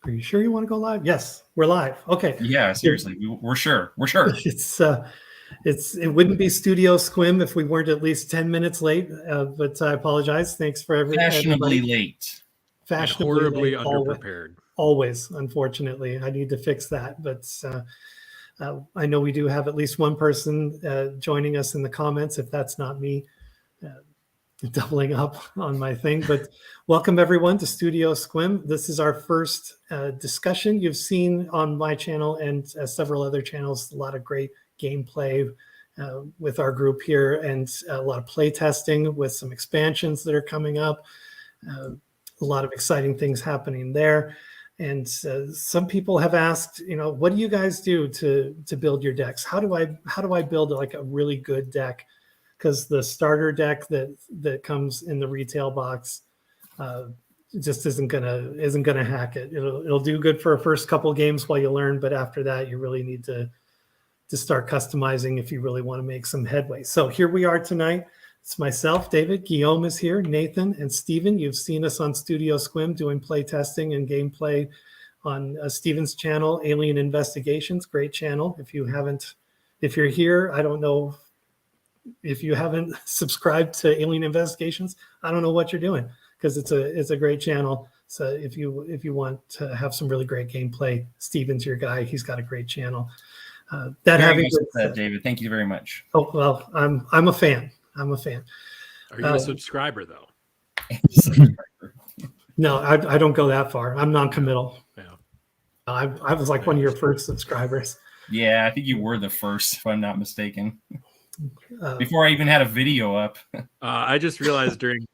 Are you sure you want to go live? Yes, we're live. Okay. Yeah, seriously, we're sure. We're sure. It wouldn't be Studio Squim if we weren't at least 10 minutes late, but I apologize. Thanks for Fashionably everybody. late. Fashionably horribly late, underprepared. Always, unfortunately. I need to fix that. But I know we do have at least one person joining us in the comments, if that's not me. Doubling up on my thing, but welcome everyone to Studio Squim. This is our first discussion. You've seen on my channel and several other channels a lot of great gameplay with our group here, and a lot of play testing with some expansions that are coming up. A lot of exciting things happening there. And some people have asked, what do you guys do to build your decks? How do I build like a really good deck? Because the starter deck that comes in the retail box just isn't gonna hack it. It'll do good for a first couple games while you learn, but after that you really need to start customizing if you really want to make some headway. So here we are tonight. It's myself, David, Guillaume is here, Nathan, and Steven. You've seen us on Studio Squim doing play testing and gameplay on Steven's channel, Alien Investigations. Great channel. If you're here, I don't know. If you haven't subscribed to Alien Investigations, I don't know what you're doing, because it's a great channel. So if you want to have some really great gameplay, Steven's your guy. He's got a great channel. Having said, David, thank you very much. Oh well, I'm a fan. I'm a fan. Are you a subscriber though? No, I don't go that far. I'm non-committal. Yeah. I was like one of your first subscribers. Yeah, I think you were the first, if I'm not mistaken. Before I even had a video up. I just realized during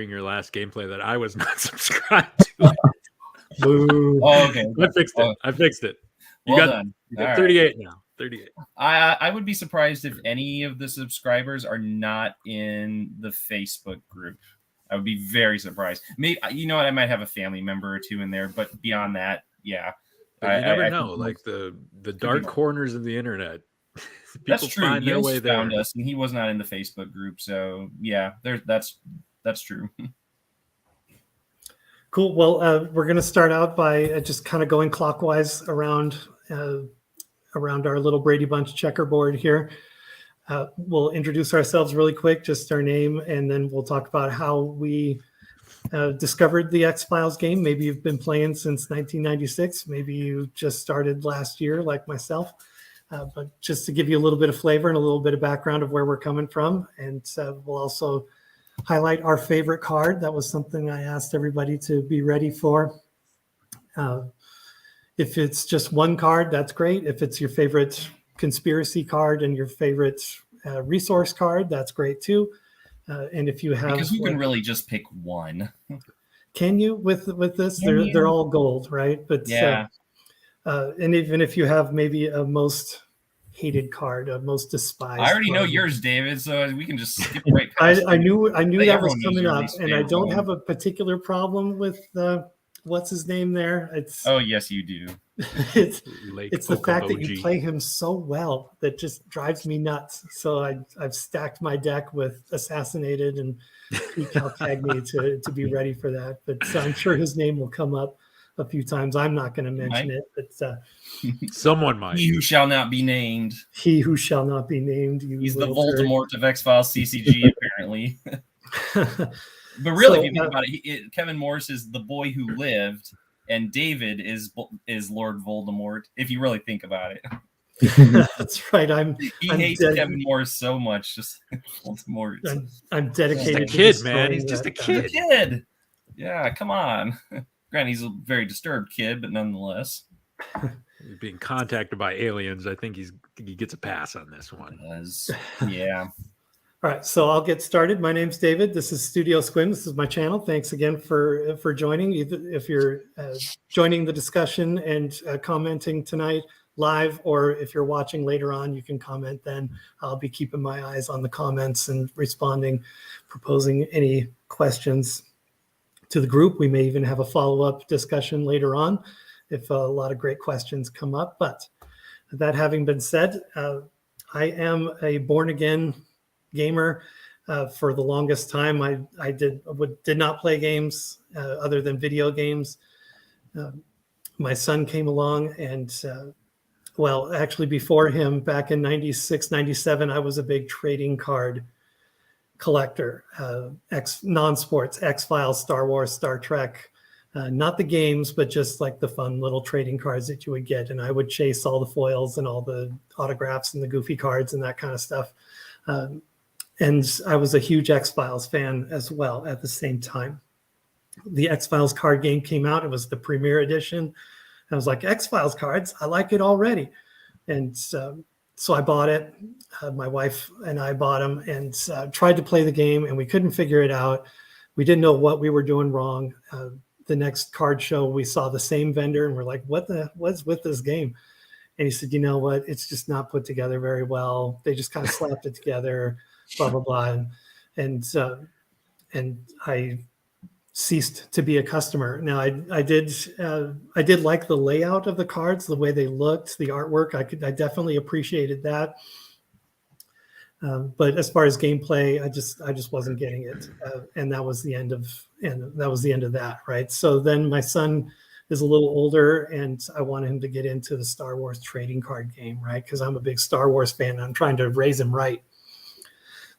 your last gameplay that I was not subscribed to it. Boo. Oh, okay. I fixed it. You Well got done. You got 38 now. 38. I would be surprised if any of the subscribers are not in the Facebook group. I would be very surprised. Maybe, you know what? I might have a family member or two in there, but beyond that, yeah. But you never know. Like the dark corners of the internet. That's true. Find their way found there. us, and he was not in the Facebook group. So yeah, that's true. Cool. Well, we're going to start out by just kind of going clockwise around our little Brady Bunch checkerboard here. We'll introduce ourselves really quick, just our name, and then we'll talk about how we discovered the X-Files game. Maybe you've been playing since 1996. Maybe you just started last year, like myself. But just to give you a little bit of flavor and a little bit of background of where we're coming from. And we'll also highlight our favorite card. That was something I asked everybody to be ready for. If it's just one card, that's great. If it's your favorite conspiracy card and your favorite resource card, that's great too. And if you have, because you can really just pick one. Can you with this? They're all gold, right? But yeah. And even if you have maybe a most hated card, a most despised. I already card, know yours, David, so we can just skip right past past I knew that was coming up, and I don't one. have a particular problem with what's his name there. It's oh yes, you do. it's the fact that you play him so well that just drives me nuts. So I've stacked my deck with Assassinated and Calcagni to be ready for that. But I'm sure his name will come up a few times. I'm not going to mention it, but someone might. He who shall not be named. He who shall not be named. He's the Voldemort of X-Files CCG, apparently. But really, if you think about it, Kevin Morris is the boy who lived, and David is Lord Voldemort. If you really think about it. That's right. He hates Kevin Morris so much. Just Voldemort. I'm dedicated. He's just a kid, man. He's just a kid. Yeah, come on. Granted, he's a very disturbed kid, but nonetheless. He's being contacted by aliens. I think he gets a pass on this one. Yeah. All right, so I'll get started. My name's David. This is Studio Squim. This is my channel. Thanks again for joining. If you're joining the discussion and commenting tonight live, or if you're watching later on, you can comment then. I'll be keeping my eyes on the comments and responding, proposing any questions to the group. We may even have a follow-up discussion later on if a lot of great questions come up. But that having been said, I am a born-again gamer. For the longest time, I did not play games other than video games. my son came along and, well, actually before him, back in 96, 97, I was a big trading card collector, non-sports, X-Files, Star Wars, Star Trek, not the games, but just like the fun little trading cards that you would get. And I would chase all the foils and all the autographs and the goofy cards and that kind of stuff. And I was a huge X-Files fan as well at the same time. The X-Files card game came out. It was the premiere edition. I was like, X-Files cards, I like it already. And so I bought it. My wife and I bought them and tried to play the game, and we couldn't figure it out. We didn't know what we were doing wrong. The next card show, we saw the same vendor, and we're like, what's with this game? And he said, you know what? It's just not put together very well. They just kind of slapped it together, blah, blah, blah. And I ceased to be a customer. Now I did like the layout of the cards, the way they looked, the artwork. I definitely appreciated that. But as far as gameplay, I just wasn't getting it, and that was the end of that, right? So then my son is a little older, and I wanted him to get into the Star Wars trading card game, right? Because I'm a big Star Wars fan, and I'm trying to raise him right.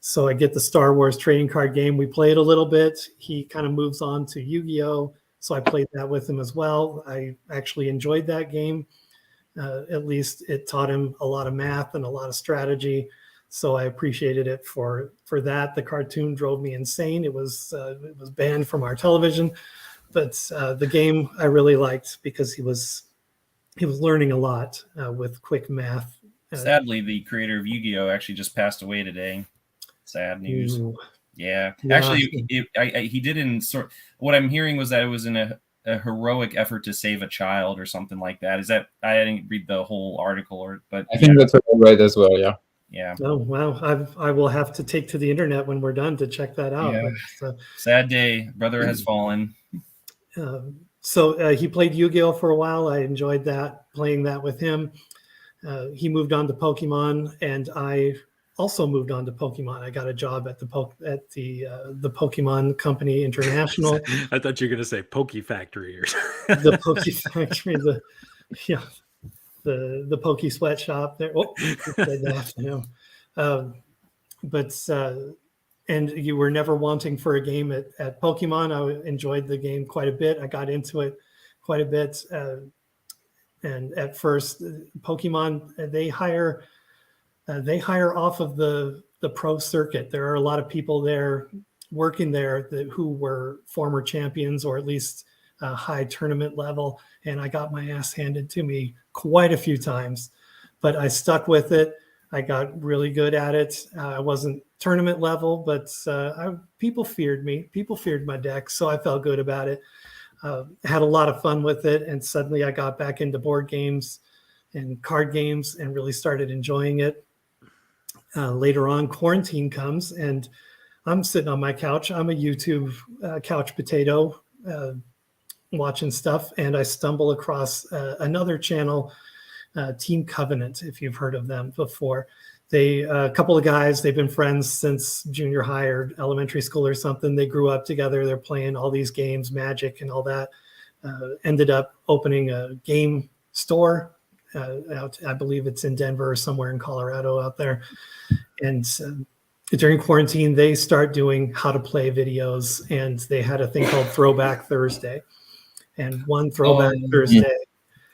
So I get the Star Wars trading card game. We play it a little bit. He kind of moves on to Yu-Gi-Oh! So I played that with him as well. I actually enjoyed that game. At least it taught him a lot of math and a lot of strategy. So I appreciated it for that. The cartoon drove me insane. It was banned from our television, but the game I really liked because he was learning a lot with quick math. Sadly, the creator of Yu-Gi-Oh! Actually just passed away today. Sad news. Ooh. Yeah. Actually, he did in sort. What I'm hearing was that it was in a heroic effort to save a child or something like that. Is that? I didn't read the whole article, but I think that's right as well. Yeah. Yeah. Oh wow! I will have to take to the internet when we're done to check that out. Yeah. But, sad day. Brother has fallen. So he played Yu-Gi-Oh! For a while. I enjoyed that, playing that with him. He moved on to Pokemon, and I also moved on to Pokemon. I got a job at the Pokemon Company International. I thought you were going to say Poke Factory or the Poke Factory, the Poke Sweatshop there. Oh, said that, you know. And you were never wanting for a game at Pokemon. I enjoyed the game quite a bit. I got into it quite a bit. And at first, Pokemon, they hire off of the pro circuit. There are a lot of people there working there who were former champions or at least high tournament level. And I got my ass handed to me quite a few times, but I stuck with it. I got really good at it. I wasn't tournament level, but people feared me. People feared my deck, so I felt good about it. Had a lot of fun with it, and suddenly I got back into board games and card games and really started enjoying it. Later on, quarantine comes, and I'm sitting on my couch. I'm a YouTube couch potato watching stuff, and I stumble across another channel, Team Covenant, if you've heard of them before. They a couple of guys, they've been friends since junior high or elementary school or something. They grew up together. They're playing all these games, Magic and all that. Ended up opening a game store. I believe it's in Denver or somewhere in Colorado out there. And during quarantine, they start doing how to play videos, and they had a thing called Throwback Thursday. And one Throwback Thursday,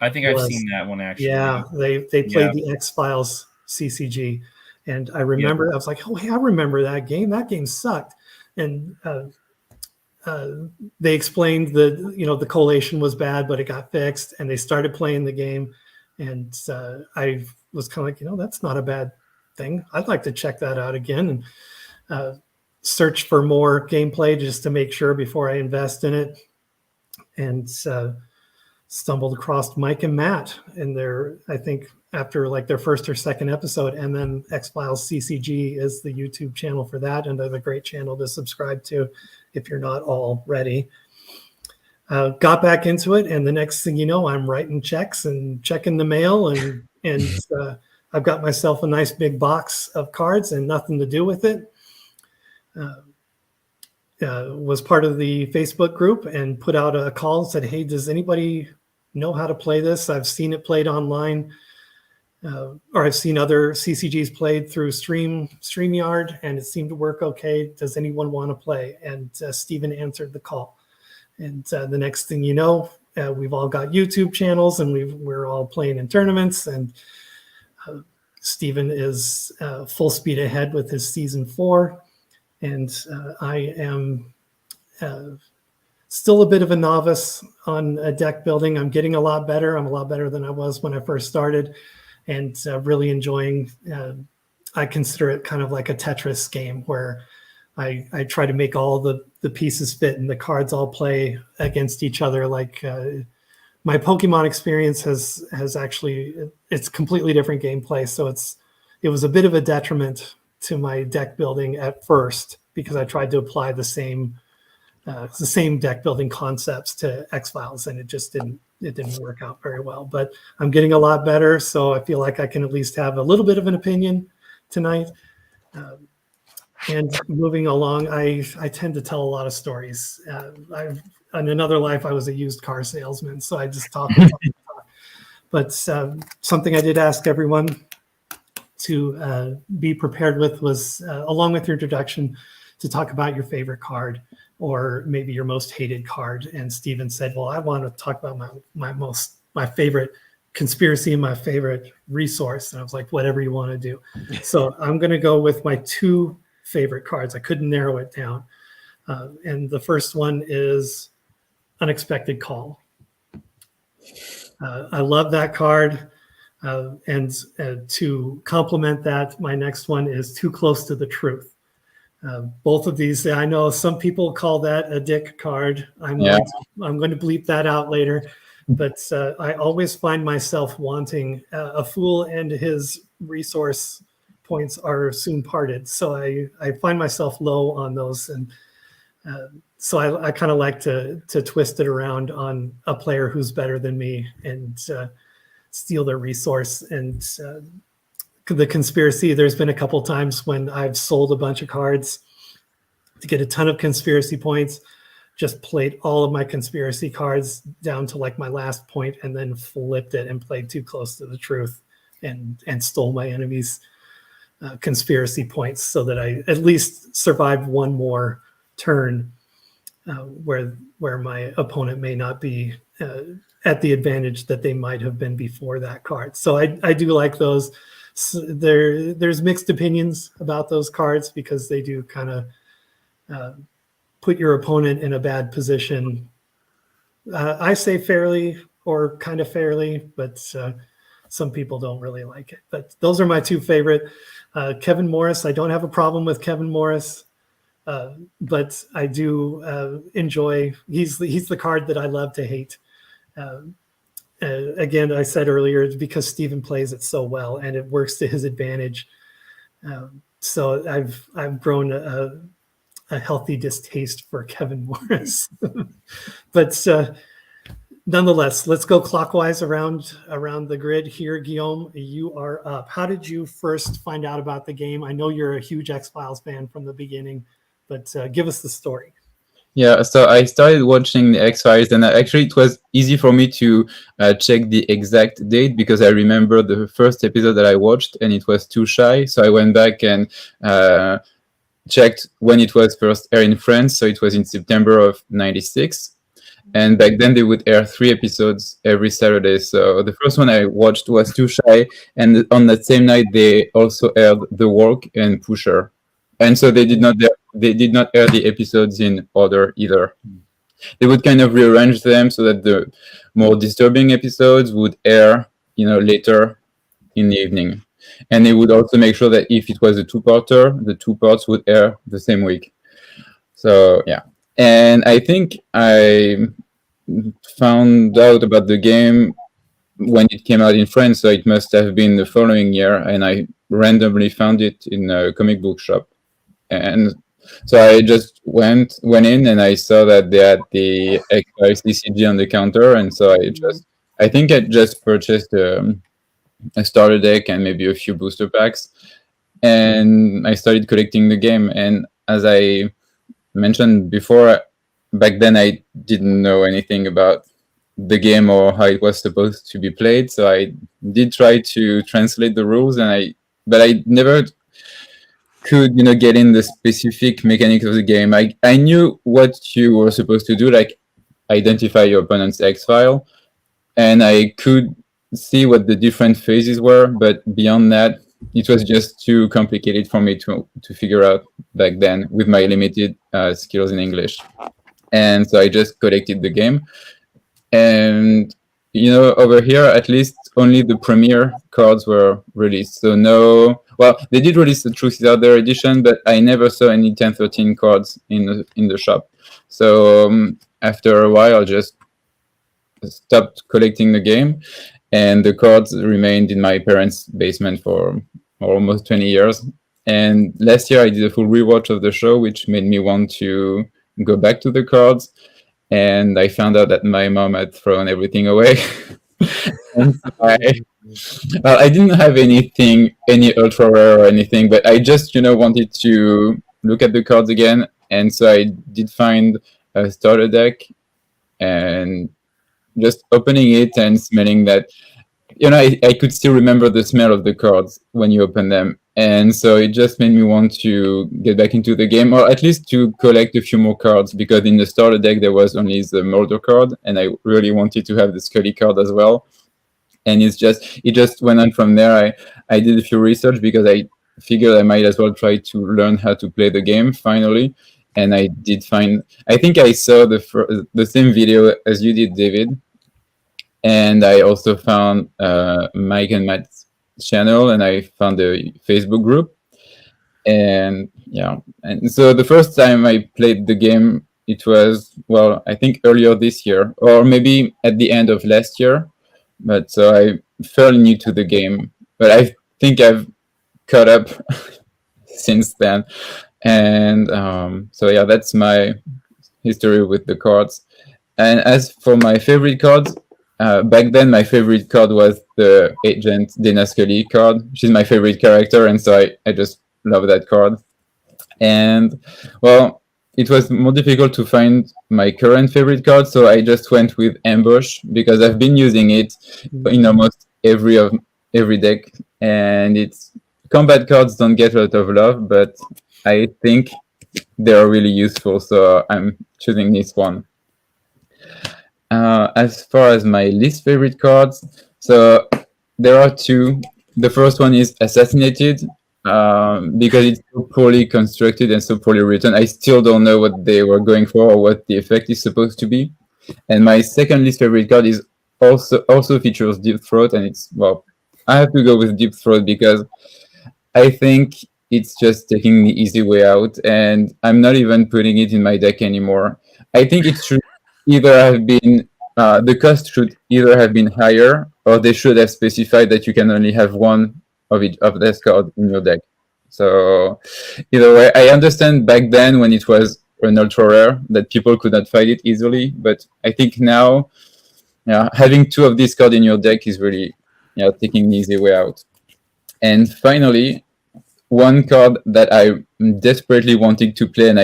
I think I've seen that one actually. Yeah, they played the X-Files CCG, and I remember I was like, oh, hey, I remember that game. That game sucked. And they explained the collation was bad, but it got fixed, and they started playing the game. And I was kind of like, that's not a bad thing. I'd like to check that out again and search for more gameplay just to make sure before I invest in it. And stumbled across Mike and Matt in I think after like their first or second episode, and then X-Files CCG is the YouTube channel for that. And they're a great channel to subscribe to if you're not already. Got back into it, and the next thing you know, I'm writing checks and checking the mail, and I've got myself a nice big box of cards and nothing to do with it. Was part of the Facebook group and put out a call and said, hey, does anybody know how to play this. I've seen it played online, or I've seen other CCGs played through StreamYard, and it seemed to work okay. Does anyone want to play? And Steven answered the call. And the next thing you know, we've all got YouTube channels, and we're all playing in tournaments. And Steven is full speed ahead with his season 4, and I am still a bit of a novice on deck building. I'm getting a lot better. I'm a lot better than I was when I first started, and really enjoying. I consider it kind of like a Tetris game where I try to make all the pieces fit and the cards all play against each other. Like my Pokemon experience has actually, it's completely different gameplay. So it was a bit of a detriment to my deck building at first, because I tried to apply the same deck building concepts to X-Files, and it didn't work out very well. But I'm getting a lot better, so I feel like I can at least have a little bit of an opinion tonight. And moving along, I tend to tell a lot of stories. In another life, I was a used car salesman, so I just talk. But something I did ask everyone to be prepared with was, along with your introduction, to talk about your favorite card or maybe your most hated card. And Steven said, well, I want to talk about my favorite conspiracy and my favorite resource. And I was like, whatever you want to do. So I'm going to go with my 2 favorite cards. I couldn't narrow it down. And the first one is Unexpected Call. I love that card. And to complement that, my next one is Too Close to the Truth. Both of these, I know some people call that a dick card. I'm going to bleep that out later. But I always find myself wanting a fool and his resource points are soon parted. So I find myself low on those. And so I kind of like to twist it around on a player who's better than me and steal their resource. And the conspiracy, there's been a couple times when I've sold a bunch of cards to get a ton of conspiracy points, just played all of my conspiracy cards down to like my last point, and then flipped it and played Too Close to the Truth and stole my enemy's conspiracy points, so that I at least survived one more turn where my opponent may not be at the advantage that they might have been before that card. So I do like those. So there's mixed opinions about those cards, because they do kind of put your opponent in a bad position. I say fairly or kind of fairly, but some people don't really like it. But those are my 2 favorite. Kevin Morris, I don't have a problem with Kevin Morris, but I do enjoy, he's the card that I love to hate. Again, I said earlier, it's because Steven plays it so well and it works to his advantage. So I've grown a healthy distaste for Kevin Morris. But nonetheless, let's go clockwise around the grid here. Guillaume, you are up. How did you first find out about the game? I know you're a huge X-Files fan from the beginning, but give us the story. Yeah, so I started watching the X-Files, and actually it was easy for me to check the exact date, because I remember the first episode that I watched and it was too shy. So I went back and checked when it was first aired in France. So it was in September of '96. And back then they would air 3 episodes every Saturday. So the first one I watched was Too Shy. And on that same night, they also aired The Walk and Pusher. And so they did not air the episodes in order either. They would kind of rearrange them so that the more disturbing episodes would air, later in the evening. And they would also make sure that if it was a 2-parter, the 2 parts would air the same week. So, yeah. And I think I found out about the game when it came out in France, so it must have been the following year. And I randomly found it in a comic book shop. And so I just went in and I saw that they had the X-Files CCG on the counter. And so I think I just purchased a starter deck and maybe a few booster packs. And I started collecting the game. And as I mentioned before, back then I didn't know anything about the game or how it was supposed to be played. So I did try to translate the rules, but I never could, get in the specific mechanics of the game. I knew what you were supposed to do, like identify your opponent's X file, and I could see what the different phases were, but beyond that, it was just too complicated for me to figure out back then with my limited skills in English. And so I just collected the game. And, over here, at least only the premiere cards were released. So they did release the Truth is Out There edition, but I never saw any 1013 cards in the shop. So after a while, I just stopped collecting the game, and the cards remained in my parents' basement for almost 20 years. And last year I did a full rewatch of the show, which made me want to go back to the cards. And I found out that my mom had thrown everything away. And I didn't have any ultra rare or anything, but I just, wanted to look at the cards again. And so I did find a starter deck, and just opening it and smelling that, I could still remember the smell of the cards when you open them. And so it just made me want to get back into the game, or at least to collect a few more cards, because in the starter deck there was only the Mulder card, and I really wanted to have the Scully card as well. And it just went on from there. I did a few research because I figured I might as well try to learn how to play the game finally. And I did find, I think I saw the same video as you did, David. And I also found Mike and Matt's channel, and I found a Facebook group. And so the first time I played the game, it was, I think earlier this year, or maybe at the end of last year. But so I fairly new to the game, but I think I've caught up since then. And that's my history with the cards. And as for my favorite cards, back then my favorite card was the Agent Dana Scully card. She's my favorite character, and so I just love that card. And it was more difficult to find my current favorite card, so I just went with Ambush, because I've been using it in almost every deck, and its combat cards don't get a lot of love, but I think they're really useful, so I'm choosing this one. As far as my least favorite cards, so there are two. The first one is Assassinated, because it's so poorly constructed and so poorly written. I still don't know what they were going for or what the effect is supposed to be. And my second least favorite card is also features Deep Throat, and I have to go with Deep Throat because I think it's just taking the easy way out, and I'm not even putting it in my deck anymore. I think it should either have been the cost should either have been higher, or they should have specified that you can only have one of each of this card in your deck. So either way, I understand back then when it was an ultra rare that people could not find it easily, but I think now, having two of these cards in your deck is really, taking the easy way out. And finally, one card that I desperately wanted to play, and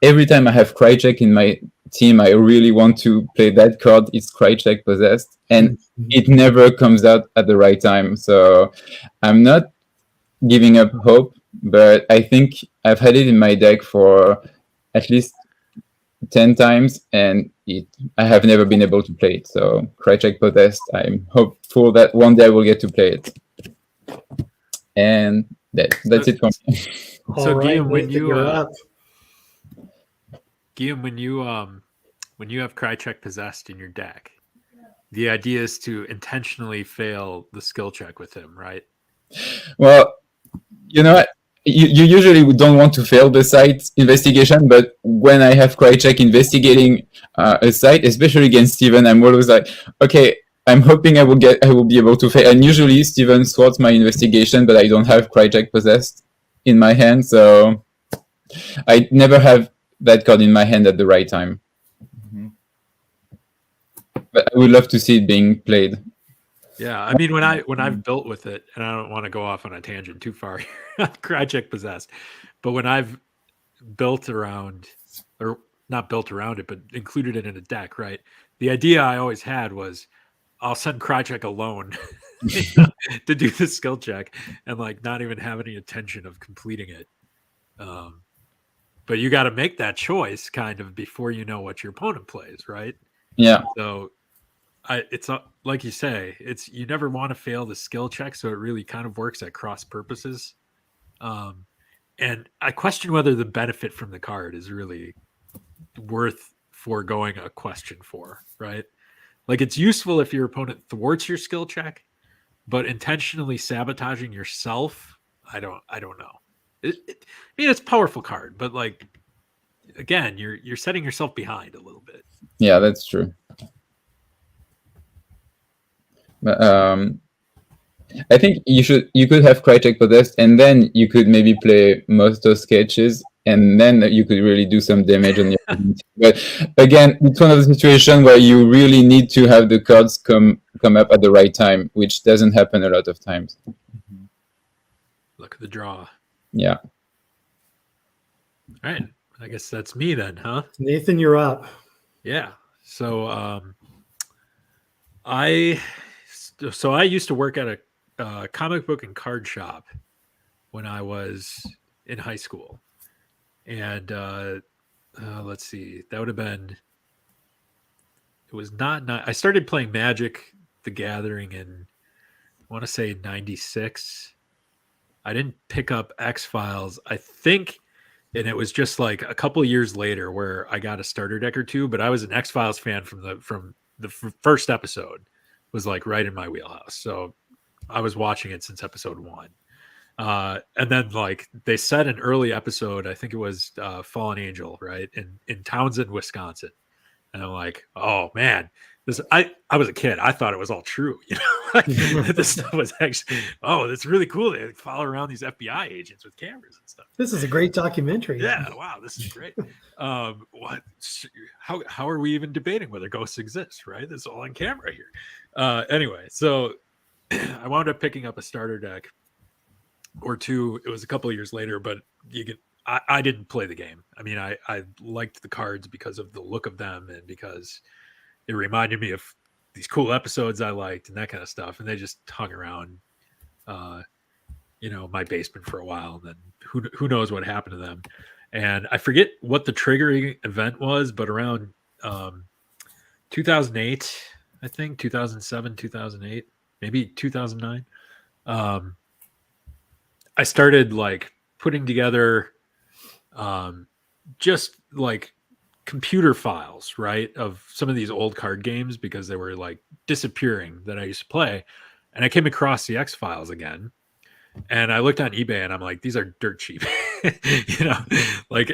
every time I have Krychek in my team, I really want to play that card. It's Krychek Possessed, and it never comes out at the right time. So I'm not giving up hope, but I think I've had it in my deck for at least 10 times, and I have never been able to play it. So Krychek Possessed, I'm hopeful that one day I will get to play it. And that's it for me. So All right, Guillaume, when you have Krychek Possessed in your deck, the idea is to intentionally fail the skill check with him, right? Well, you usually don't want to fail the site investigation, but when I have Krychek investigating a site, especially against Steven, I'm always like, okay, I'm hoping I will be able to fail. And usually Steven thwarts my investigation, but I don't have Krychek Possessed in my hand, so I never have that card in my hand at the right time. Mm-hmm. But I would love to see it being played. Yeah, I mean, when I've built with it, and I don't want to go off on a tangent too far here, Krychek Possessed, but when I've built around, or not built around it, but included it in a deck, right? the idea I always had was I'll send Krychek alone to do the skill check and like not even have any intention of completing it. But you got to make that choice kind of before you know what your opponent plays, right? Yeah. So it's like you say, you never want to fail the skill check, so it really kind of works at cross purposes. And I question whether the benefit from the card is really worth foregoing a question for, right? Like it's useful if your opponent thwarts your skill check, but intentionally sabotaging yourself, I don't know. I mean, it's a powerful card, but like again, you're setting yourself behind a little bit. Yeah, that's true. But I think you could have Krychek possessed, and then you could maybe play most of sketches, and then you could really do some damage on your opponent. But again, it's one of the situations where you really need to have the cards come up at the right time, which doesn't happen a lot of times. Look at the draw. Yeah. All right. I guess that's me then, huh? Nathan, you're up. Yeah. So I used to work at a comic book and card shop when I was in high school. And let's see, that would have been, it was not I started playing Magic the Gathering in, I want to say 96. I didn't pick up X-Files, I think, and it was just like a couple of years later where I got a starter deck or two, but I was an X-Files fan from the first episode. Was like right in my wheelhouse. So I was watching it since episode 1. And then like they said an early episode, I think it was Fallen Angel, right? In Townsend, Wisconsin. And I'm like, oh man, I was a kid. I thought it was all true, you know. Like, this stuff was actually, that's really cool. They like, follow around these FBI agents with cameras and stuff. This is a great documentary. Yeah, wow, this is great. What? How are we even debating whether ghosts exist? Right? This is all on camera here. Anyway, so I wound up picking up a starter deck or two. It was a couple of years later, but I didn't play the game. I mean, I liked the cards because of the look of them and because it reminded me of these cool episodes I liked and that kind of stuff. And they just hung around, my basement for a while. And then who knows what happened to them. And I forget what the triggering event was, but around 2008, I think 2007, 2008, maybe 2009. I started like putting together just like computer files, right, of some of these old card games because they were like disappearing that I used to play. And I came across the X-Files again. And I looked on eBay and I'm like, these are dirt cheap, like,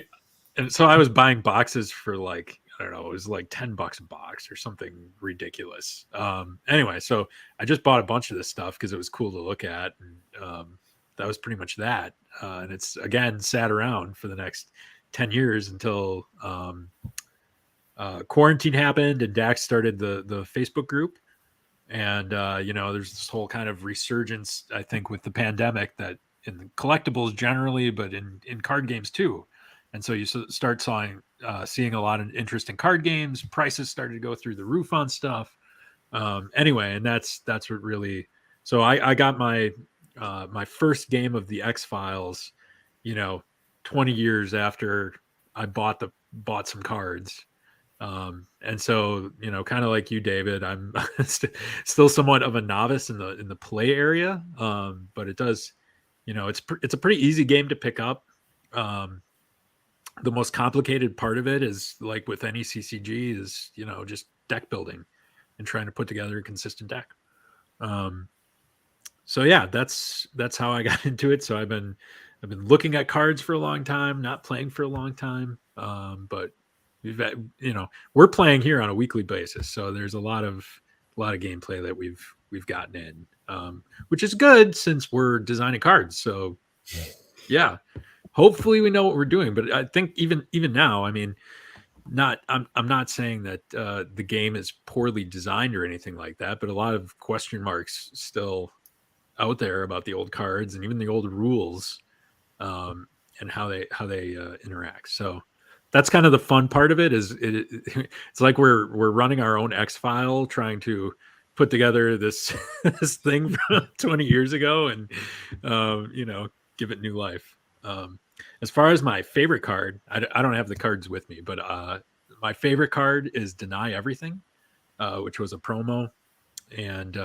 and so I was buying boxes for like, I don't know, it was like $10 a box or something ridiculous. Anyway, so I just bought a bunch of this stuff because it was cool to look at. And that was pretty much that. And it's again sat around for the next 10 years until quarantine happened and Dax started the Facebook group. And, there's this whole kind of resurgence, I think, with the pandemic that in the collectibles generally, but in card games too. And so you start seeing a lot of interesting card games. Prices started to go through the roof on stuff. Anyway, and that's what really. So I got my first game of the X-Files, 20 years after I bought some cards. And so, kind of like you, David, I'm still somewhat of a novice in the play area. But it does, it's a pretty easy game to pick up. The most complicated part of it is like with any CCG is, just deck building and trying to put together a consistent deck. So yeah, that's how I got into it. So I've been looking at cards for a long time, not playing for a long time. But we're playing here on a weekly basis. So there's a lot of gameplay that we've gotten in, which is good since we're designing cards. So yeah, hopefully we know what we're doing. But I think even now, I mean, I'm not saying that the game is poorly designed or anything like that, but a lot of question marks still out there about the old cards and even the old rules, and how they interact. So that's kind of the fun part of it. It's like we're running our own X-File, trying to put together this this thing from 20 years ago, and give it new life. As far as my favorite card, I don't have the cards with me, but my favorite card is Deny Everything, which was a promo, and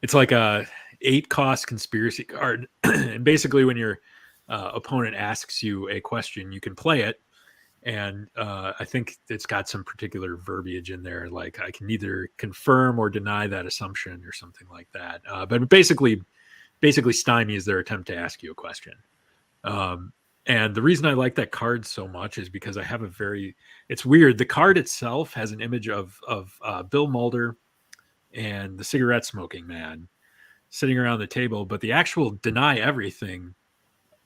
it's like a 8-cost conspiracy card. And basically, when your opponent asks you a question, you can play it. And I think it's got some particular verbiage in there, like I can either confirm or deny that assumption or something like that. But basically stymies their attempt to ask you a question. And the reason I like that card so much is because I have it's weird. The card itself has an image of Bill Mulder and the cigarette smoking man sitting around the table, but the actual Deny Everything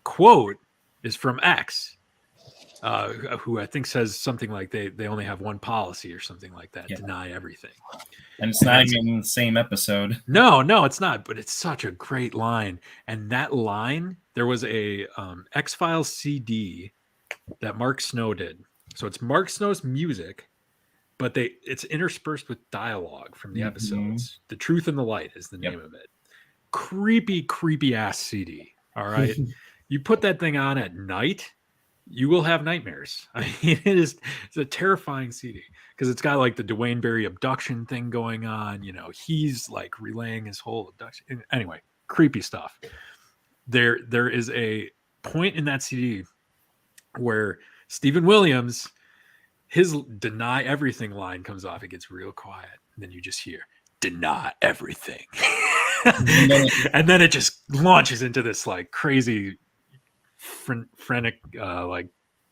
quote is from X, who I think says something like they only have one policy or something like that. Yeah. Deny everything. And it's not even in the same episode. No, it's not, but it's such a great line. And that line, there was a X-Files CD that Mark Snow did. So it's Mark Snow's music, but it's interspersed with dialogue from the episodes. The Truth and the Light is the name of it. Creepy ass CD. All right. You put that thing on at night, you will have nightmares. I mean, it's a terrifying CD because it's got like the Dwayne Barry abduction thing going on. He's like relaying his whole abduction. Anyway, creepy stuff. There is a point in that CD where Stephen Williams, his Deny Everything line comes off. It gets real quiet. And then you just hear, deny everything. And then it just launches into this like crazy frantic like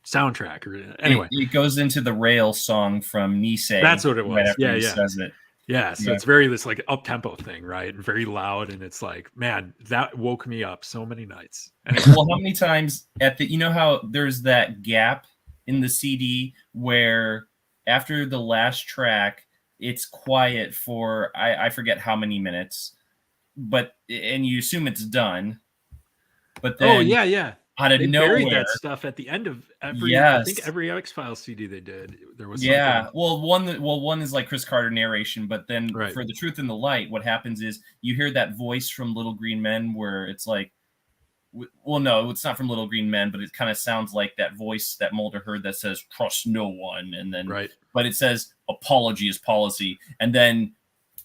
soundtrack. Or anyway, it goes into the Rail song from Nisei. That's what it was. Right says it. Yeah, so it's very this like up tempo thing, right? And very loud, and it's like, man, that woke me up so many nights. Well, how many times how there's that gap in the CD where after the last track it's quiet for I forget how many minutes, and you assume it's done, but then out of nowhere, buried that stuff at the end of every. I think every X-Files CD they did, there was something. One is like Chris Carter narration, but then for The Truth and the Light, what happens is you hear that voice from Little Green Men where it's like, well, no, it's not from Little Green Men, but it kind of sounds like that voice that Mulder heard that says "trust no one," and then but it says "apology is policy," and then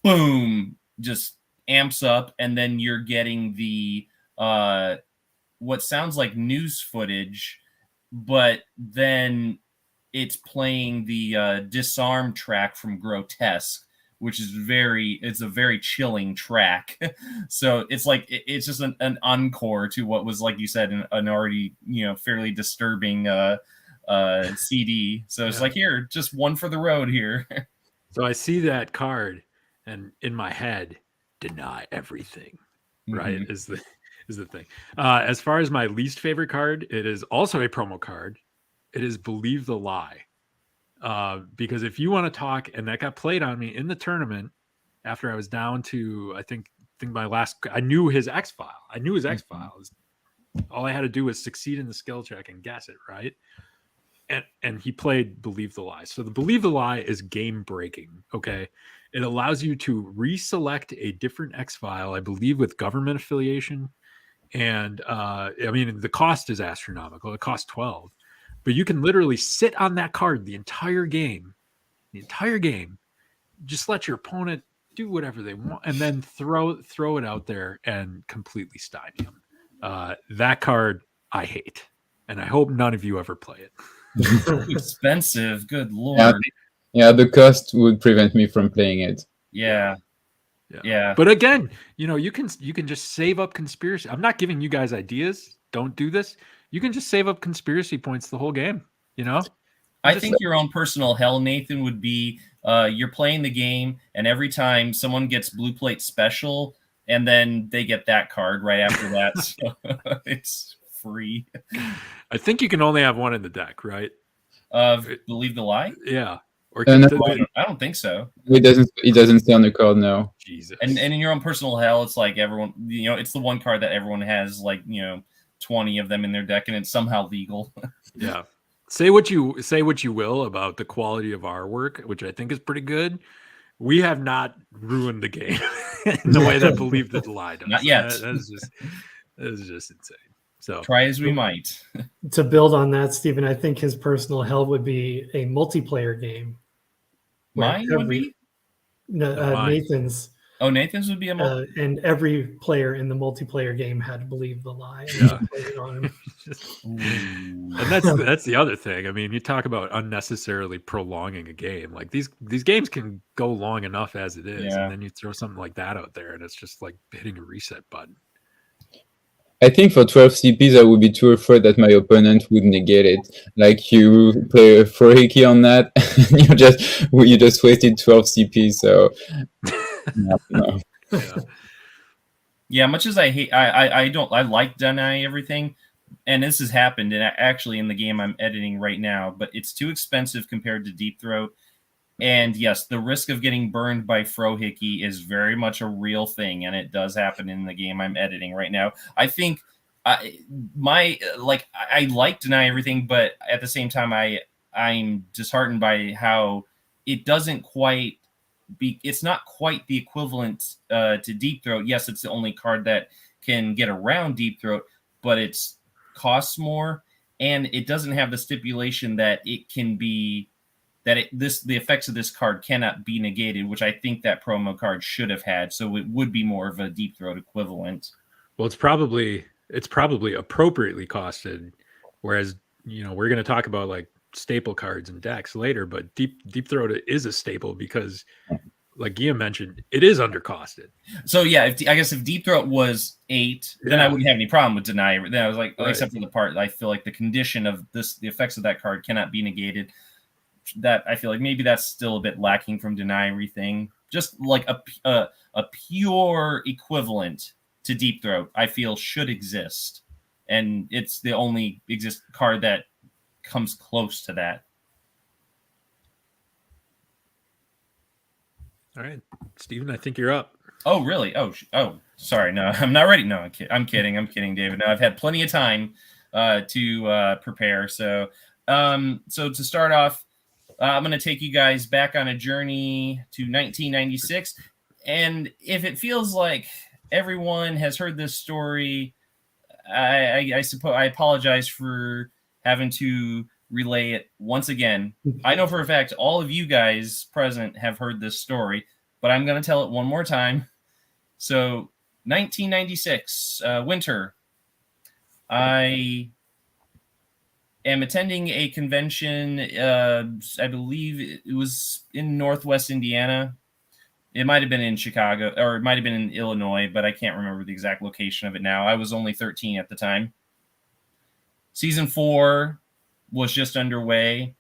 boom, just amps up, and then you're getting the what sounds like news footage, but then it's playing the Disarm track from Grotesque, which is it's a very chilling track. So it's like it's just an encore to what was, like you said, an already fairly disturbing CD. So it's like, here, just one for the road here. So I see that card, and in my head, deny everything. Right, is the thing. As far as my least favorite card, it is also a promo card. It is Believe the Lie. Because if you want to talk, and that got played on me in the tournament after I was down to, I think my last, I knew his X-File. All I had to do was succeed in the skill check and guess it, right? And he played Believe the Lie. So the Believe the Lie is game breaking, okay? It allows you to reselect a different X-File, I believe with government affiliation. And I mean, the cost is astronomical. It costs 12. But you can literally sit on that card the entire game. Just let your opponent do whatever they want, and then throw it out there and completely stymie them. That card I hate, and I hope none of you ever play it. Expensive, good lord. Yeah, the cost would prevent me from playing it. Yeah. But again, you can just save up conspiracy. I'm not giving you guys ideas. Don't do this. You can just save up conspiracy points the whole game. I think your own personal hell, Nathan, would be you're playing the game, and every time someone gets blue plate special, and then they get that card right after that. So it's free. I think you can only have one in the deck, right? Believe the Lie? Yeah. Or I don't think so. It doesn't stay on the card now. Jesus. And in your own personal hell, it's like everyone, it's the one card that everyone has, like, 20 of them in their deck, and it's somehow legal. Yeah. say what you will about the quality of our work, which I think is pretty good. We have not ruined the game in the way that Believe the Lie does. Not yet. That is just insane. So try as we might. To build on that, Stephen, I think his personal hell would be a multiplayer game. Mine would be? Mine. Nathan's. Oh, Nathan's would be a and every player in the multiplayer game had to believe the lie. Yeah. On him. And that's the other thing. I mean, you talk about unnecessarily prolonging a game. Like these games can go long enough as it is, and then you throw something like that out there, and it's just like hitting a reset button. I think for 12 CPs, I would be too afraid that my opponent would negate it. Like you play a Frohiki on that, and you just wasted 12 CPs. So no. Yeah, much as I hate, I like deny everything, and this has happened, and actually in the game I'm editing right now, but it's too expensive compared to Deep Throat. And yes, the risk of getting burned by Frohiki is very much a real thing, and it does happen in the game I'm editing right now. I think I like deny everything, but at the same time, I'm disheartened by how it doesn't quite be. It's not quite the equivalent to Deep Throat. Yes, it's the only card that can get around Deep Throat, but it's costs more, and it doesn't have the stipulation that it can be. The effects of this card cannot be negated, which I think that promo card should have had. So it would be more of a Deep Throat equivalent. Well, it's probably appropriately costed. Whereas, we're going to talk about like staple cards and decks later, but Deep Throat is a staple because, like Guillaume mentioned, it is undercosted. So yeah, I guess if Deep Throat was 8, then I wouldn't have any problem with deny. Then I was like, except for the part I feel like the condition of the effects of that card cannot be negated. That I feel like maybe that's still a bit lacking from deny everything. Just like a pure equivalent to Deep Throat, I feel should exist, and it's the only card that comes close to that. All right, Stephen, I think you're up. Oh, really? Oh, sorry. No, I'm not ready. No, I'm kidding, David. No, I've had plenty of time to prepare. So to start off. I'm going to take you guys back on a journey to 1996. And if it feels like everyone has heard this story, I suppose I apologize for having to relay it once again. I know for a fact all of you guys present have heard this story, but I'm going to tell it one more time. So 1996, winter. I am attending a convention. I believe it was in Northwest Indiana. It might have been in Chicago, or it might have been in Illinois, but I can't remember the exact location of it now. I was only 13 at the time. Season 4 was just underway.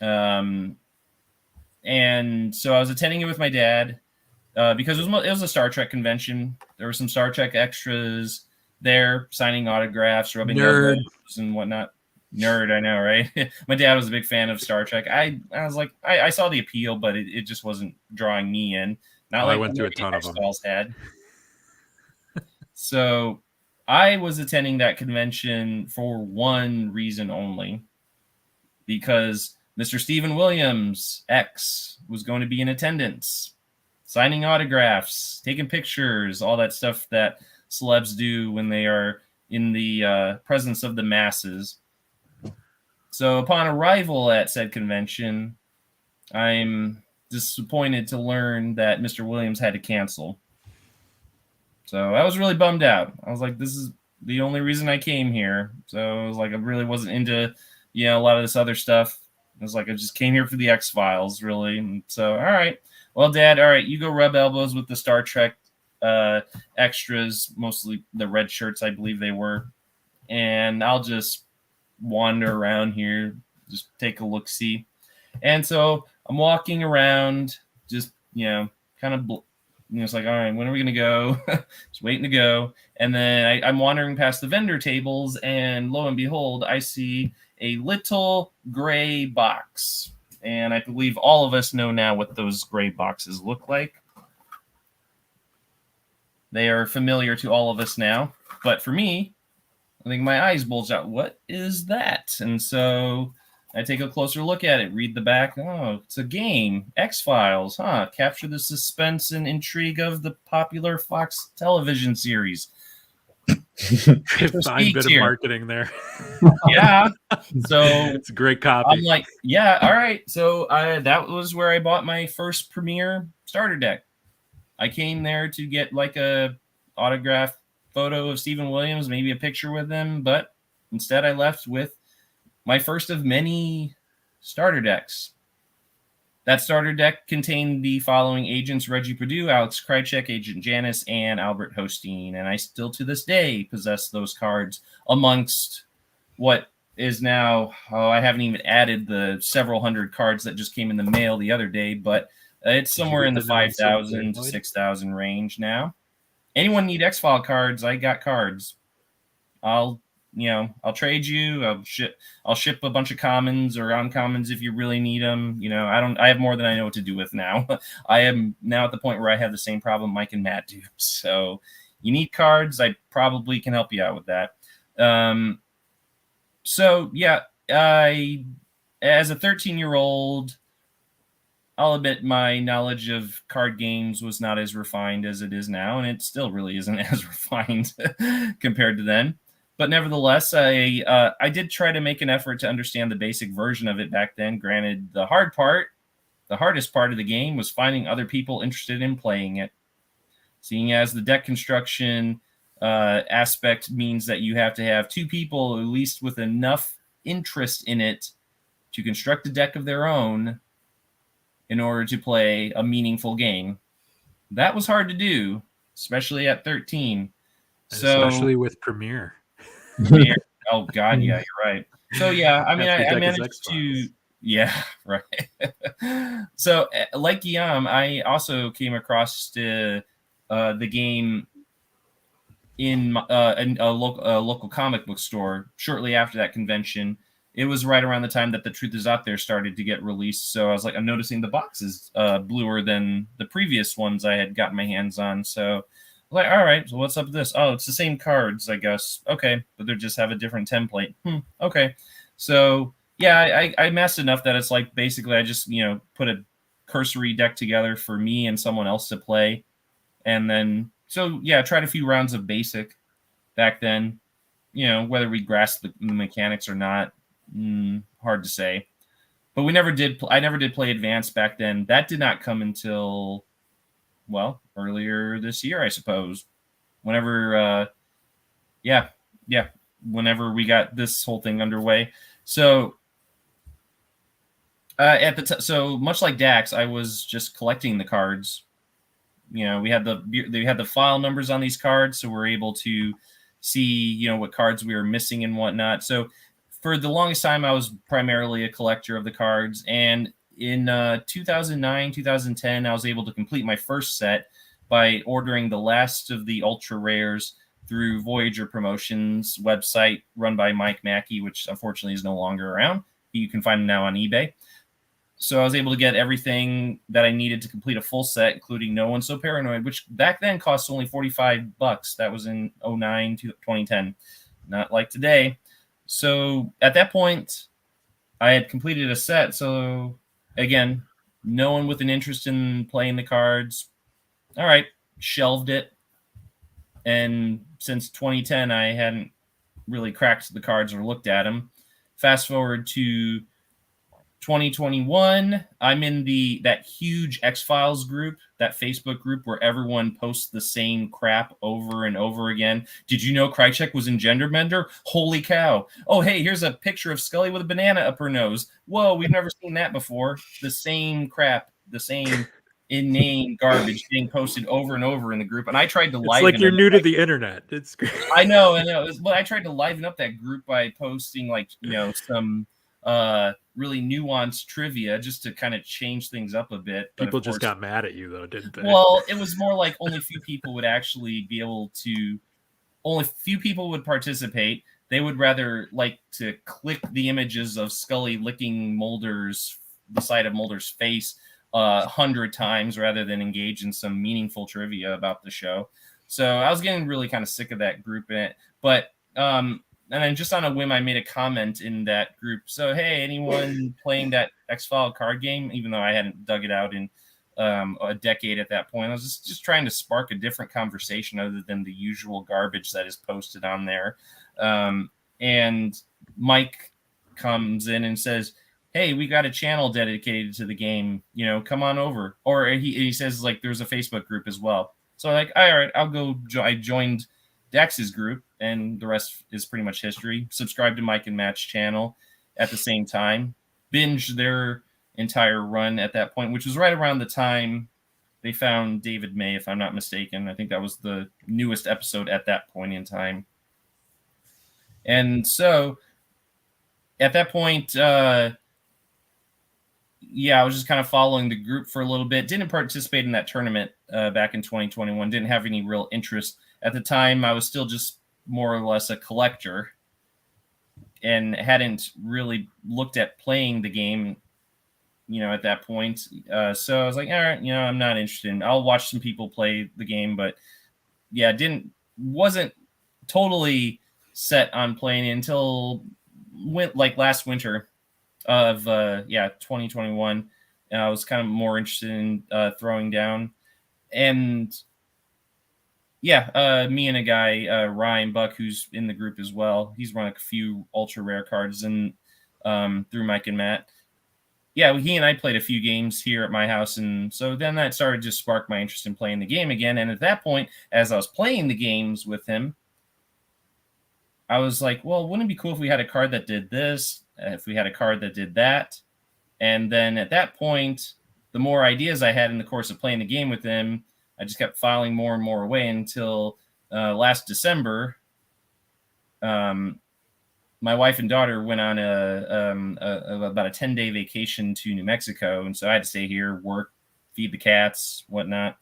And so I was attending it with my dad because it was a Star Trek convention. There were some Star Trek extras there, signing autographs, rubbing elbows and whatnot. Nerd, I know, right? My dad was a big fan of Star Trek. I was like, I saw the appeal, but it just wasn't drawing me in. Not like I went through a ton of them. Had. So I was attending that convention for one reason only, because Mr. Stephen Williams, X, was going to be in attendance, signing autographs, taking pictures, all that stuff that celebs do when they are in the presence of the masses. So upon arrival at said convention, I'm disappointed to learn that Mr. Williams had to cancel. So I was really bummed out. I was like, this is the only reason I came here. So I was like, I really wasn't into, a lot of this other stuff. I was like, I just came here for the X-Files, really. And so, all right. Well, Dad, all right, you go rub elbows with the Star Trek extras, mostly the red shirts, I believe they were. And I'll just wander around here, just take a look-see. And so I'm walking around, just, kind of, it's like, all right, when are we going to go? Just waiting to go. And then I'm wandering past the vendor tables, and lo and behold, I see a little gray box. And I believe all of us know now what those gray boxes look like. They are familiar to all of us now. But for me, I think my eyes bulge out. What is that? And so I take a closer look at it, read the back. Oh, it's a game. X-Files, huh? Capture the suspense and intrigue of the popular Fox television series. Fine bit of marketing there. Yeah. So it's a great copy. I'm like, yeah, all right. So that was where I bought my first Premier starter deck. I came there to get like a autographed photo of Stephen Williams, maybe a picture with him, but instead I left with my first of many starter decks. That starter deck contained the following agents: Reggie Perdue, Alex Krycek, Agent Janice, and Albert Hosteen. And I still to this day possess those cards amongst what is now, I haven't even added the several hundred cards that just came in the mail the other day, but it's somewhere in the 5,000 to 6,000 range now. Anyone need X-File cards? I got cards. I'll trade you. I'll ship a bunch of commons or uncommons if you really need them. I have more than I know what to do with now. I am now at the point where I have the same problem Mike and Matt do. So you need cards, I probably can help you out with that. So yeah, I, as a 13-year-old, I'll admit my knowledge of card games was not as refined as it is now, and it still really isn't as refined compared to then. But nevertheless, I did try to make an effort to understand the basic version of it back then. Granted, the hardest part of the game was finding other people interested in playing it. Seeing as the deck construction aspect means that you have to have two people, at least with enough interest in it, to construct a deck of their own in order to play a meaningful game. That was hard to do, especially at 13. Especially with Premiere. Oh God, yeah, you're right. So yeah, I mean, I managed to, yeah, right. So like Guillaume, I also came across the game in a local comic book store shortly after that convention. It was right around the time that The Truth Is Out There started to get released. So I was like, I'm noticing the box is bluer than the previous ones I had gotten my hands on. So I was like, all right, so what's up with this? Oh, it's the same cards, I guess. Okay, but they just have a different template. Okay. So yeah, I amassed enough that it's like basically I just, put a cursory deck together for me and someone else to play. And then, so yeah, tried a few rounds of basic back then. Whether we grasped the mechanics or not, hard to say. But we never did. I never did play advanced back then. That did not come until, well, earlier this year, I suppose. Whenever, whenever we got this whole thing underway. So so much like Dax, I was just collecting the cards. We had the file numbers on these cards, so we're able to see what cards we were missing and whatnot. So for the longest time, I was primarily a collector of the cards, and in 2009, 2010, I was able to complete my first set by ordering the last of the ultra rares through Voyager Promotions website run by Mike Mackey, which unfortunately is no longer around. You can find him now on eBay. So I was able to get everything that I needed to complete a full set, including No One's So Paranoid, which back then cost only $45. That was in 2009 to 2010, not like today. So at that point, I had completed a set. So again, no one with an interest in playing the cards. All right, shelved it. And since 2010, I hadn't really cracked the cards or looked at them. Fast forward to 2021, I'm in that huge X-Files group, that Facebook group where everyone posts the same crap over and over again. Did you know Krycek was in Genderbender? Holy cow. Oh, hey, here's a picture of Scully with a banana up her nose. Whoa, we've never seen that before. The same crap, the same inane garbage being posted over and over in the group. And I tried to liven it. It's like you're new to the internet. It's great. I know. But I tried to liven up that group by posting some really nuanced trivia just to kind of change things up a bit. But people just got mad at you though, didn't they? Well, it was more like only few people would actually be able to, only few people would participate. They would rather like to click the images of Scully licking the side of Mulder's face 100 times rather than engage in some meaningful trivia about the show. So I was getting really kind of sick of that group in it. But then just on a whim, I made a comment in that group. So, hey, anyone playing that X-File card game? Even though I hadn't dug it out in a decade at that point, I was just trying to spark a different conversation other than the usual garbage that is posted on there. And Mike comes in and says, hey, we got a channel dedicated to the game, come on over. Or he says, like, there's a Facebook group as well. So like, all right, I'll go. I joined Dex's group, and the rest is pretty much history. Subscribed to Mike and Matt's channel at the same time. Binged their entire run at that point, which was right around the time they found David May, if I'm not mistaken. I think that was the newest episode at that point in time. And so at that point, I was just kind of following the group for a little bit. Didn't participate in that tournament back in 2021. Didn't have any real interest. At the time, I was still just more or less a collector and hadn't really looked at playing the game, at that point. So I was like, all right, I'm not interested. I'll watch some people play the game, but yeah, wasn't totally set on playing it until last winter of 2021. I was kind of more interested in throwing down, and me and a guy, Ryan Buck, who's in the group as well. He's run a few ultra rare cards and through Mike and Matt. Yeah, he and I played a few games here at my house, and so then that started to spark my interest in playing the game again. And at that point, as I was playing the games with him, I was like, well, wouldn't it be cool if we had a card that did this, if we had a card that did that? And then at that point, the more ideas I had in the course of playing the game with him, I just kept filing more and more away until last December, my wife and daughter went on about a 10-day vacation to New Mexico. And so I had to stay here, work, feed the cats, whatnot.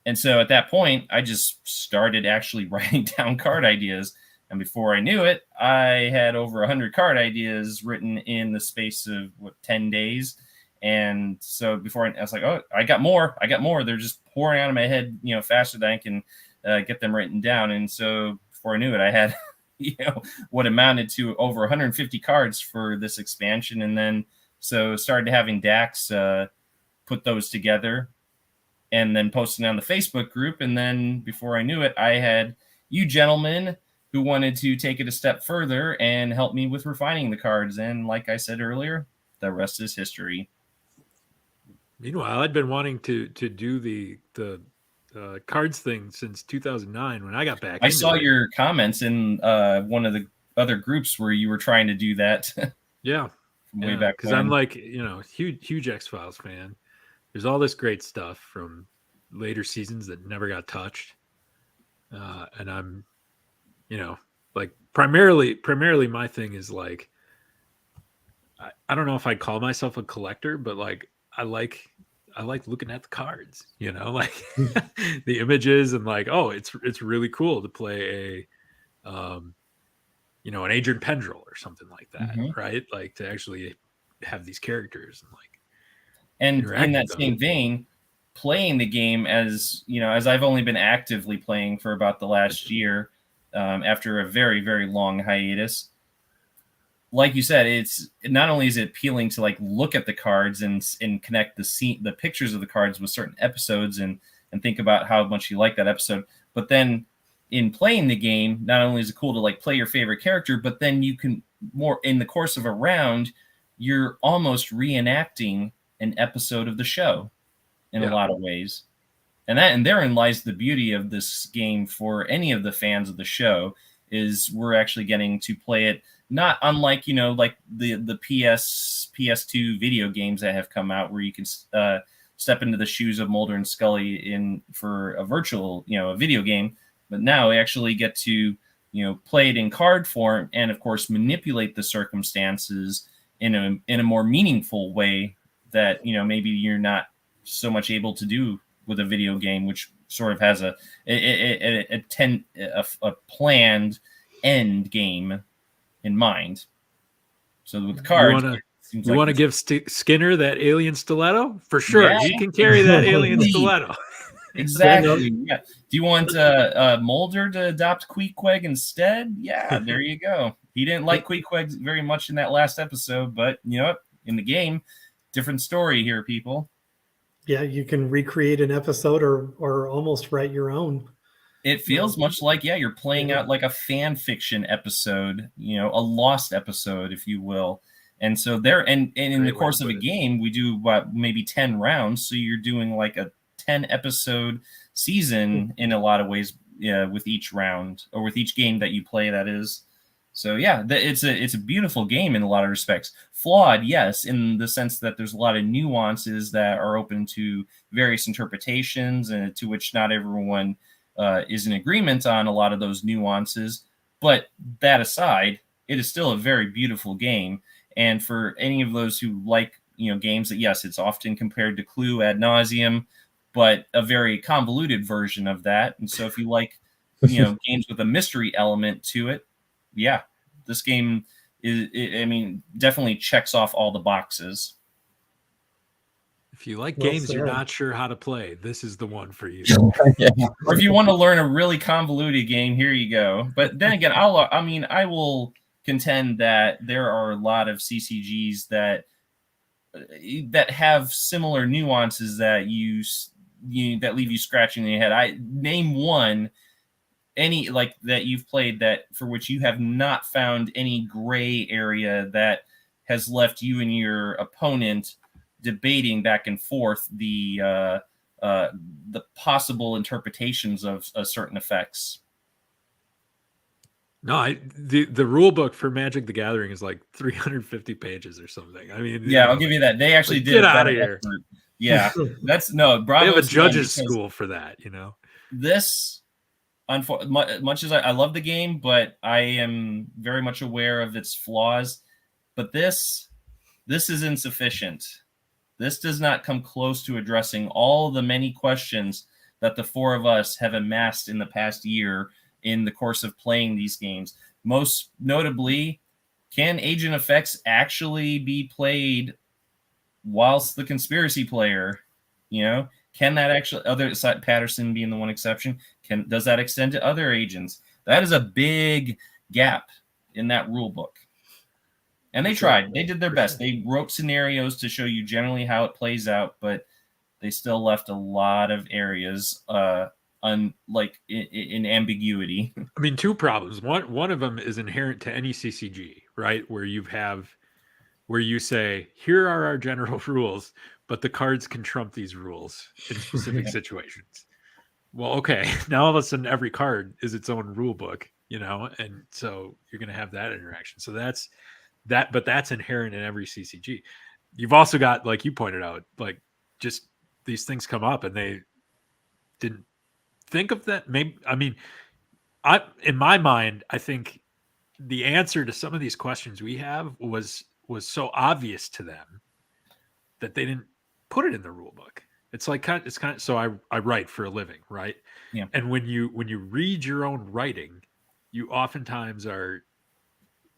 And so at that point, I just started actually writing down card ideas. And before I knew it, I had over 100 card ideas written in the space of 10 days. And so before I was like, oh, I got more. They're just pouring out of my head, faster than I can get them written down. And so before I knew it, I had, what amounted to over 150 cards for this expansion. And then so started having Dax put those together and then posting on the Facebook group. And then before I knew it, I had you gentlemen who wanted to take it a step further and help me with refining the cards. And like I said earlier, the rest is history. Meanwhile, I'd been wanting to do the cards thing since 2009 when I got back. I saw your comments in one of the other groups where you were trying to do that. Yeah. From way back because I'm like, huge X-Files fan. There's all this great stuff from later seasons that never got touched. And I'm, like primarily my thing is like, I don't know if I'd call myself a collector, but like, I like looking at the cards, like the images and like, oh, it's really cool to play an Adrian Pendrell or something like that, right? Like to actually have these characters and in that same vein, playing the game as I've only been actively playing for about the last year, after a very, very long hiatus. Like you said, it's not only is it appealing to like look at the cards and connect the pictures of the cards with certain episodes and think about how much you like that episode, but then in playing the game, not only is it cool to like play your favorite character, but then you can more in the course of a round, you're almost reenacting an episode of the show in a lot of ways. And therein lies the beauty of this game for any of the fans of the show, is we're actually getting to play it not unlike, like the PS2 video games that have come out where you can step into the shoes of Mulder and Scully for a virtual, a video game. But now we actually get to, play it in card form and, of course, manipulate the circumstances in a more meaningful way that, maybe you're not so much able to do with a video game, which sort of has a planned end game in mind. So with cards, you want to give Skinner that alien stiletto? For sure, he can carry that alien stiletto. Exactly. Yeah. Do you want Mulder to adopt Queequeg instead? Yeah, there you go. He didn't like Queequeg very much in that last episode, but you know what? In the game, different story here, people. Yeah, you can recreate an episode or almost write your own. It feels much like, you're playing out like a fan fiction episode, a lost episode, if you will. And so and in the course of a game, we do maybe 10 rounds. So you're doing like a 10 episode season in a lot of ways, with each round or with each game that you play, that is. So it's a beautiful game in a lot of respects. Flawed, yes, in the sense that there's a lot of nuances that are open to various interpretations and to which not everyone is in agreement on a lot of those nuances. But that aside, it is still a very beautiful game. And for any of those who like, games that, yes, it's often compared to Clue ad nauseum, but a very convoluted version of that. And so if you like, games with a mystery element to it, this game definitely checks off all the boxes. If you like games you're not sure how to play, this is the one for you. Or if you want to learn a really convoluted game, here you go. But then again, I will contend that there are a lot of CCGs that have similar nuances that that leave you scratching your head. I name one that you've played that for which you have not found any gray area that has left you and your opponent debating back and forth the possible interpretations of certain effects. No, the rule book for Magic the Gathering is like 350 pages or something. I mean, I'll give you that. They actually did get out of here. Effort. Yeah, that's no. Bravo. They have a judges school for that, This, much as I love the game, but I am very much aware of its flaws. But this is insufficient. This does not come close to addressing all the many questions that the four of us have amassed in the past year in the course of playing these games. Most notably, can agent effects actually be played whilst the conspiracy player? Can that actually, other Patterson being the one exception, does that extend to other agents? That is a big gap in that rule book. And they tried. They did their best. They wrote scenarios to show you generally how it plays out, but they still left a lot of areas in ambiguity. I mean, two problems. One of them is inherent to any CCG, right? Where you say, here are our general rules, but the cards can trump these rules in specific situations. Well, okay, now all of a sudden every card is its own rule book, and so you're going to have that interaction. So but that's inherent in every CCG. You've also got, like you pointed out, like just these things come up and they didn't think of that. Maybe, in my mind, I think the answer to some of these questions we have was so obvious to them that they didn't put it in the rule book. It's so I write for a living, right? Yeah. And when you read your own writing, you oftentimes are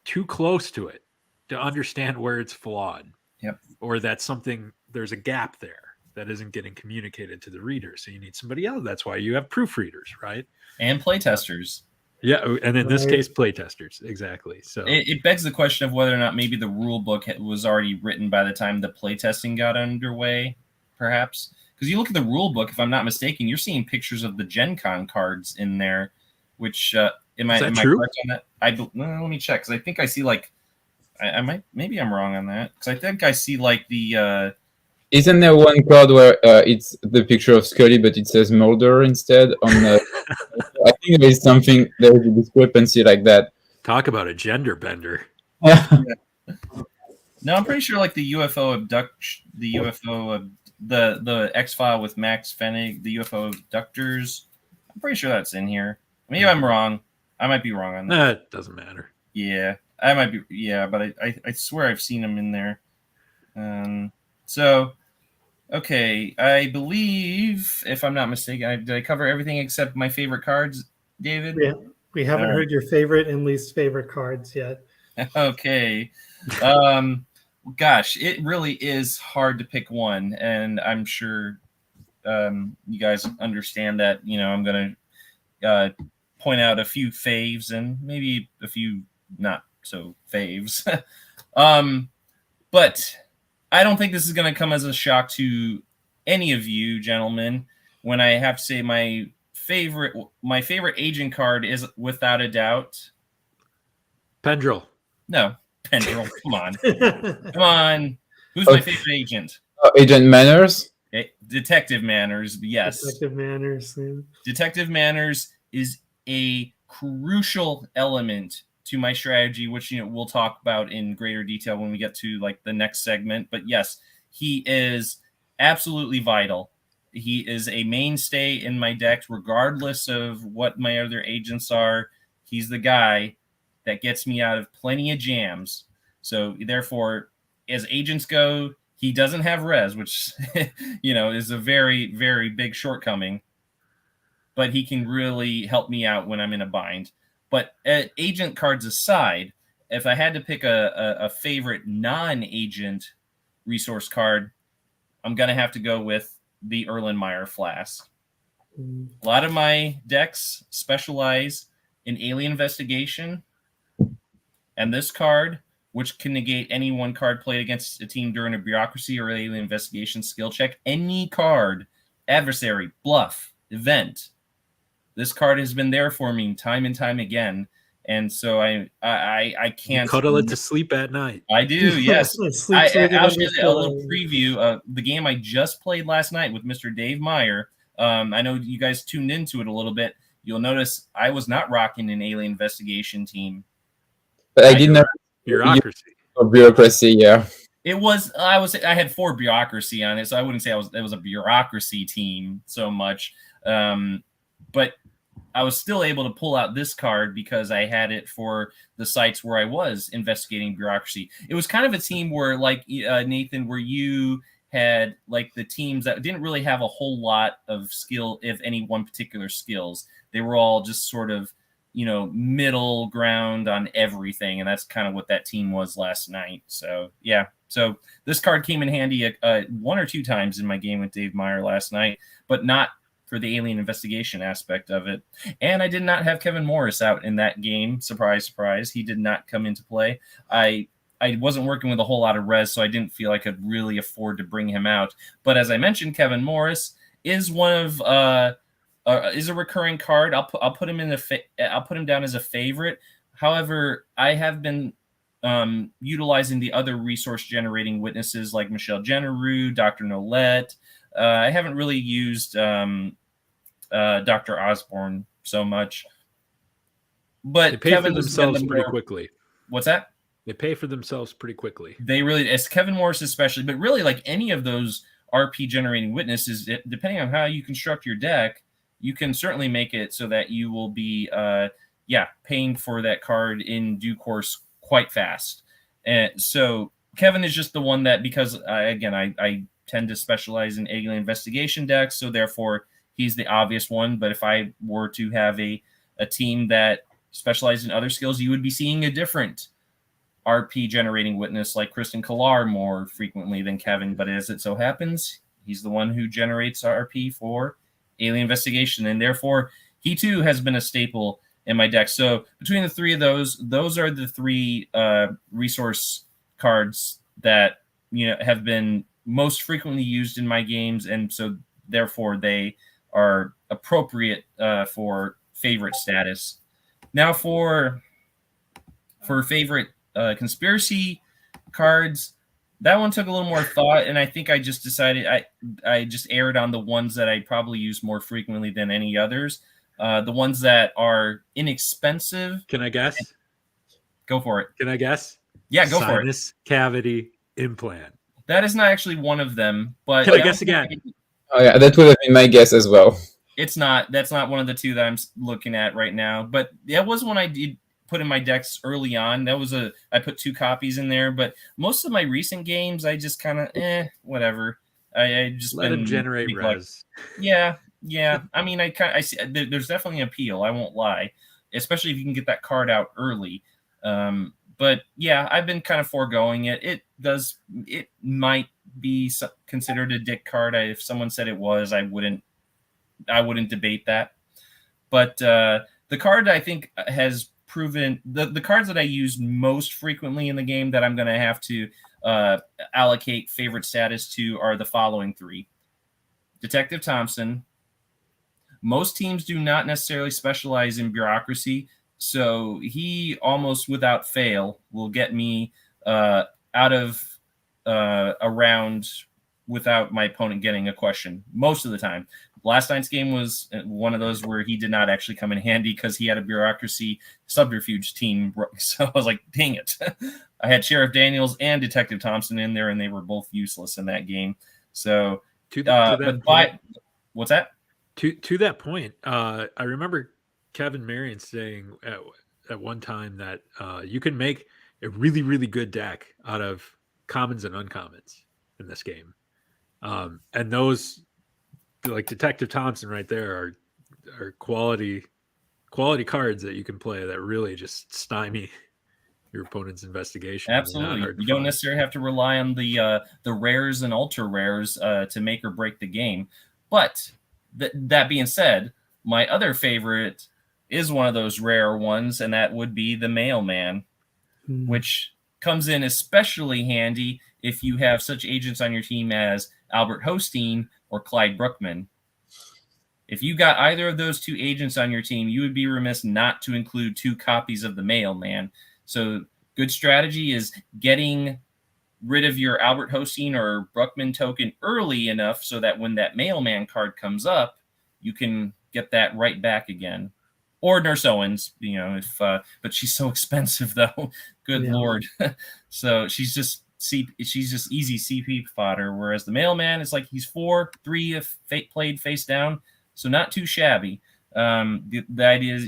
too close to it to understand where it's flawed. Yep. Or that there's a gap there that isn't getting communicated to the reader. So you need somebody else. That's why you have proofreaders, right? And playtesters. Yeah, and in this case, playtesters. Exactly. So it begs the question of whether or not maybe the rule book was already written by the time the playtesting got underway, perhaps. Because you look at the rule book, if I'm not mistaken, you're seeing pictures of the Gen Con cards in there, which am I correct on that? Let me check, because I think I see maybe I'm wrong on that, because I think I see the. Isn't there one card where it's the picture of Scully, but it says Mulder instead? I think there is a discrepancy like that. Talk about a gender bender. Yeah. No, I'm pretty sure the UFO abduction, the X-File with Max Fennig, the UFO abductors. I'm pretty sure that's in here. Maybe I'm wrong. I might be wrong on that. It doesn't matter. Yeah, I might be. Yeah, but I swear I've seen them in there. So, okay, I believe, if I'm not mistaken, did I cover everything except my favorite cards, David? Yeah, we haven't heard your favorite and least favorite cards yet. Okay. Gosh, it really is hard to pick one, and I'm sure you guys understand that, I'm going to point out a few faves and maybe a few not so faves. But I don't think this is going to come as a shock to any of you gentlemen when I have to say my favorite agent card is without a doubt Pendril. No, Pendril. Come on. Come on. Who's my favorite agent? Agent Manners. Detective Manners, yes. Detective Manners. Yeah. Detective Manners is a crucial element to my strategy, which we'll talk about in greater detail when we get to like the next segment. But yes, he is absolutely vital. He is a mainstay in my deck, regardless of what my other agents are. He's the guy that gets me out of plenty of jams. So therefore, as agents go, he doesn't have res, which is a very, very big shortcoming. But he can really help me out when I'm in a bind. But agent cards aside, if I had to pick a favorite non-agent resource card, I'm going to have to go with the Erlenmeyer Flask. A lot of my decks specialize in alien investigation. And this card, which can negate any one card played against a team during a bureaucracy or alien investigation skill check, any card, adversary, bluff, event, this card has been there for me time and time again, and so I can't you cuddle it to sleep at night. I do, yes. I'll show you a little preview of the game I just played last night with Mr. Dave Meyer. I know you guys tuned into it a little bit. You'll notice I was not rocking an alien investigation team, but I didn't have bureaucracy. Yeah, it was. I had 4 bureaucracy on it, so I wouldn't say it was a bureaucracy team so much, but I was still able to pull out this card because I had it for the sites where I was investigating bureaucracy. It was kind of a team where, like Nathan, where you had like the teams that didn't really have a whole lot of skill, if any one particular skills. They were all just sort of, middle ground on everything. And that's kind of what that team was last night. So, yeah. So this card came in handy 1 or 2 times in my game with Dave Meyer last night, but not for the alien investigation aspect of it. And I did not have Kevin Morris out in that game. Surprise, surprise. He did not come into play. I wasn't working with a whole lot of res, so I didn't feel I could really afford to bring him out. But as I mentioned, Kevin Morris is one of is a recurring card. I'll put him I'll put him down as a favorite. However, I have been utilizing the other resource generating witnesses like Michelle Generou, Dr. Nolette. I haven't really used Dr. Osborne so much. But they pay Kevin for themselves pretty quickly. What's that? They pay for themselves pretty quickly. They really, as Kevin Morris especially, but really like any of those RP generating witnesses, depending on how you construct your deck, you can certainly make it so that you will be, paying for that card in due course quite fast. And so Kevin is just the one that, because I tend to specialize in alien investigation decks, so therefore he's the obvious one. But if I were to have a team that specialized in other skills, you would be seeing a different RP generating witness like Kristen Killar more frequently than Kevin. But as it so happens, he's the one who generates RP for alien investigation, and therefore he too has been a staple in my deck. So between the 3 of those are the 3 resource cards that have been most frequently used in my games, and so therefore they are appropriate for favorite status. Now for favorite conspiracy cards, that one took a little more thought, and I think I just decided I just erred on the ones that I probably use more frequently than any others. The ones that are inexpensive. Can I guess? Go for it. Can I guess? Yeah, go for it. Sinus cavity implant. That is not actually one of them, but can I guess again? Oh yeah, that would have been my guess as well. It's not. That's not one of the 2 that I'm looking at right now. But that was one I did put in my decks early on. That was I put 2 copies in there. But most of my recent games, I just kind of whatever. I just let him generate res. Yeah. I mean, I see. There's definitely appeal. I won't lie, especially if you can get that card out early. But yeah, I've been kind of foregoing it. It might be considered a dick card. If someone said it was, I wouldn't debate that. But the card I think has proven the cards that I use most frequently in the game that I'm going to have to allocate favorite status to are the following three: Detective Thompson. Most teams do not necessarily specialize in bureaucracy, so he almost without fail will get me out of a round without my opponent getting a question most of the time. Last night's game was one of those where he did not actually come in handy because he had a bureaucracy subterfuge team. So I was like, dang it. I had Sheriff Daniels and Detective Thompson in there, and they were both useless in that game. So, what's that? To that point, I remember Kevin Marion saying at one time that you can make a really, really good deck out of commons and uncommons in this game. And those, like Detective Thompson right there, are quality cards that you can play that really just stymie your opponent's investigation. Absolutely. You don't necessarily have to rely on the rares and ultra rares to make or break the game. But that being said, my other favorite is one of those rare ones, and that would be the Mailman, which comes in especially handy if you have such agents on your team as Albert Hosteen or Clyde Brookman. If you got either of those two agents on your team, you would be remiss not to include 2 copies of the Mailman. So good strategy is getting rid of your Albert Hosteen or Brookman token early enough so that when that Mailman card comes up, you can get that right back again. Or Nurse Owens, but she's so expensive though. Good Lord. So she's just easy CP fodder. Whereas the Mailman is like he's 4/3 if played face down, so not too shabby. The idea is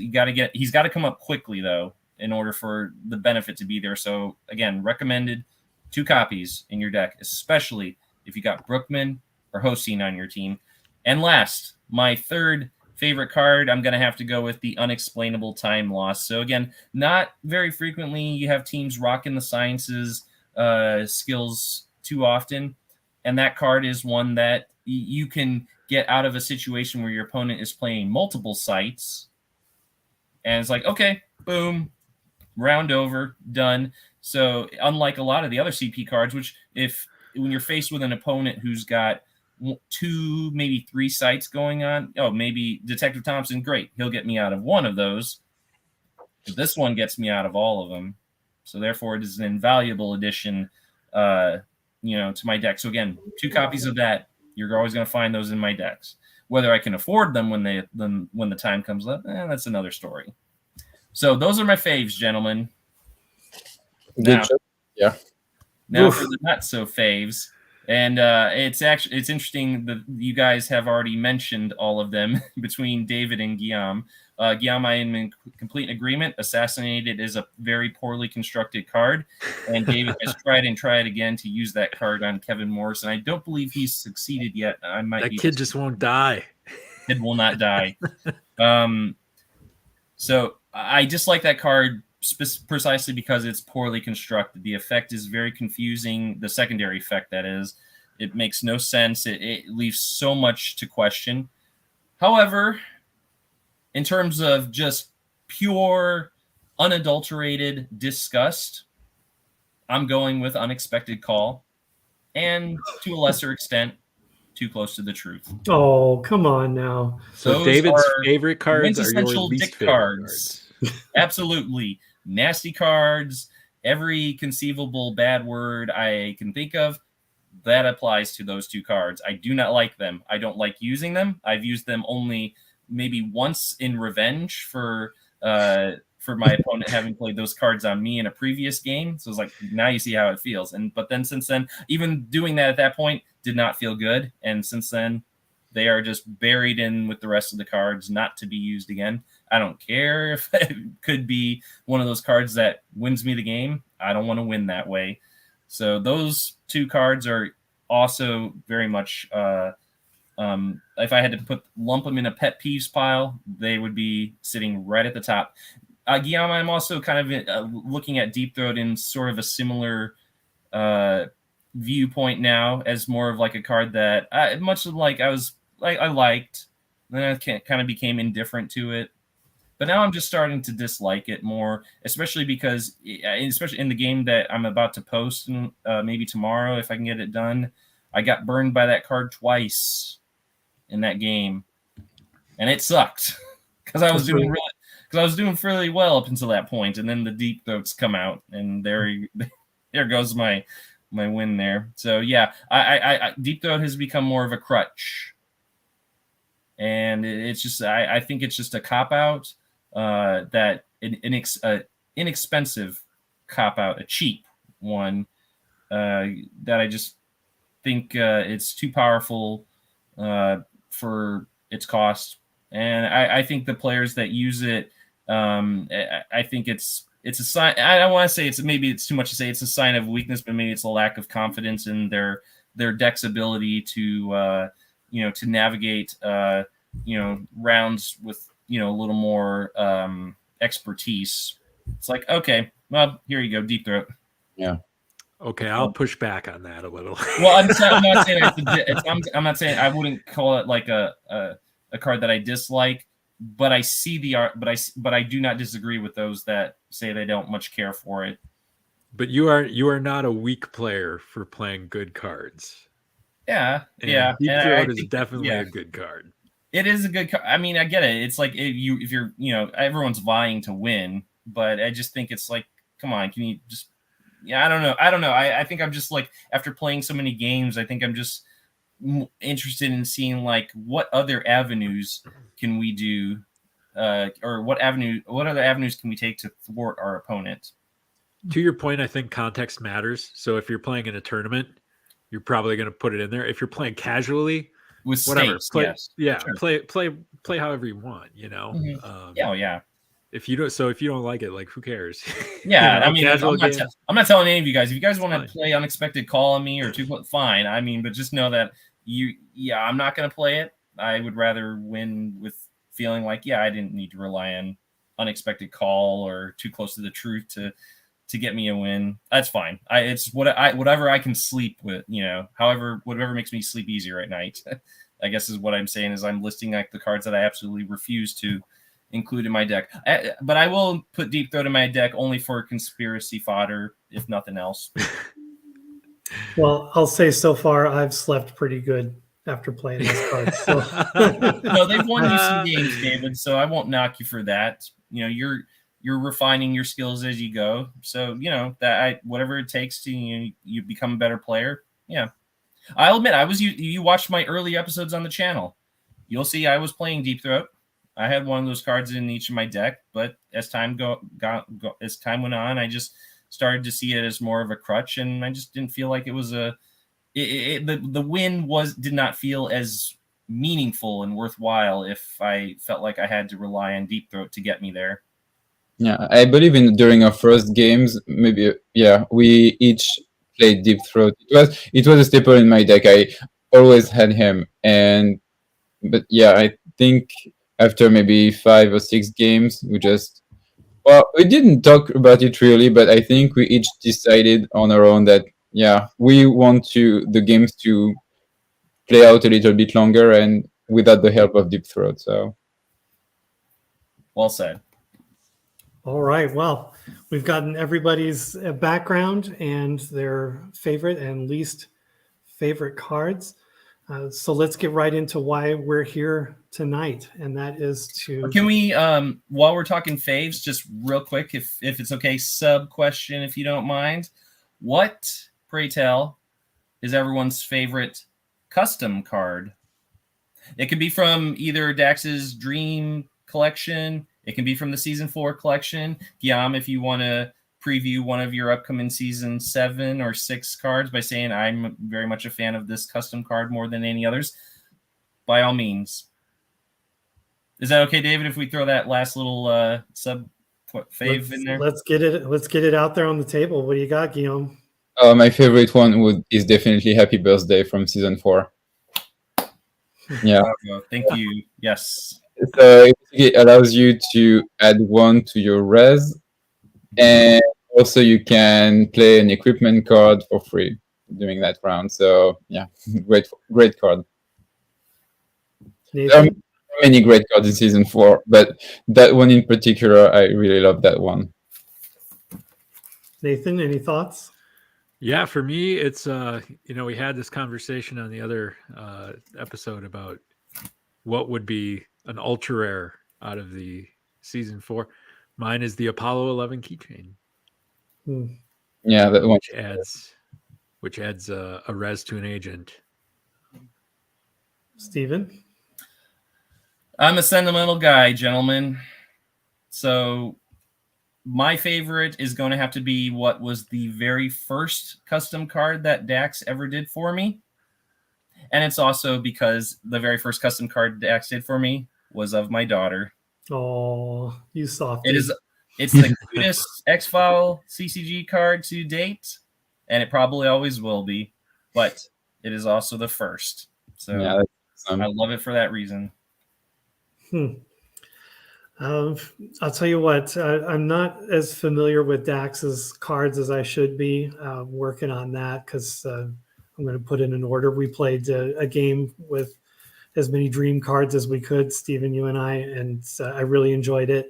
he's got to come up quickly though in order for the benefit to be there. So again, recommended 2 copies in your deck, especially if you got Brookman or Hosteen on your team. And last, my third favorite card, I'm going to have to go with the Unexplainable Time Loss. So again, not very frequently you have teams rocking the sciences skills too often. And that card is one that you can get out of a situation where your opponent is playing multiple sites. And it's like, okay, boom, round over, done. So unlike a lot of the other CP cards, which when you're faced with an opponent who's got 2, maybe 3 sites going on, maybe Detective Thompson, great, he'll get me out of one of those. But this one gets me out of all of them. So therefore, it is an invaluable addition, to my deck. So again, 2 copies of that. You're always going to find those in my decks. Whether I can afford them when the time comes up, that's another story. So those are my faves, gentlemen. Good job. Yeah. Now for the not so faves, and it's interesting that you guys have already mentioned all of them between David and Guillaume. Guillaume, I am in complete agreement. Assassinated is a very poorly constructed card, and David has tried again to use that card on Kevin Morris, and I don't believe he's succeeded yet. That kid just won't die. Kid will not die. So I dislike that card precisely because it's poorly constructed. The effect is very confusing. The secondary effect, that is, it makes no sense. It leaves so much to question. However, in terms of just pure, unadulterated disgust, I'm going with Unexpected Call, and to a lesser extent, Too Close to the Truth. Oh, come on now. So David's favorite cards are your least favorite cards. Absolutely. Nasty cards, every conceivable bad word I can think of, that applies to those 2 cards. I do not like them. I don't like using them. I've used them only maybe once in revenge for my opponent having played those cards on me in a previous game. So it's like, now you see how it feels. But then since then, even doing that at that point did not feel good. And since then, they are just buried in with the rest of the cards, not to be used again. I don't care if it could be one of those cards that wins me the game. I don't want to win that way. So those 2 cards are also very much, if I had to lump them in a pet peeves pile, they would be sitting right at the top. Guillaume, I'm also kind of looking at Deep Throat in sort of a similar viewpoint now, as more of like a card that much like I liked, then I kind of became indifferent to it. But now I'm just starting to dislike it more, especially because, especially in the game that I'm about to post, maybe tomorrow if I can get it done, I got burned by that card twice in that game, and it sucked because I was doing fairly well up until that point, and then the Deep Throats come out, and there goes my win there. So yeah, I Deep Throat has become more of a crutch, and it's just I think it's just a cop out. That an inexpensive cop out, a cheap one, that I just think it's too powerful for its cost, and I think the players that use it, I think it's a sign. I don't want to say maybe it's too much to say it's a sign of weakness, but maybe it's a lack of confidence in their deck's ability to to navigate rounds with a little more expertise. It's like, okay, well, here you go, Deep Throat. Yeah. Okay, I'll push back on that a little. Well, I'm not saying I'm not saying I wouldn't call it like a card that I dislike, but I see the art. But I do not disagree with those that say they don't much care for it. But you are not a weak player for playing good cards. Yeah, and yeah. Deep Throat is definitely a good card. It is a good. I mean, I get it. It's like if you're everyone's vying to win, but I just think it's like, come on, can you just? Yeah, I don't know. I think I'm just like, after playing so many games, I think I'm just interested in seeing like what other avenues can we do, or what other avenues can we take to thwart our opponent. To your point, I think context matters. So if you're playing in a tournament, you're probably going to put it in there. If you're playing casually, with whatever, stakes, yes. Sure. Play however you want, Mm-hmm. Yeah. If you don't like it, like, who cares? Yeah, I mean, I'm not telling any of you guys. If you guys want to play Unexpected Call on me or fine. I mean, but just know that I'm not going to play it. I would rather win with feeling like, I didn't need to rely on Unexpected Call or Too Close to the Truth to get me a win. That's fine. It's whatever I can sleep with, whatever makes me sleep easier at night. I guess is what I'm saying, is I'm listing like the cards that I absolutely refuse to include in my deck. But I will put Deep Throat in my deck only for conspiracy fodder, if nothing else. Well, I'll say so far I've slept pretty good after playing these cards. So. No, they've won you some games, David, so I won't knock you for that. You're refining your skills as you go. So, whatever it takes to you become a better player. Yeah. I'll admit, you watched my early episodes on the channel. You'll see I was playing Deep Throat. I had one of those cards in each of my deck, but as time went on, I just started to see it as more of a crutch, and I just didn't feel like it was the win did not feel as meaningful and worthwhile if I felt like I had to rely on Deep Throat to get me there. Yeah, I believe during our first games, maybe we each played Deep Throat. It was a staple in my deck. I always had him, but I think after maybe 5 or 6 games, we didn't talk about it really, but I think we each decided on our own that we want the games to play out a little bit longer and without the help of Deep Throat. So, well said. All right. Well, we've gotten everybody's background and their favorite and least favorite cards. So let's get right into why we're here tonight, and that is to. Can we, while we're talking faves, just real quick, if it's okay, sub question, if you don't mind, what, pray tell, is everyone's favorite custom card? It could be from either Dax's Dream collection. It can be from the Season 4 collection. Guillaume, if you want to preview one of your upcoming Season 7 or 6 cards by saying I'm very much a fan of this custom card more than any others, by all means. Is that okay, David, if we throw that last little fave in there? Let's get it out there on the table. What do you got, Guillaume? My favorite one is definitely Happy Birthday from Season 4. Yeah. Thank you. Yes. So it allows you to add one to your res, and also you can play an equipment card for free during that round. So yeah, great card. There are Nathan? many great cards in season 4, but that one in particular, I really love that one. Nathan, any thoughts? Yeah, for me, it's we had this conversation on the other episode about what would be an ultra rare out of the season 4. Mine is the Apollo 11 keychain. Yeah, that one. Which adds a res to an agent. Steven? I'm a sentimental guy, gentlemen. So my favorite is going to have to be what was the very first custom card that Dax ever did for me. And it's also because the very first custom card Dax did for me was of my daughter. Oh, you softy. It's the cutest X-File CCG card to date, and it probably always will be, but it is also the first. So yeah, I love it for that reason. I'll tell you what, I'm not as familiar with Dax's cards as I should be. Working on that because I'm going to put in an order. We played a game with as many dream cards as we could, Steven, you and and I really enjoyed it.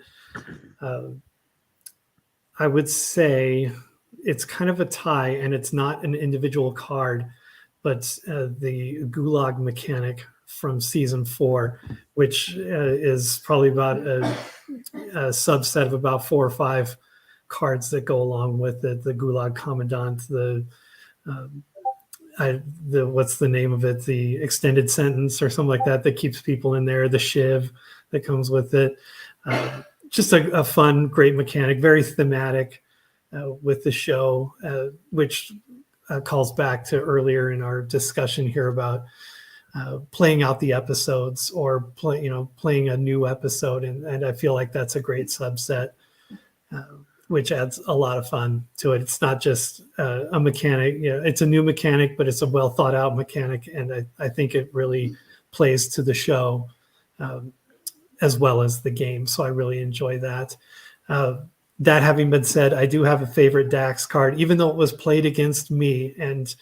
I would say it's kind of a tie, and it's not an individual card, but the Gulag mechanic from season 4, which is probably about a subset of about 4 or 5 cards that go along with it. The Gulag Commandant, what's the name of it? The extended sentence or something like that keeps people in there. The Shiv that comes with it. Just a fun, great mechanic, very thematic with the show, which calls back to earlier in our discussion here about playing out the episodes or playing a new episode, and I feel like that's a great subset, which adds a lot of fun to it. It's not just a mechanic, it's a new mechanic, but it's a well thought out mechanic, and I think it really plays to the show as well as the game. So I really enjoy that. That having been said, I do have a favorite Dax card, even though it was played against me, and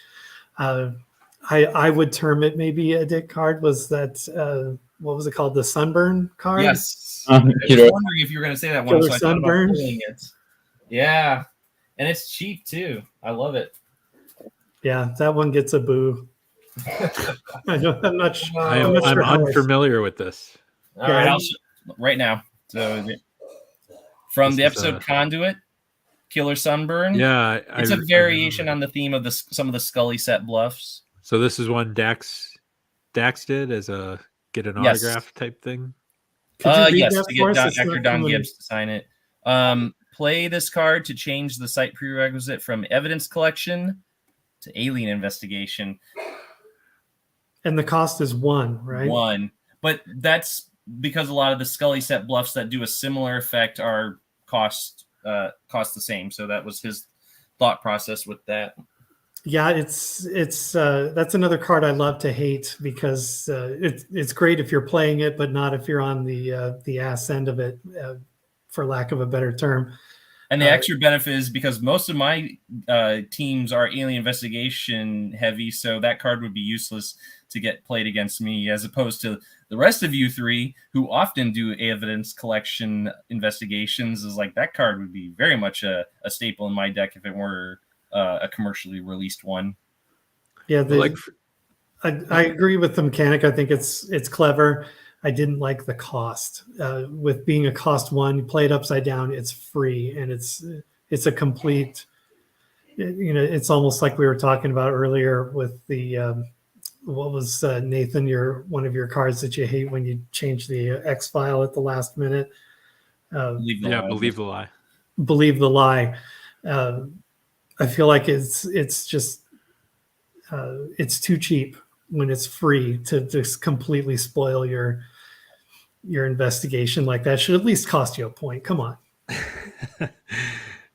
I would term it maybe a Dick card. Was that what was it called? The Sunburn card? Yes. I was wondering if you were going to say that one. So Sunburn. It. Yeah, and it's cheap too. I love it. Yeah, that one gets a boo. I'm not sure. I'm unfamiliar with this. All right, I'll right now. So from the episode Conduit, Killer Sunburn. Yeah, it's a variation on the theme of some of the Scully set bluffs. So this is one Dax did as a get an autograph type thing. Yes, to get actor Don Gibbs to sign it. Play this card to change the site prerequisite from evidence collection to alien investigation. And the cost is 1, right? 1, but that's because a lot of the Scully set bluffs that do a similar effect are cost the same. So that was his thought process with that. Yeah, it's that's another card I love to hate because it's great if you're playing it, but not if you're on the ass end of it, for lack of a better term. And the extra benefit is because most of my teams are alien investigation heavy, so that card would be useless to get played against me, as opposed to the rest of you 3 who often do evidence collection investigations. Is like that card would be very much a staple in my deck if it were a commercially released one. Yeah, I agree with the mechanic. I think it's clever. I didn't like the cost. With being a cost 1, you play it upside down, it's free, and it's a complete. It's almost like we were talking about earlier with the what was Nathan? One of your cards that you hate when you change the X file at the last minute. Believe the lie. Believe the lie. I feel like it's just it's too cheap when it's free to just completely spoil your investigation like that. Should at least cost you a point. Come on.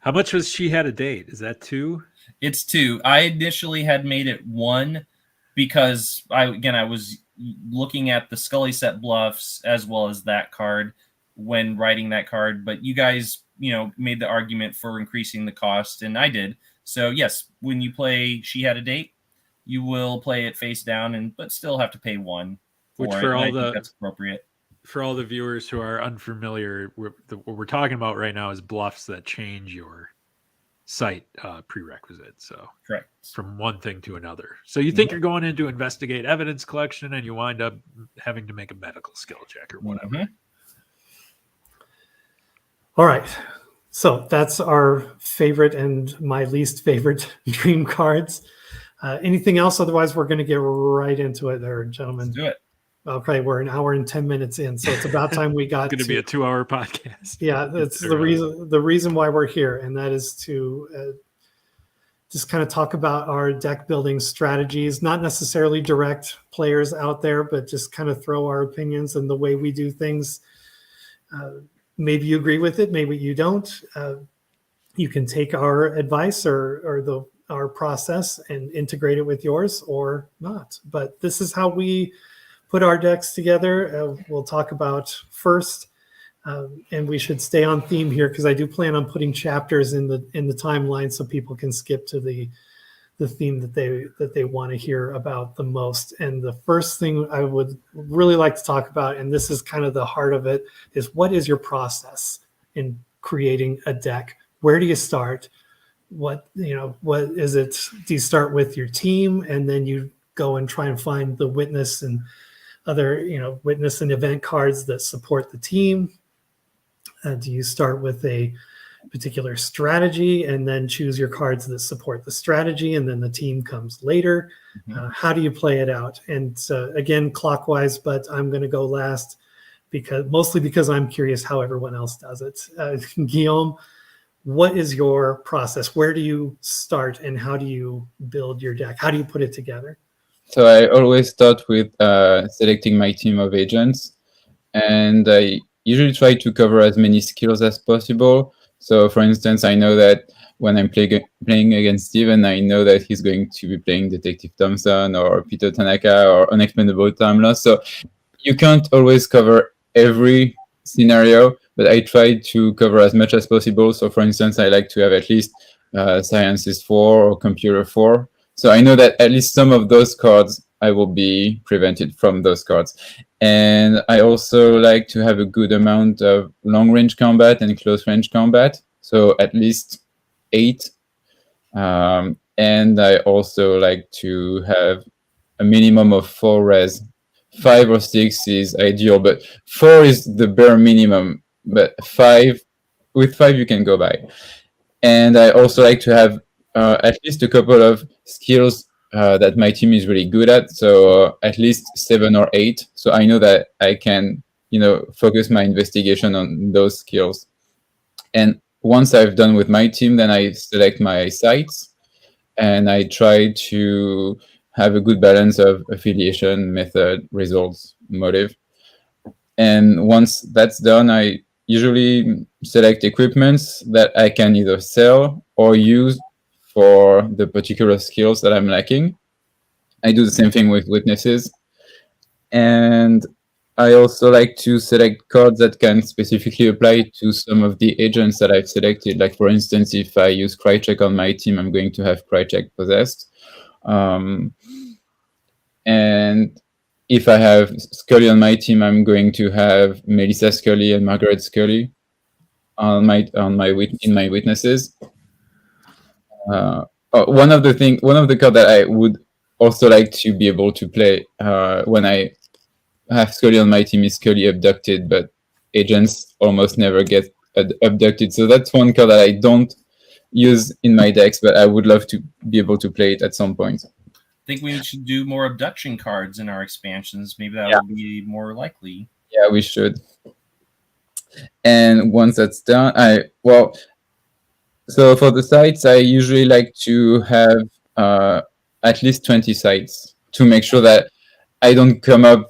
How much was She Had a Date? Is that 2? It's 2. I initially had made it 1 because I was looking at the Scully set bluffs as well as that card when writing that card. But you guys, made the argument for increasing the cost, and I did. So yes, when you play She Had a Date, you will play it face down, but still have to pay 1 for Which it. for And all I think the that's appropriate. For all the viewers who are unfamiliar, what we're talking about right now is bluffs that change your site prerequisite. So Correct. From one thing to another. So you think you're going in to investigate evidence collection, and you wind up having to make a medical skill check or whatever. Mm-hmm. All right. So that's our favorite and my least favorite dream cards. Anything else? Otherwise, we're going to get right into it there, gentlemen. Let's do it. Okay, we're an hour and 10 minutes in, so it's about time we got It's going to be a 2-hour podcast. Yeah, that's the reason why we're here, and that is to just kind of talk about our deck building strategies, not necessarily direct players out there, but just kind of throw our opinions and the way we do things. Maybe you agree with it, maybe you don't. You can take our advice or our process and integrate it with yours or not. But this is how we put our decks together. We'll talk about first, and we should stay on theme here because I do plan on putting chapters in the timeline so people can skip to the theme that they want to hear about the most. And the first thing I would really like to talk about, and this is kind of the heart of it, is what is your process in creating a deck? Where do you start? What is it? Do you start with your team and then you go and try and find the witness and other, witness and event cards that support the team? Do you start with a particular strategy and then choose your cards that support the strategy, and then the team comes later? Mm-hmm. How do you play it out? And again, clockwise, but I'm going to go last mostly because I'm curious how everyone else does it. Guillaume, what is your process? Where do you start and how do you build your deck? How do you put it together? So I always start with selecting my team of agents, and I usually try to cover as many skills as possible. So for instance, I know that when I'm playing against Steven, I know that he's going to be playing Detective Thompson or Peter Tanaka or Unexplainable Time Loss. So you can't always cover every scenario, but I try to cover as much as possible. So for instance, I like to have at least Sciences 4 or Computer 4. So I know that at least some of those cards, I will be prevented from those cards. And I also like to have a good amount of long-range combat and close-range combat. So at least 8. And I also like to have a minimum of 4 res. 5 or 6 is ideal, but 4 is the bare minimum. But 5, with 5 you can go by. And I also like to have at least a couple of skills that my team is really good at. So at least 7 or 8. So I know that I can, focus my investigation on those skills. And once I've done with my team, then I select my sites and I try to have a good balance of affiliation, method, results, motive. And once that's done, I usually select equipments that I can either sell or use for the particular skills that I'm lacking. I do the same thing with witnesses. And I also like to select cards that can specifically apply to some of the agents that I've selected. Like, for instance, if I use Crycheck on my team, I'm going to have Crycheck possessed. And if I have Scully on my team, I'm going to have Melissa Scully and Margaret Scully in my witnesses. One of the cards that I would also like to be able to play when I have Scully on my team is Scully Abducted, but agents almost never get abducted. So that's one card that I don't use in my decks, but I would love to be able to play it at some point. I think we should do more abduction cards in our expansions. Maybe that will be more likely. Yeah, we should. And once that's done, so for the sites, I usually like to have at least 20 sites to make sure that I don't come up,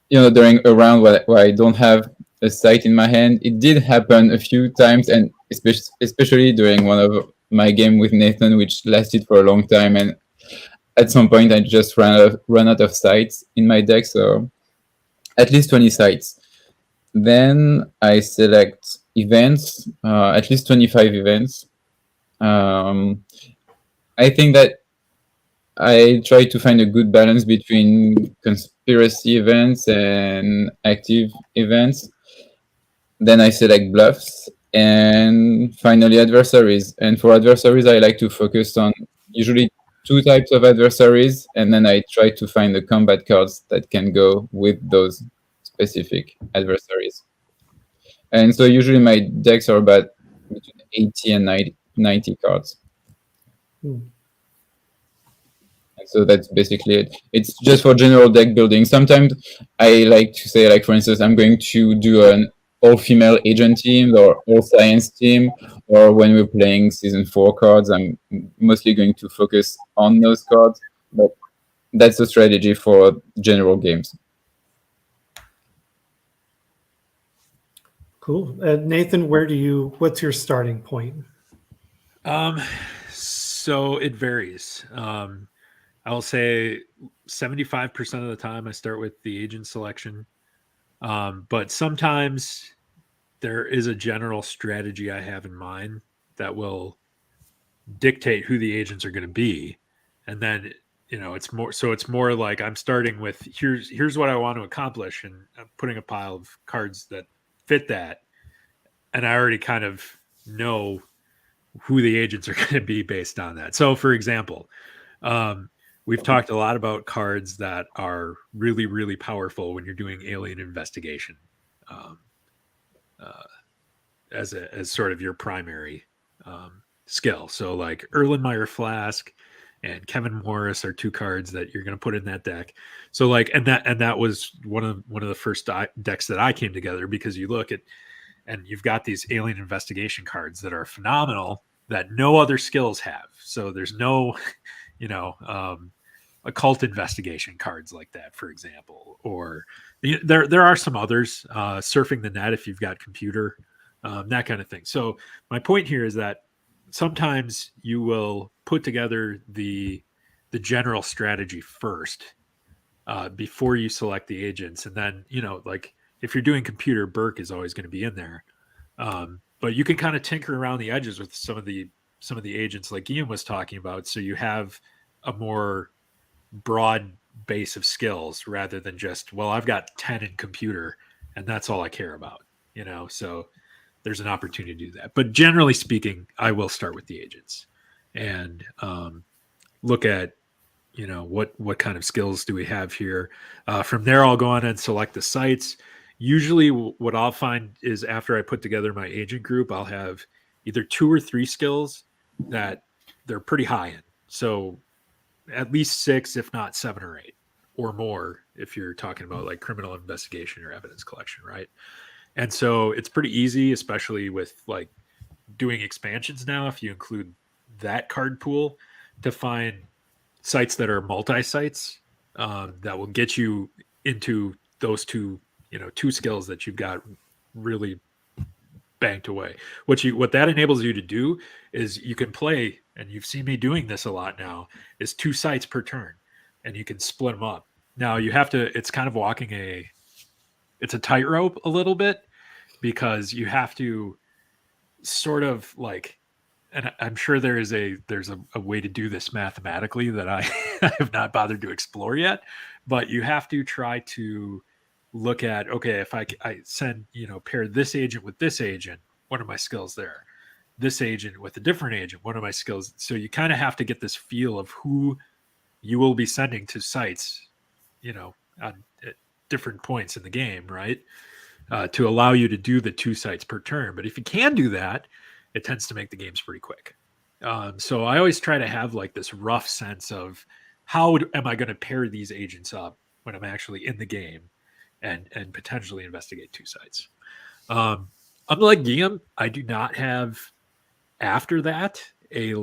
during a round where I don't have a site in my hand. It did happen a few times, and especially during one of my game with Nathan, which lasted for a long time. And at some point I just run out of sites in my deck, so at least 20 sites. Then I select events, at least 25 events. I think that I try to find a good balance between conspiracy events and active events. Then I select bluffs, and finally adversaries. And for adversaries, I like to focus on usually 2 types of adversaries, and then I try to find the combat cards that can go with those specific adversaries. And so usually my decks are about between 80 and 90 cards. Hmm. So that's basically it. It's just for general deck building. Sometimes I like to say, like, for instance, I'm going to do an all-female agent team or all-science team, or when we're playing Season 4 cards, I'm mostly going to focus on those cards. But that's the strategy for general games. Cool. Nathan, what's your starting point? So it varies. I will say 75% of the time I start with the agent selection. But sometimes there is a general strategy I have in mind that will dictate who the agents are going to be. And then, it's more like I'm starting with here's what I want to accomplish, and I'm putting a pile of cards that fit that. And I already kind of know who the agents are going to be based on that. So for example, we've talked a lot about cards that are really, really powerful when you're doing alien investigation as sort of your primary skill. So like Erlenmeyer Flask and Kevin Morris are 2 cards that you're going to put in that deck. So like, and that was one of the first decks that I came together, because you look at, and you've got these alien investigation cards that are phenomenal that no other skills have. So there's no, occult investigation cards like that, for example, or there are some others, surfing the net if you've got computer, that kind of thing. So my point here is that sometimes you will put together the general strategy first, before you select the agents, and then like if you're doing computer, Burke is always going to be in there, but you can kind of tinker around the edges with some of the agents like Guillaume was talking about, so you have a more broad base of skills rather than just, well, I've got 10 in computer and that's all I care about, so there's an opportunity to do that. But generally speaking, I will start with the agents and look at what kind of skills do we have here. From there, I'll go on and select the sites. Usually what I'll find is after I put together my agent group, I'll have either 2 or 3 skills that they're pretty high in. So at least 6, if not 7 or 8 or more, if you're talking about like criminal investigation or evidence collection, right? And so it's pretty easy, especially with like doing expansions now, if you include that card pool, to find sites that are multi-sites, that will get you into those 2 skills that you've got really banked away. What that enables you to do is you can play, and you've seen me doing this a lot now, is 2 sites per turn, and you can split them up. Now you have to, it's kind of it's a tightrope a little bit, because you have to sort of like, and I'm sure there's a way to do this mathematically that I have not bothered to explore yet, but you have to try to look at, okay, if I send, pair this agent with this agent, what are my skills there? This agent with a different agent, what are my skills? So you kind of have to get this feel of who you will be sending to sites, at different points in the game, right? To allow you to do the 2 sites per turn. But if you can do that, it tends to make the games pretty quick. So I always try to have like this rough sense of how am I going to pair these agents up when I'm actually in the game and potentially investigate 2 sites. Unlike Guillaume, I do not have after that a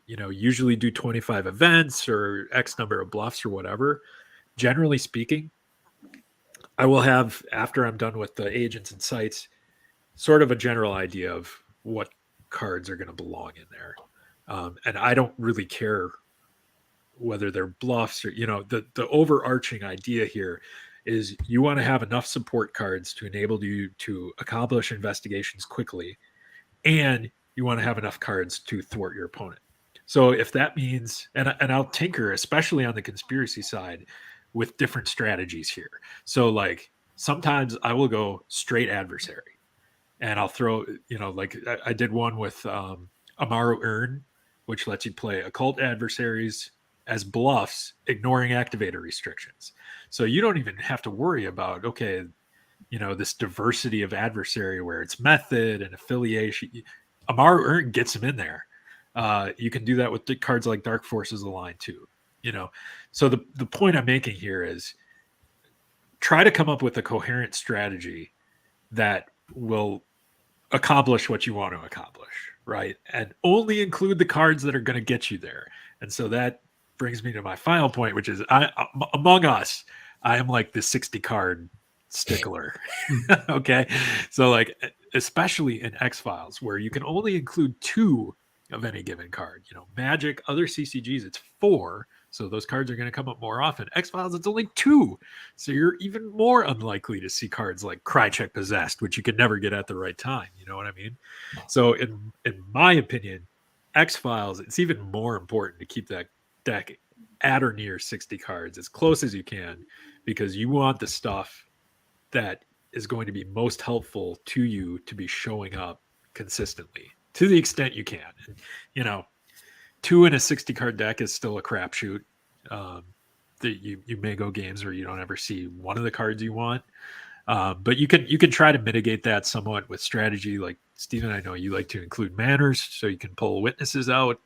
usually do 25 events or X number of bluffs or whatever. Generally speaking, I will have, after I'm done with the agents and sites, sort of a general idea of what cards are going to belong in there. And I don't really care whether they're bluffs or, the overarching idea here is you want to have enough support cards to enable you to accomplish investigations quickly, and you want to have enough cards to thwart your opponent. So if that means, and I'll tinker, especially on the conspiracy side, with different strategies here. So like sometimes I will go straight adversary, and I'll throw, like I did one with Amaru Urn, which lets you play occult adversaries as bluffs, ignoring activator restrictions. So you don't even have to worry about, okay, this diversity of adversary where it's method and affiliation. Amaru Urn gets him in there. You can do that with the cards like Dark Forces Align too. So the point I'm making here is try to come up with a coherent strategy that will accomplish what you want to accomplish, right? And only include the cards that are going to get you there. And so that brings me to my final point, which is among us, I am like the 60 card stickler. Okay. So like, especially in X-Files where you can only include 2 of any given card, Magic, other CCGs, it's 4. So those cards are going to come up more often. X-Files, it's only 2. So you're even more unlikely to see cards like Krychek Possessed, which you can never get at the right time. You know what I mean? So in my opinion, X-Files, it's even more important to keep that deck at or near 60 cards as close as you can, because you want the stuff that is going to be most helpful to you to be showing up consistently to the extent you can. And, 2 in a 60 card deck is still a crapshoot. You may go games where you don't ever see one of the cards you want, but you can try to mitigate that somewhat with strategy. Like Steven, I know you like to include manners, so you can pull witnesses out.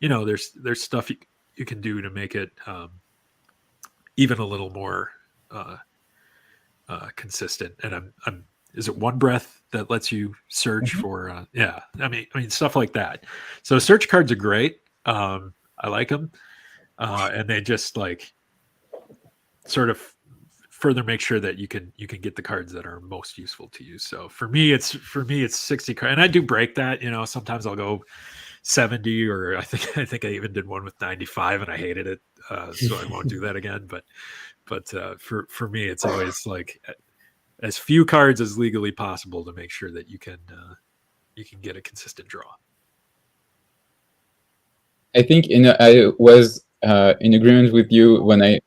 There's stuff you can do to make it even a little more consistent. And is it One Breath that lets you search for? I mean stuff like that. So search cards are great. I like them, and they just like sort of further make sure that you can get the cards that are most useful to you. So for me it's 60 cards, and I do break that. Sometimes I'll go 70, or I think I even did one with 95 and I hated it, so I won't do that again. But for me, it's always like as few cards as legally possible to make sure that you can get a consistent draw. I think I was in agreement with you when I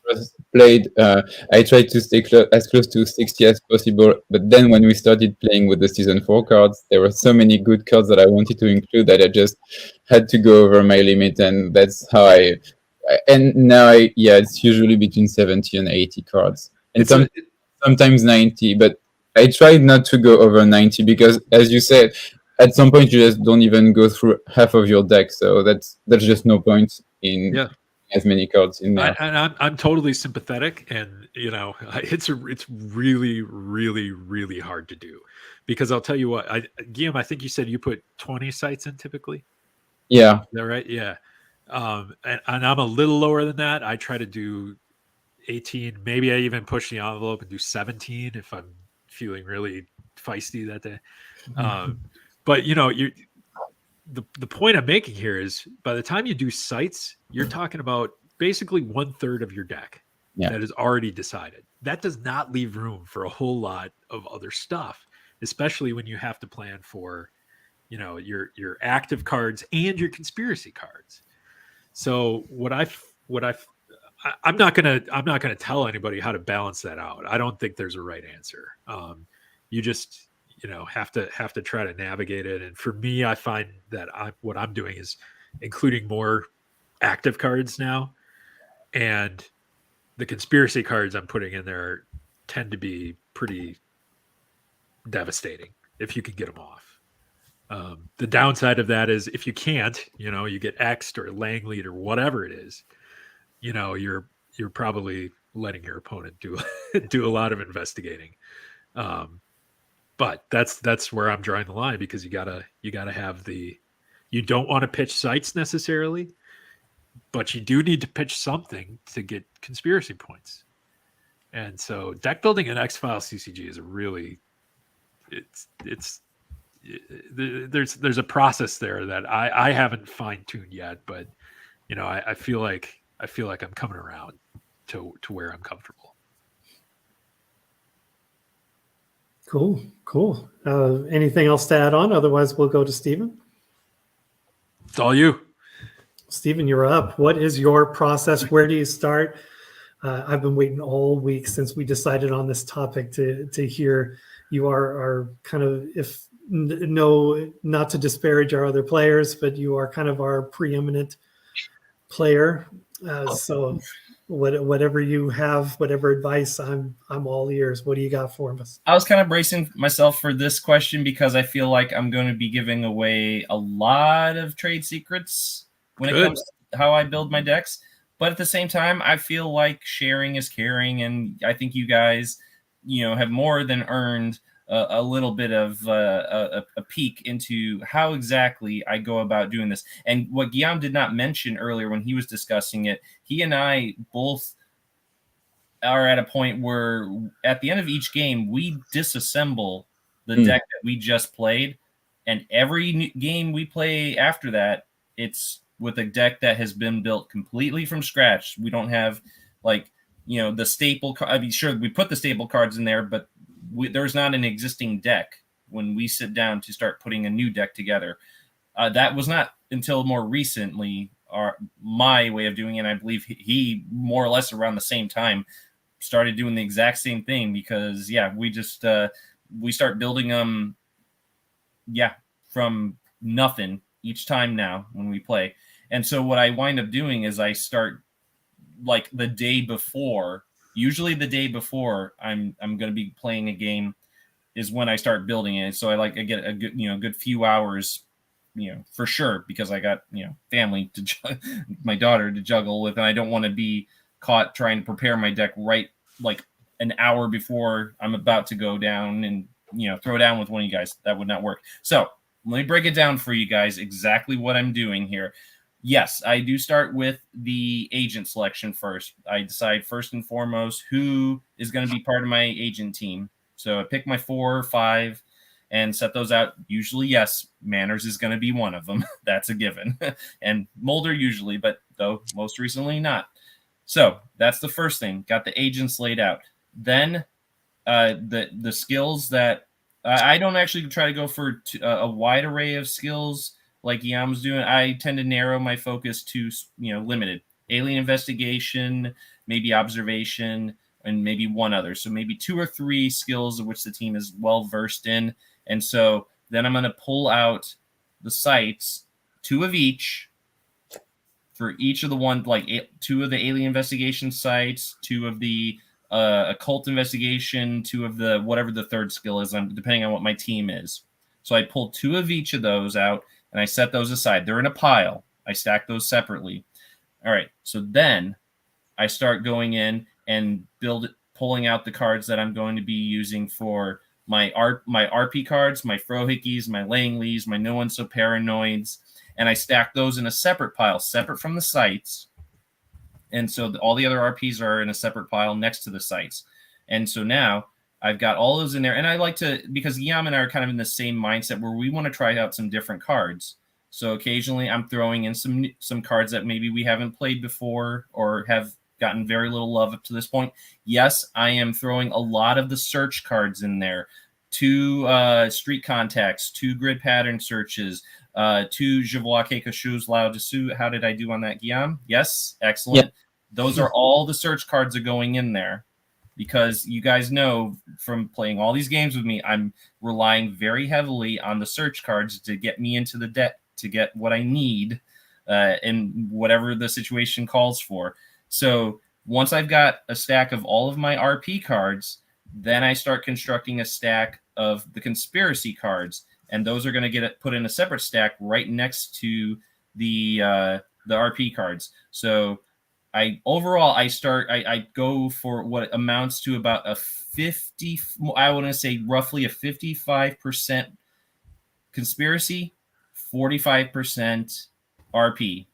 first played. I tried to stay as close to 60 as possible, but then when we started playing with the season 4 cards, there were so many good cards that I wanted to include that I just had to go over my limit, and that's how and now it's usually between 70 and 80 cards, and sometimes 90, but I tried not to go over 90 because, as you said, at some point you just don't even go through half of your deck, so that's just no point in as many cards in there. I'm totally sympathetic, and it's really, really, really hard to do, because I'll tell you what, Guillaume, I think you said you put 20 sites in typically. Yeah. Is that right? Yeah. And I'm a little lower than that. I try to do 18. Maybe I even push the envelope and do 17 if I'm feeling really feisty that day. But the point I'm making here is, by the time you do sites, you're talking about basically 1/3 of your deck that is already decided. That does not leave room for a whole lot of other stuff, especially when you have to plan for, your active cards and your conspiracy cards. So I'm not gonna tell anybody how to balance that out. I don't think there's a right answer. You just have to try to navigate it. And for me, I find that what I'm doing is including more active cards now, and the conspiracy cards I'm putting in there tend to be pretty devastating if you can get them off. The downside of that is if you can't, you get X'd or Langleyed or whatever it is, you're probably letting your opponent do a lot of investigating. But that's where I'm drawing the line, because you gotta have you don't want to pitch sites necessarily, but you do need to pitch something to get conspiracy points. And so deck building in X-Files CCG is there's a process there that I haven't fine-tuned yet, but I feel like I'm coming around to where I'm comfortable. Cool. Anything else to add on? Otherwise, we'll go to Stephen. It's all you. Stephen, you're up. What is your process? Where do you start? I've been waiting all week since we decided on this topic to hear. You are kind of, if no, not to disparage our other players, but you are kind of our preeminent player. So whatever you have, whatever advice, I'm all ears. What do you got for us? I was kind of bracing myself for this question because I feel like I'm going to be giving away a lot of trade secrets when it comes to how I build my decks. But at the same time, I feel like sharing is caring, and I think you guys, have more than earned a little bit of a peek into how exactly I go about doing this. And what Guillaume did not mention earlier when he was discussing it, he and I both are at a point where at the end of each game, we disassemble the deck that we just played. And every game we play after that, it's with a deck that has been built completely from scratch. We don't have the staple. I mean, sure, we put the staple cards in there, but there's not an existing deck when we sit down to start putting a new deck together. That was not until more recently my way of doing it. I believe he more or less around the same time started doing the exact same thing because we just we start building them from nothing each time now when we play. And so what I wind up doing is I start the day before, usually the day before I'm going to be playing a game is when I start building it. So I get a good, good few hours, for sure, because I got, family my daughter to juggle with, and I don't want to be caught trying to prepare my deck right an hour before I'm about to go down and, throw down with one of you guys. That would not work. So let me break it down for you guys exactly what I'm doing here. Yes, I do start with the agent selection first. I decide first and foremost who is going to be part of my agent team. So I pick my 4 or 5 and set those out. Usually, yes, Manners is going to be one of them. That's a given. And Mulder usually, but though most recently not. So that's the first thing. Got the agents laid out. Then the skills that I don't actually try to go for a wide array of skills like Guillaume's doing. I tend to narrow my focus to, limited. Alien investigation, maybe observation, and maybe one other. So maybe 2 or 3 skills of which the team is well versed in. And so then I'm going to pull out the sites, 2 of each, for each of the 2 of the alien investigation sites, 2 of the occult investigation, 2 of the whatever the third skill is, depending on what my team is. So I pull 2 of each of those out, and I set those aside. They're in a pile. I stack those separately. All right. So then I start going in and pulling out the cards that I'm going to be using for my RP cards, my Frohickeys, my Langleys, my No One So Paranoids, and I stack those in a separate pile, separate from the sites. And so all the other RPs are in a separate pile next to the sites. And so now I've got all those in there. And I like to, because Guillaume and I are kind of in the same mindset where we want to try out some different cards. So occasionally I'm throwing in some cards that maybe we haven't played before or have gotten very little love up to this point. Yes, I am throwing a lot of the search cards in there. 2 street contacts, 2 grid pattern searches, 2 Je vois quelque chose là-dessous. How did I do on that, Guillaume? Yes, excellent. Yep. Those are all the search cards are going in there. Because you guys know from playing all these games with me, I'm relying very heavily on the search cards to get me into the deck, to get what I need in whatever the situation calls for. So once I've got a stack of all of my RP cards, then I start constructing a stack of the conspiracy cards. And those are going to get put in a separate stack right next to the RP cards. So I go for what amounts to about a 50, I want to say roughly a 55% conspiracy, 45% RP,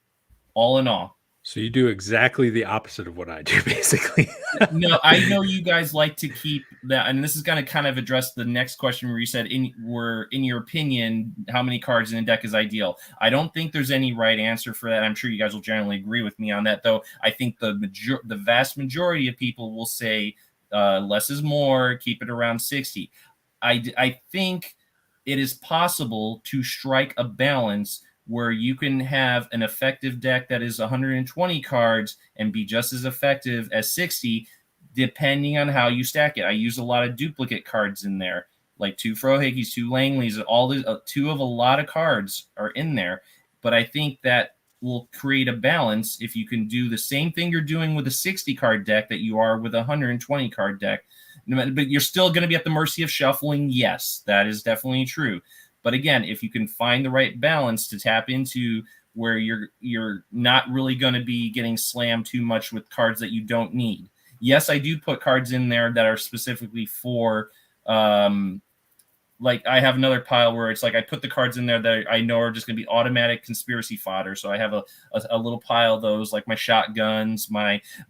all in all. So you do exactly the opposite of what I do, basically. No, I know you guys like to keep that, and this is going to kind of address the next question where you said, in your opinion, how many cards in a deck is ideal? I don't think there's any right answer for that. I'm sure you guys will generally agree with me on that, though. I think the vast majority of people will say less is more, keep it around 60. I think it is possible to strike a balance where you can have an effective deck that is 120 cards and be just as effective as 60, depending on how you stack it. I use a lot of duplicate cards in there, like 2 Frohakis, 2 Langleys, all the 2 of a lot of cards are in there. But I think that will create a balance if you can do the same thing you're doing with a 60 card deck that you are with a 120 card deck. But you're still going to be at the mercy of shuffling. Yes, that is definitely true. But again, if you can find the right balance to tap into where you're not really going to be getting slammed too much with cards that you don't need. Yes, I do put cards in there that are specifically for like I have another pile where it's like I put the cards in there that I know are just going to be automatic conspiracy fodder. So I have a little pile of those, like my shotguns, what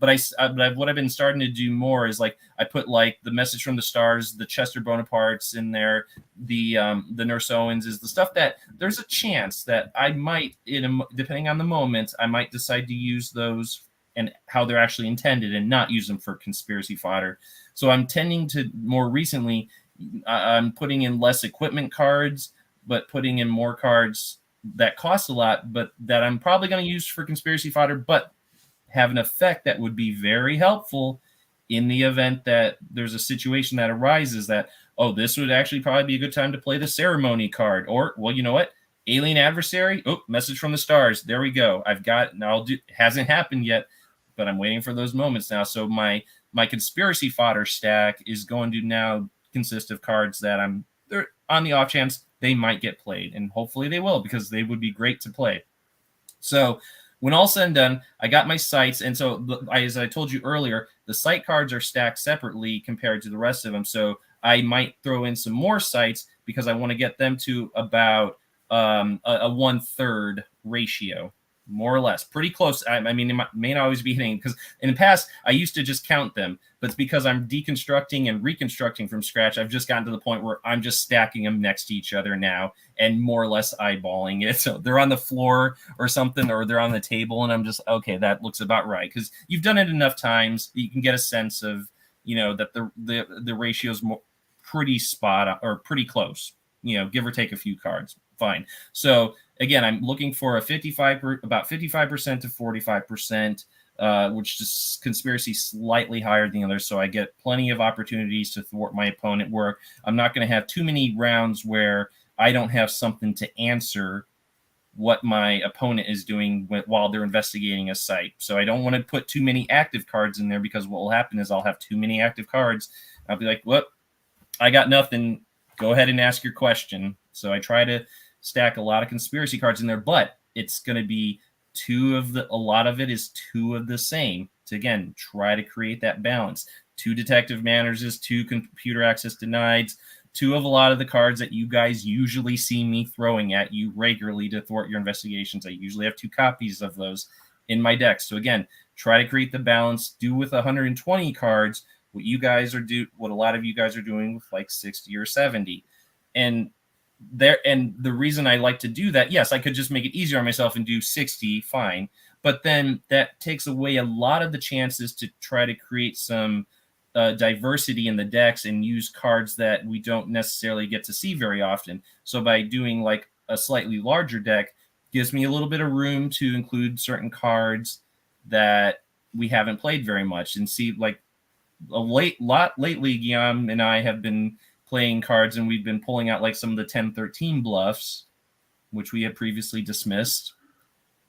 I've been starting to do more is like I put like the Message from the Stars, the Chester Bonapartes in there, the Nurse Owens is the stuff that there's a chance that I might, depending on the moment, I might decide to use those and how they're actually intended and not use them for conspiracy fodder. So I'm tending to more recently. I'm putting in less equipment cards, but putting in more cards that cost a lot, but that I'm probably going to use for conspiracy fodder, but have an effect that would be very helpful in the event that there's a situation that arises that, oh, this would actually probably be a good time to play the ceremony card. Or, well, you know what? Alien Adversary. Oh, Message from the Stars. There we go. I've got, now hasn't happened yet, but I'm waiting for those moments now. So my conspiracy fodder stack is going to now consist of cards that they're on the off chance they might get played, and hopefully they will, because they would be great to play. So when all said and done, I got my sites, and so as I told you earlier, the site cards are stacked separately compared to the rest of them. So I might throw in some more sites because I want to get them to about a 1/3 ratio. More or less, pretty close. I mean, it may not always be hitting, because in the past I used to just count them, but it's because I'm deconstructing and reconstructing from scratch. I've just gotten to the point where I'm just stacking them next to each other now and more or less eyeballing it. So they're on the floor or something, or they're on the table, and I'm just, okay, that looks about right, because you've done it enough times you can get a sense of, that the ratio is pretty spot on, or pretty close, give or take a few cards. Fine. So again, I'm looking for about 55% to 45%, which is conspiracy slightly higher than the others. So I get plenty of opportunities to thwart my opponent, where I'm not going to have too many rounds where I don't have something to answer what my opponent is doing while they're investigating a site. So I don't want to put too many active cards in there, because what will happen is I'll have too many active cards. I'll be like, well, I got nothing. Go ahead and ask your question. So I try to stack a lot of conspiracy cards in there, but it's going to be a lot of it is 2 of the same to, again, try to create that balance. 2 Detective Manners, 2 Computer Access Denied, 2 of a lot of the cards that you guys usually see me throwing at you regularly to thwart your investigations. I usually have 2 copies of those in my deck. So again, try to create the balance. Do with 120 cards what a lot of you guys are doing with like 60 or 70. And the reason I like to do that, yes, I could just make it easier on myself and do 60, fine. But then that takes away a lot of the chances to try to create some diversity in the decks and use cards that we don't necessarily get to see very often. So by doing like a slightly larger deck, gives me a little bit of room to include certain cards that we haven't played very much. And see, like lately, Guillaume and I have been playing cards, and we've been pulling out like some of the 10-13 bluffs, which we had previously dismissed.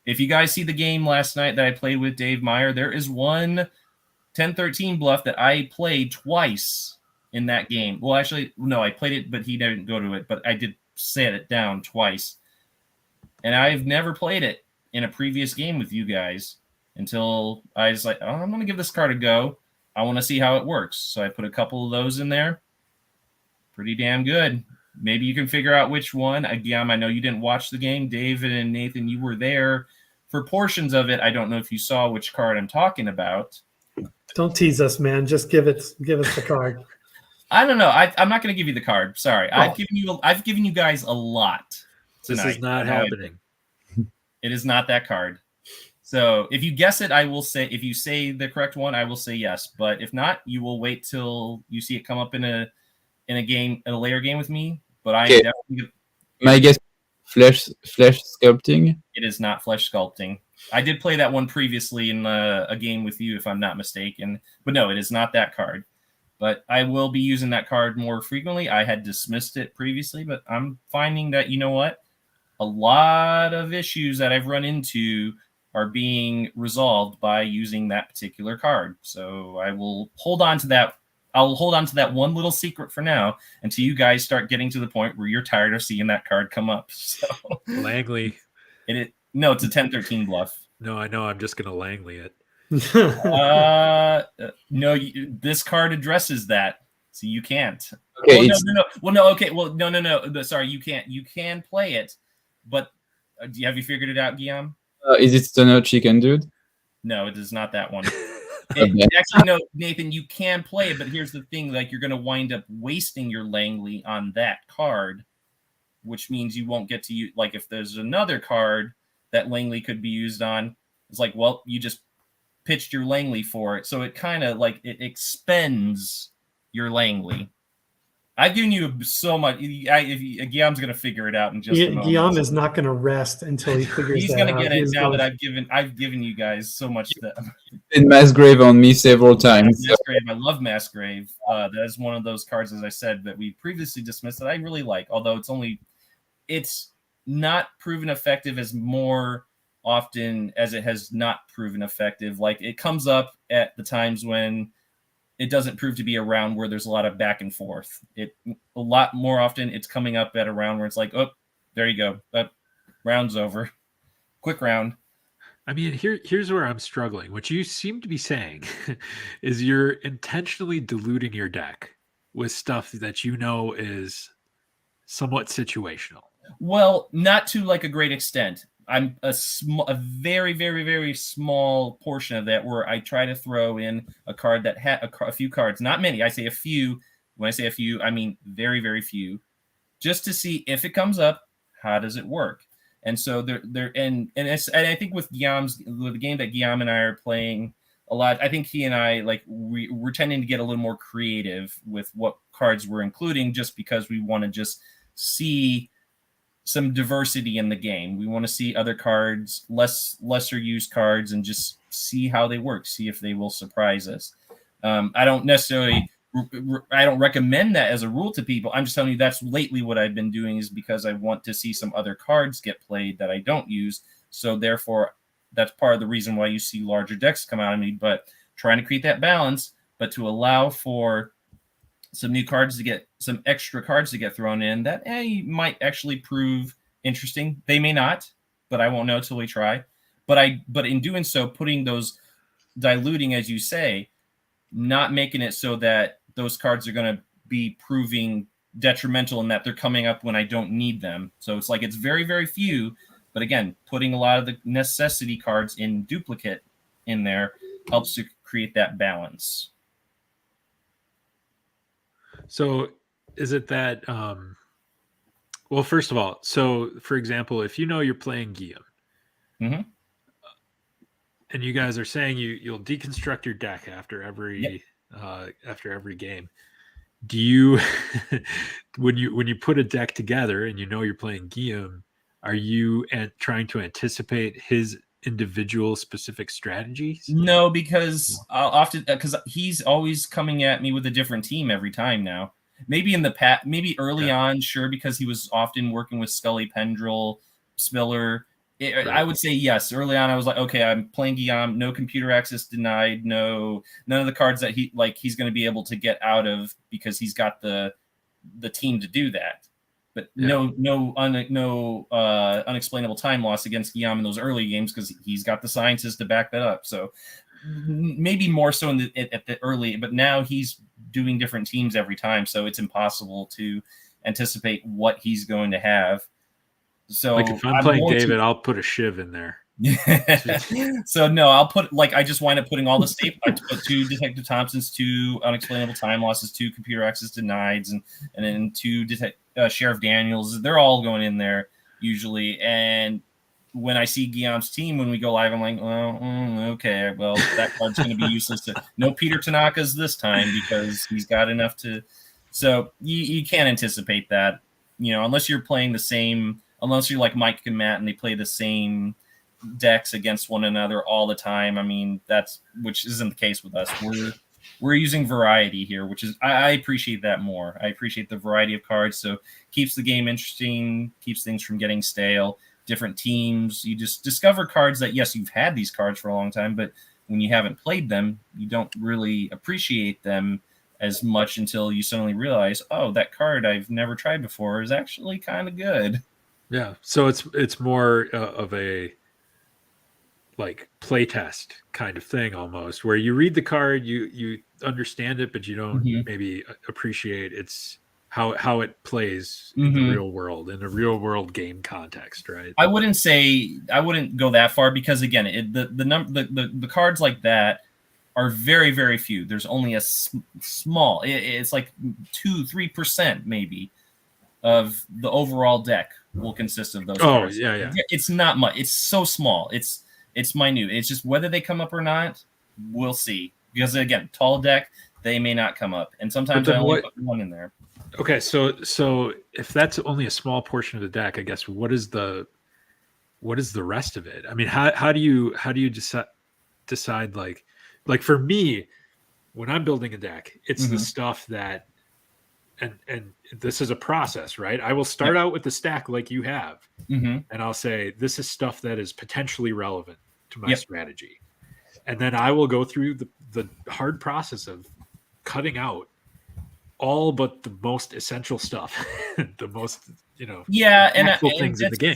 If you guys see the game last night that I played with Dave Meyer, there is one 10-13 bluff that I played twice in that game. Well, actually, no, I played it, but he didn't go to it, but I did set it down twice. And I've never played it in a previous game with you guys until I was like, oh, I'm going to give this card a go. I want to see how it works. So I put a couple of those in there. Pretty damn good. Maybe you can figure out which one. Again, I know you didn't watch the game. David and Nathan, you were there. for portions of it, I don't know if you saw which card I'm talking about. Don't tease us, man. Just give us the card. I don't know. I'm not going to give you the card. Sorry. Oh. I've given you guys a lot tonight. This is not happening. It is not that card. So if you guess it, I will say, if you say the correct one, I will say yes. But if not, you will wait till you see it come up in a game, in a later game with me. But I am definitely. My guess, flesh sculpting. It is not flesh sculpting. I did play that one previously in a game with you, if I'm not mistaken. But no, it is not that card. But I will be using that card more frequently. I had dismissed it previously, but I'm finding that, you know what? A lot of issues that I've run into are being resolved by using that particular card. So I will hold on to that. I'll hold on to that one little secret for now until you guys start getting to the point where you're tired of seeing that card come up. So Langley. No, it's a 10-13 bluff. No, I know. I'm just going to Langley it. No, this card addresses that, so you can't. Okay, No. Sorry, you can't. You can play it, but have you figured it out, Guillaume? Is it Stoner Chicken Dude? No, it is not that one. Okay. Actually, no, Nathan, you can play it, but here's the thing: like, you're going to wind up wasting your Langley on that card, which means you won't get to use. Like, if there's another card that Langley could be used on, it's like, well, you just pitched your Langley for it, so it kind of like it expends your Langley. I've given you so much. Guillaume's going to figure it out in just a moment. Guillaume is not going to rest until he figures He's that out. He's going to get it now that I've given you guys so much. And Massgrave on me several times. Massgrave, I love Massgrave. That is one of those cards, as I said, that we previously dismissed that I really like. Although it's not proven effective as more often as it has not proven effective. Like, it comes up at the times when it doesn't prove to be a round where there's a lot of back and forth. A lot more often it's coming up at a round where it's like, oh, there you go. That round's over. Quick round. I mean, here's where I'm struggling. What you seem to be saying is you're intentionally diluting your deck with stuff that you know is somewhat situational. Well, not to like a great extent. I'm a very, very, very small portion of that where I try to throw in a card that had a few cards, not many. I say a few. When I say a few, I mean very, very few, just to see if it comes up, how does it work? And so and I think with the game that Guillaume and I are playing a lot, I think he and I, like, we're tending to get a little more creative with what cards we're including, just because we want to just see some diversity in the game. We want to see other cards, lesser used cards, and just see how they work, see if they will surprise us. I don't recommend that as a rule to people. I'm just telling you that's lately what I've been doing, is because I want to see some other cards get played that I don't use. So therefore, that's part of the reason why you see larger decks come out of me, but trying to create that balance, but to allow for some new cards to get, some extra cards to get thrown in that might actually prove interesting. They may not, but I won't know till we try. But in doing so, putting those, diluting, as you say, not making it so that those cards are going to be proving detrimental in that they're coming up when I don't need them. So it's like, it's very, very few, but again, putting a lot of the necessity cards in duplicate in there helps to create that balance. So is it that, well, first of all, so for example, if you know you're playing Guillaume, Mm-hmm. and you guys are saying you'll deconstruct your deck after every game, do you when you put a deck together and you know you're playing Guillaume, are you trying to anticipate his individual specific strategies? No, because he's always coming at me with a different team every time now. Maybe in the past, maybe early on, sure, because he was often working with Scully, Pendrell, Spiller. Right. I would say yes. Early on, I was like, okay, I'm playing Guillaume, no computer access denied, none of the cards that he's going to be able to get out of because he's got the team to do that. But no unexplainable time loss against Guillaume in those early games because he's got the sciences to back that up. So maybe more so at the early, but now he's doing different teams every time, so it's impossible to anticipate what he's going to have. So like if I'm playing David, I'll put a Shiv in there. So no, I'll put I just wind up putting all the staple. I put 2 Detective Thompsons, 2 Unexplainable Time Losses, 2 Computer Access Denieds, and then 2 Sheriff Daniels. They're all going in there usually. And when I see Guillaume's team when we go live, I'm like, well, okay, well that card's going to be useless. No Peter Tanaka's this time because he's got enough to. So you can't anticipate that, unless you're playing the same. Unless you're like Mike and Matt and they play the same decks against one another all the time. I mean, which isn't the case with us. We're using variety here, which is I appreciate that more. I appreciate the variety of cards, so keeps the game interesting, keeps things from getting stale. Different teams, you just discover cards that yes, you've had these cards for a long time, but when you haven't played them, you don't really appreciate them as much until you suddenly realize, oh, that card I've never tried before is actually kind of good. Yeah, so it's more of a like playtest kind of thing almost, where you read the card, you understand it, but you don't maybe appreciate its how it plays in the real world, in a real world game context, right? I wouldn't go that far because again, the cards like that are very, very few. There's only a small. It's like 2-3% maybe of the overall deck will consist of those cards. Yeah. It's not much. It's so small. It's minute. It's just whether they come up or not, we'll see. Because again, tall deck, they may not come up. And sometimes I only put one in there. Okay, so if that's only a small portion of the deck, I guess what is the rest of it? I mean, how do you decide like for me, when I'm building a deck, it's the stuff that and this is a process, right? I will start out with the stack like you have, and I'll say this is stuff that is potentially relevant to my strategy, and then I will go through the hard process of cutting out all but the most essential stuff, the most impactful things in the game,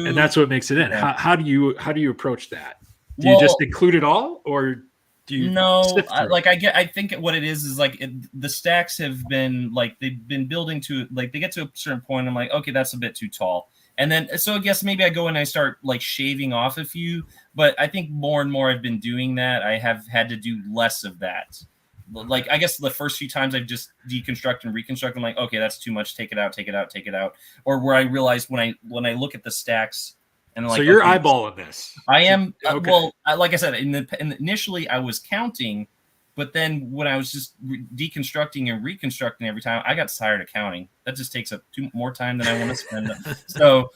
and that's what makes it in. Yeah. How do you approach that? Do you just include it all, or do you I think what it is the stacks have been they've been building to they get to a certain point. I'm like, okay, that's a bit too tall. And then, so I guess maybe I go and I start shaving off a few, but I think more and more I've been doing that. I have had to do less of that. I guess the first few times I've just deconstruct and reconstruct. I'm like, okay, that's too much. Take it out. Or where I realize when I look at the stacks, and so you're eyeballing this. I am. Okay. Well, like I said, initially I was counting, but then when I was just deconstructing and reconstructing every time, I got tired of counting. That just takes up more time than I want to spend. So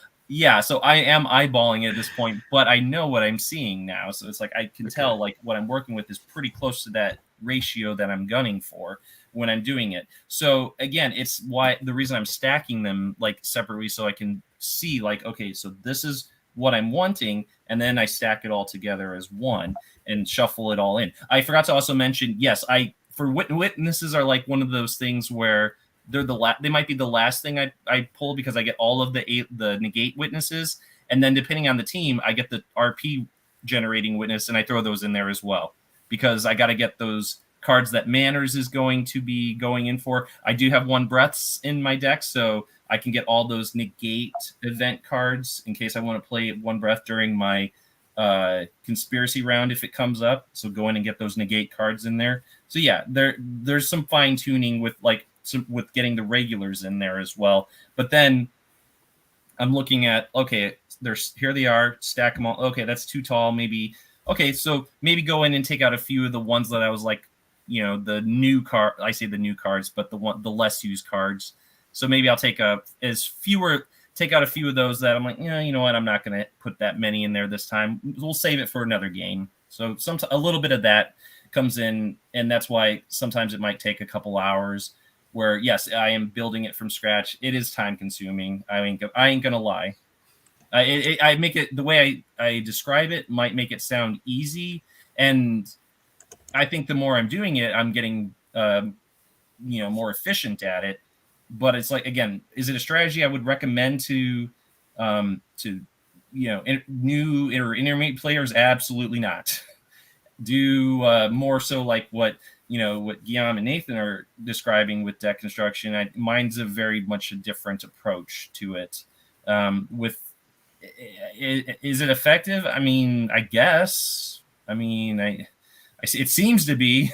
I am eyeballing it at this point, but I know what I'm seeing now. So it's I can tell what I'm working with is pretty close to that ratio that I'm gunning for when I'm doing it. So again, it's the reason I'm stacking them separately, so I can see okay, so this is what I'm wanting, and then I stack it all together as one and shuffle it all in. I forgot to also mention, yes, witnesses are one of those things where they're they might be the last thing I pull because I get all of the negate witnesses, and then depending on the team, I get the RP generating witness, and I throw those in there as well because I got to get those cards that Manners is going to be going in for. I do have 1 breaths in my deck, so I can get all those negate event cards in case I want to play 1 breath during my conspiracy round if it comes up. So go in and get those negate cards in there. So yeah, there's some fine tuning with with getting the regulars in there as well. But then I'm looking at, okay, here they are, stack them all. Okay, that's too tall. Maybe so maybe go in and take out a few of the ones that I was the new card. I say the new cards, but the less used cards. So maybe I'll take out a few of those that I'm you know what, I'm not going to put that many in there this time. We'll save it for another game. So a little bit of that comes in, and that's why sometimes it might take a couple hours. Where yes, I am building it from scratch. It is time consuming. I ain't gonna lie. I make it the way I describe it might make it sound easy, and I think the more I'm doing it, I'm getting more efficient at it. But it's again, is it a strategy I would recommend to new or intermediate players? Absolutely not. Do more so what Guillaume and Nathan are describing with deck construction. Mine's a very much a different approach to it. Is it effective? I mean, I guess. I mean, it seems to be.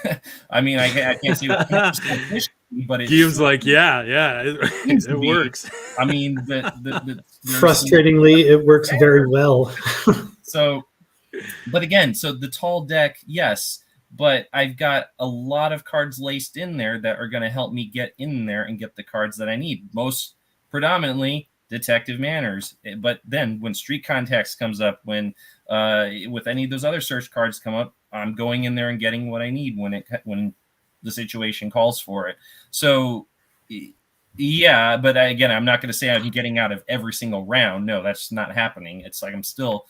I mean, I can't say with 100% efficiency, but it Guillaume's like, yeah, it works. I mean, frustratingly, it works very well. So, but again, so the tall deck, yes, but I've got a lot of cards laced in there that are going to help me get in there and get the cards that I need. Most predominantly detective manners, but then when street contacts comes up, when with any of those other search cards come up, I'm going in there and getting what I need when the situation calls for it. So yeah, but again, I'm not going to say I'm getting out of every single round. No, that's not happening. It's like I'm still,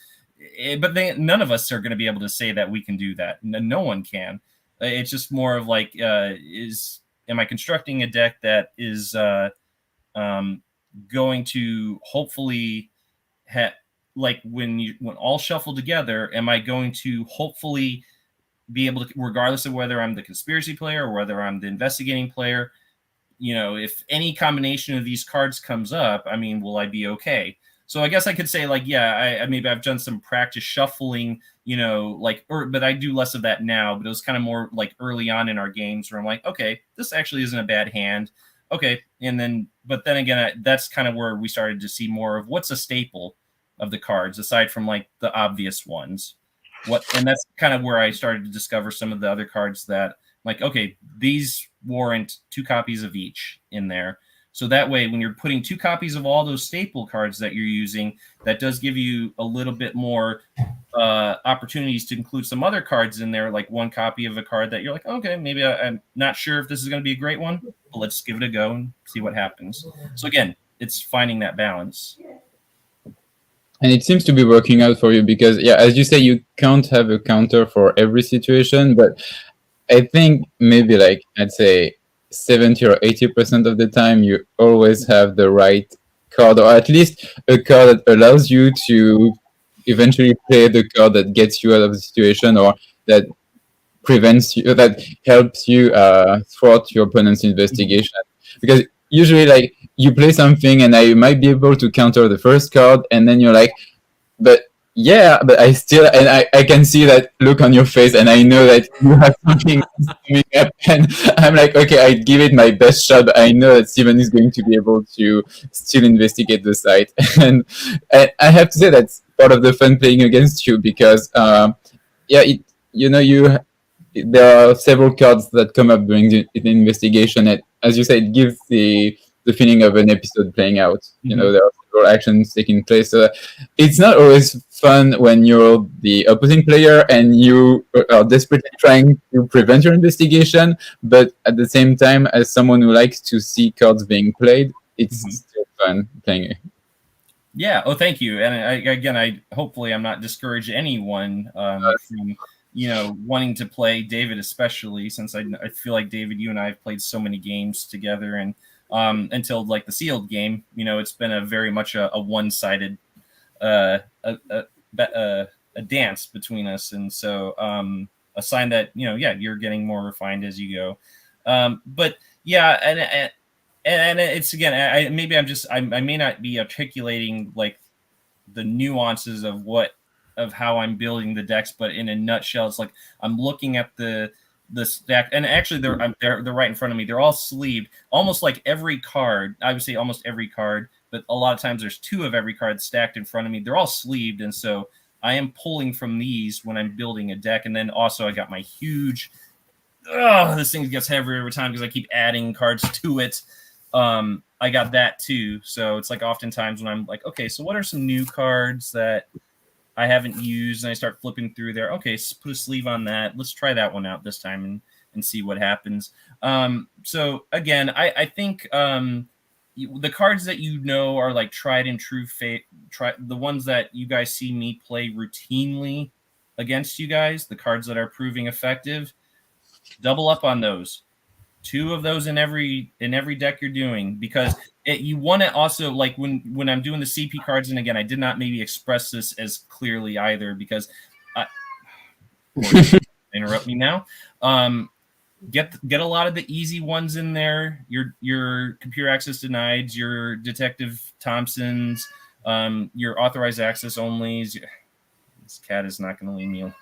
but none of us are going to be able to say that we can do that. No one can. It's just more of like, am I constructing a deck that is going to hopefully like when all shuffled together, am I going to hopefully be able to, regardless of whether I'm the conspiracy player or whether I'm the investigating player, if any combination of these cards comes up, I mean, will I be okay? So I guess I could say like, yeah, I maybe I've done some practice shuffling, but I do less of that now, but it was kind of more like early on in our games where I'm like, okay, this actually isn't a bad hand. Okay. But then again, that's kind of where we started to see more of what's a staple of the cards aside from like the obvious ones. And that's kind of where I started to discover some of the other cards that like, okay, these warrant 2 copies of each in there. So that way, when you're putting 2 copies of all those staple cards that you're using, that does give you a little bit more opportunities to include some other cards in there, like 1 copy of a card that you're like, okay, maybe I'm not sure if this is going to be a great one, but let's give it a go and see what happens. So again, it's finding that balance. And it seems to be working out for you because, yeah, as you say, you can't have a counter for every situation, but I think maybe like, I'd say 70 or 80% of the time, you always have the right card, or at least a card that allows you to eventually play the card that gets you out of the situation, or that prevents you, that helps you thwart your opponent's investigation. Because usually, like, you play something and I might be able to counter the first card, and then you're like, but I still, and I can see that look on your face, and I know that you have something coming up, and I'm like, okay, I give it my best shot, but I know that Steven is going to be able to still investigate the site. And I have to say that's part of the fun playing against you, because there are several cards that come up during the investigation, and as you said, it gives the feeling of an episode playing out. There are several actions taking place. So it's not always fun when you're the opposing player and you are desperately trying to prevent your investigation, but at the same time, as someone who likes to see cards being played, it's still fun playing it. Yeah. Oh, thank you. And I hopefully I'm not discouraging anyone from wanting to play, David especially, since I feel like, David, you and I have played so many games together, and until like the sealed game, it's been a very much a one-sided a dance between us, and so a sign that you're getting more refined as you go. But yeah, and it's again, I may not be articulating like the nuances of how I'm building the decks, but in a nutshell, it's like I'm looking at the stack, and actually they're right in front of me. They're all sleeved, almost like every card. I would say almost every card, but a lot of times there's 2 of every card stacked in front of me. They're all sleeved, and so I am pulling from these when I'm building a deck. And then also I got my huge. This thing gets heavier every time because I keep adding cards to it. I got that too, so it's like oftentimes when I'm like, okay, so what are some new cards that I haven't used, and I start flipping through there. Okay, so put a sleeve on that. Let's try that one out this time and see what happens. So again, I think the cards that are like tried and true the ones that you guys see me play routinely against you guys, the cards that are proving effective, double up on those. 2 of those in every deck you're doing, because you want to also, like when I'm doing the CP cards, and again, I did not maybe express this as clearly either, because interrupt me now. Get a lot of the easy ones in there. Your computer access denied, your Detective Thompsons, Your authorized access onlys. This cat is not going to leave me alone.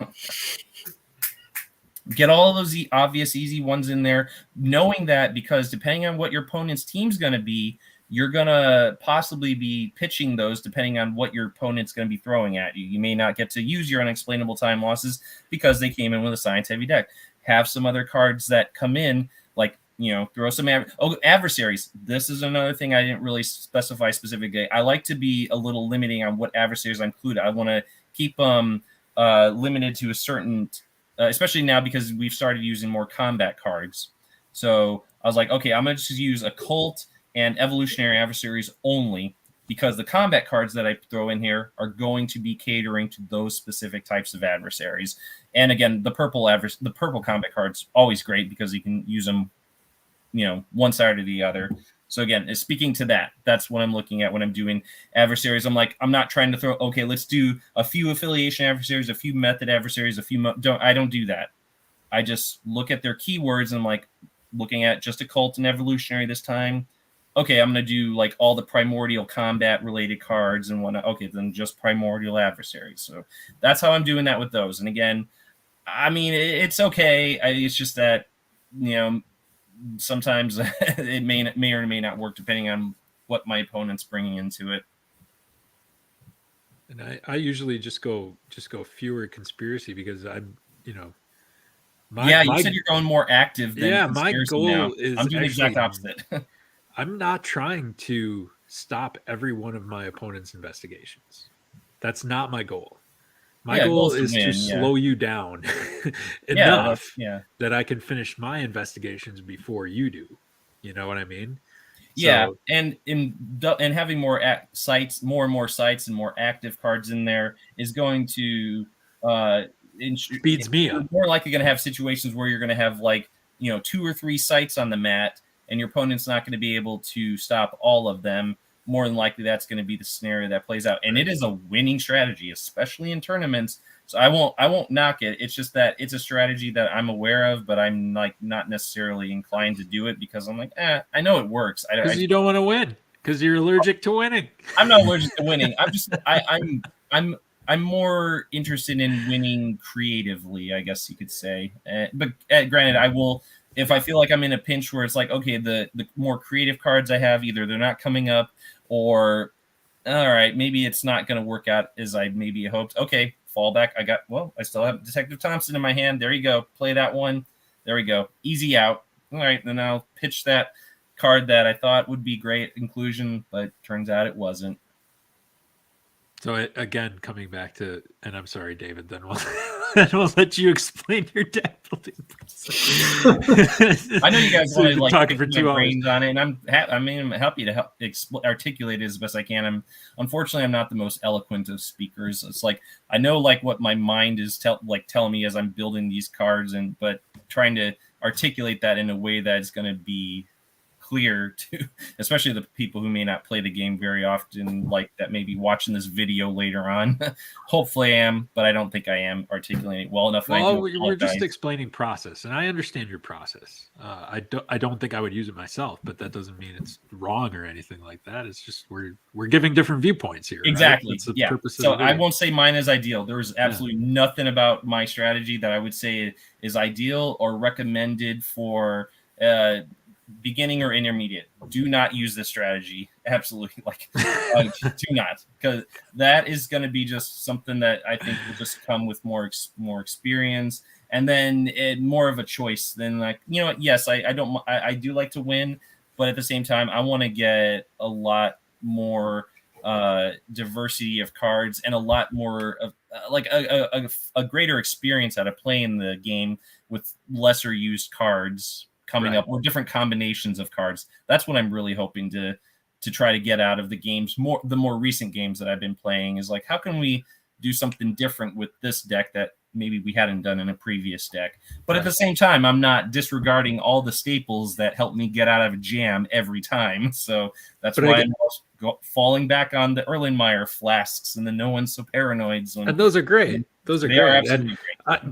Get all of those obvious, easy ones in there, knowing that because depending on what your opponent's team's going to be, you're going to possibly be pitching those depending on what your opponent's going to be throwing at you. You may not get to use your unexplainable time losses because they came in with a science-heavy deck. Have some other cards that come in, like, throw some adversaries. This is another thing I didn't really specify specifically. I like to be a little limiting on what adversaries I include. I want to keep them limited to a certain... especially now because we've started using more combat cards. So I was like, okay, I'm going to just use occult and evolutionary adversaries only because the combat cards that I throw in here are going to be catering to those specific types of adversaries. And again, the purple combat card's always great because you can use them, one side or the other. So again, speaking to that, that's what I'm looking at when I'm doing adversaries. I'm like, I'm not trying to throw, okay, let's do a few affiliation adversaries, a few method adversaries, I don't do that. I just look at their keywords and I'm like looking at just occult and evolutionary this time. Okay, I'm going to do like all the primordial combat related cards and whatnot. Okay, then just primordial adversaries. So that's how I'm doing that with those. And again, I mean, it's okay. It's just that, sometimes it may or may not work depending on what my opponent's bringing into it. And I usually just go fewer conspiracy because I'm, you said you're going more active than my goal now. is I'm doing the exact actually, opposite. I'm not trying to stop every one of my opponent's investigations. That's not my goal. My goal is to slow you down enough that I can finish my investigations before you do. You know what I mean? Yeah, so, and having more sites, more and more sites, and more active cards in there is going to speeds me up. You're more likely going to have situations where you're going to have 2 or 3 sites on the mat, and your opponent's not going to be able to stop all of them. More than likely, that's going to be the scenario that plays out, and it is a winning strategy, especially in tournaments. So I won't knock it. It's just that it's a strategy that I'm aware of, but I'm not necessarily inclined to do it because I'm like, I know it works. Because you don't want to win. Because you're allergic to winning. I'm not allergic to winning. I'm just I'm more interested in winning creatively, I guess you could say. But granted, I will. If I feel like I'm in a pinch where it's like, okay, the more creative cards I have, either they're not coming up or, all right, maybe it's not going to work out as I maybe hoped. Okay, fall back. I still have Detective Thompson in my hand. There you go. Play that one. There we go. Easy out. All right, then I'll pitch that card that I thought would be great inclusion, but turns out it wasn't. So again, coming back to, and I'm sorry, David, then we'll let you explain your deck building process. I know you guys So want to talking for 2 hours brains on it, and I'm happy to help articulate it as best I can. Unfortunately, I'm not the most eloquent of speakers. It's like I know what my mind is telling me as I'm building these cards, but trying to articulate that in a way that is going to be clear to especially the people who may not play the game very often, that may be watching this video later on. Hopefully I am, but I don't think I am articulating it well enough. Well, we're just explaining process, and I understand your process. I don't think I would use it myself, but that doesn't mean it's wrong or anything like that. It's just we're giving different viewpoints here. Exactly. Right? That's the purpose so of the I video. won't say mine is ideal. There's absolutely nothing about my strategy that I would say is ideal or recommended for beginning or intermediate. Do not use this strategy. Absolutely. Do not, because that is going to be just something that I think will just come with more experience, and then more of a choice than yes, I do like to win, but at the same time, I want to get a lot more diversity of cards and a lot more of a greater experience out of playing the game with lesser used cards coming up, or different combinations of cards. That's what I'm really hoping to try to get out of the games, the more recent games that I've been playing, is how can we do something different with this deck that maybe we hadn't done in a previous deck. But at the same time, I'm not disregarding all the staples that help me get out of a jam every time. So that's why I'm falling back on the Erlenmeyer flasks and the No One's So Paranoids. And those are great. Those are they great. Are absolutely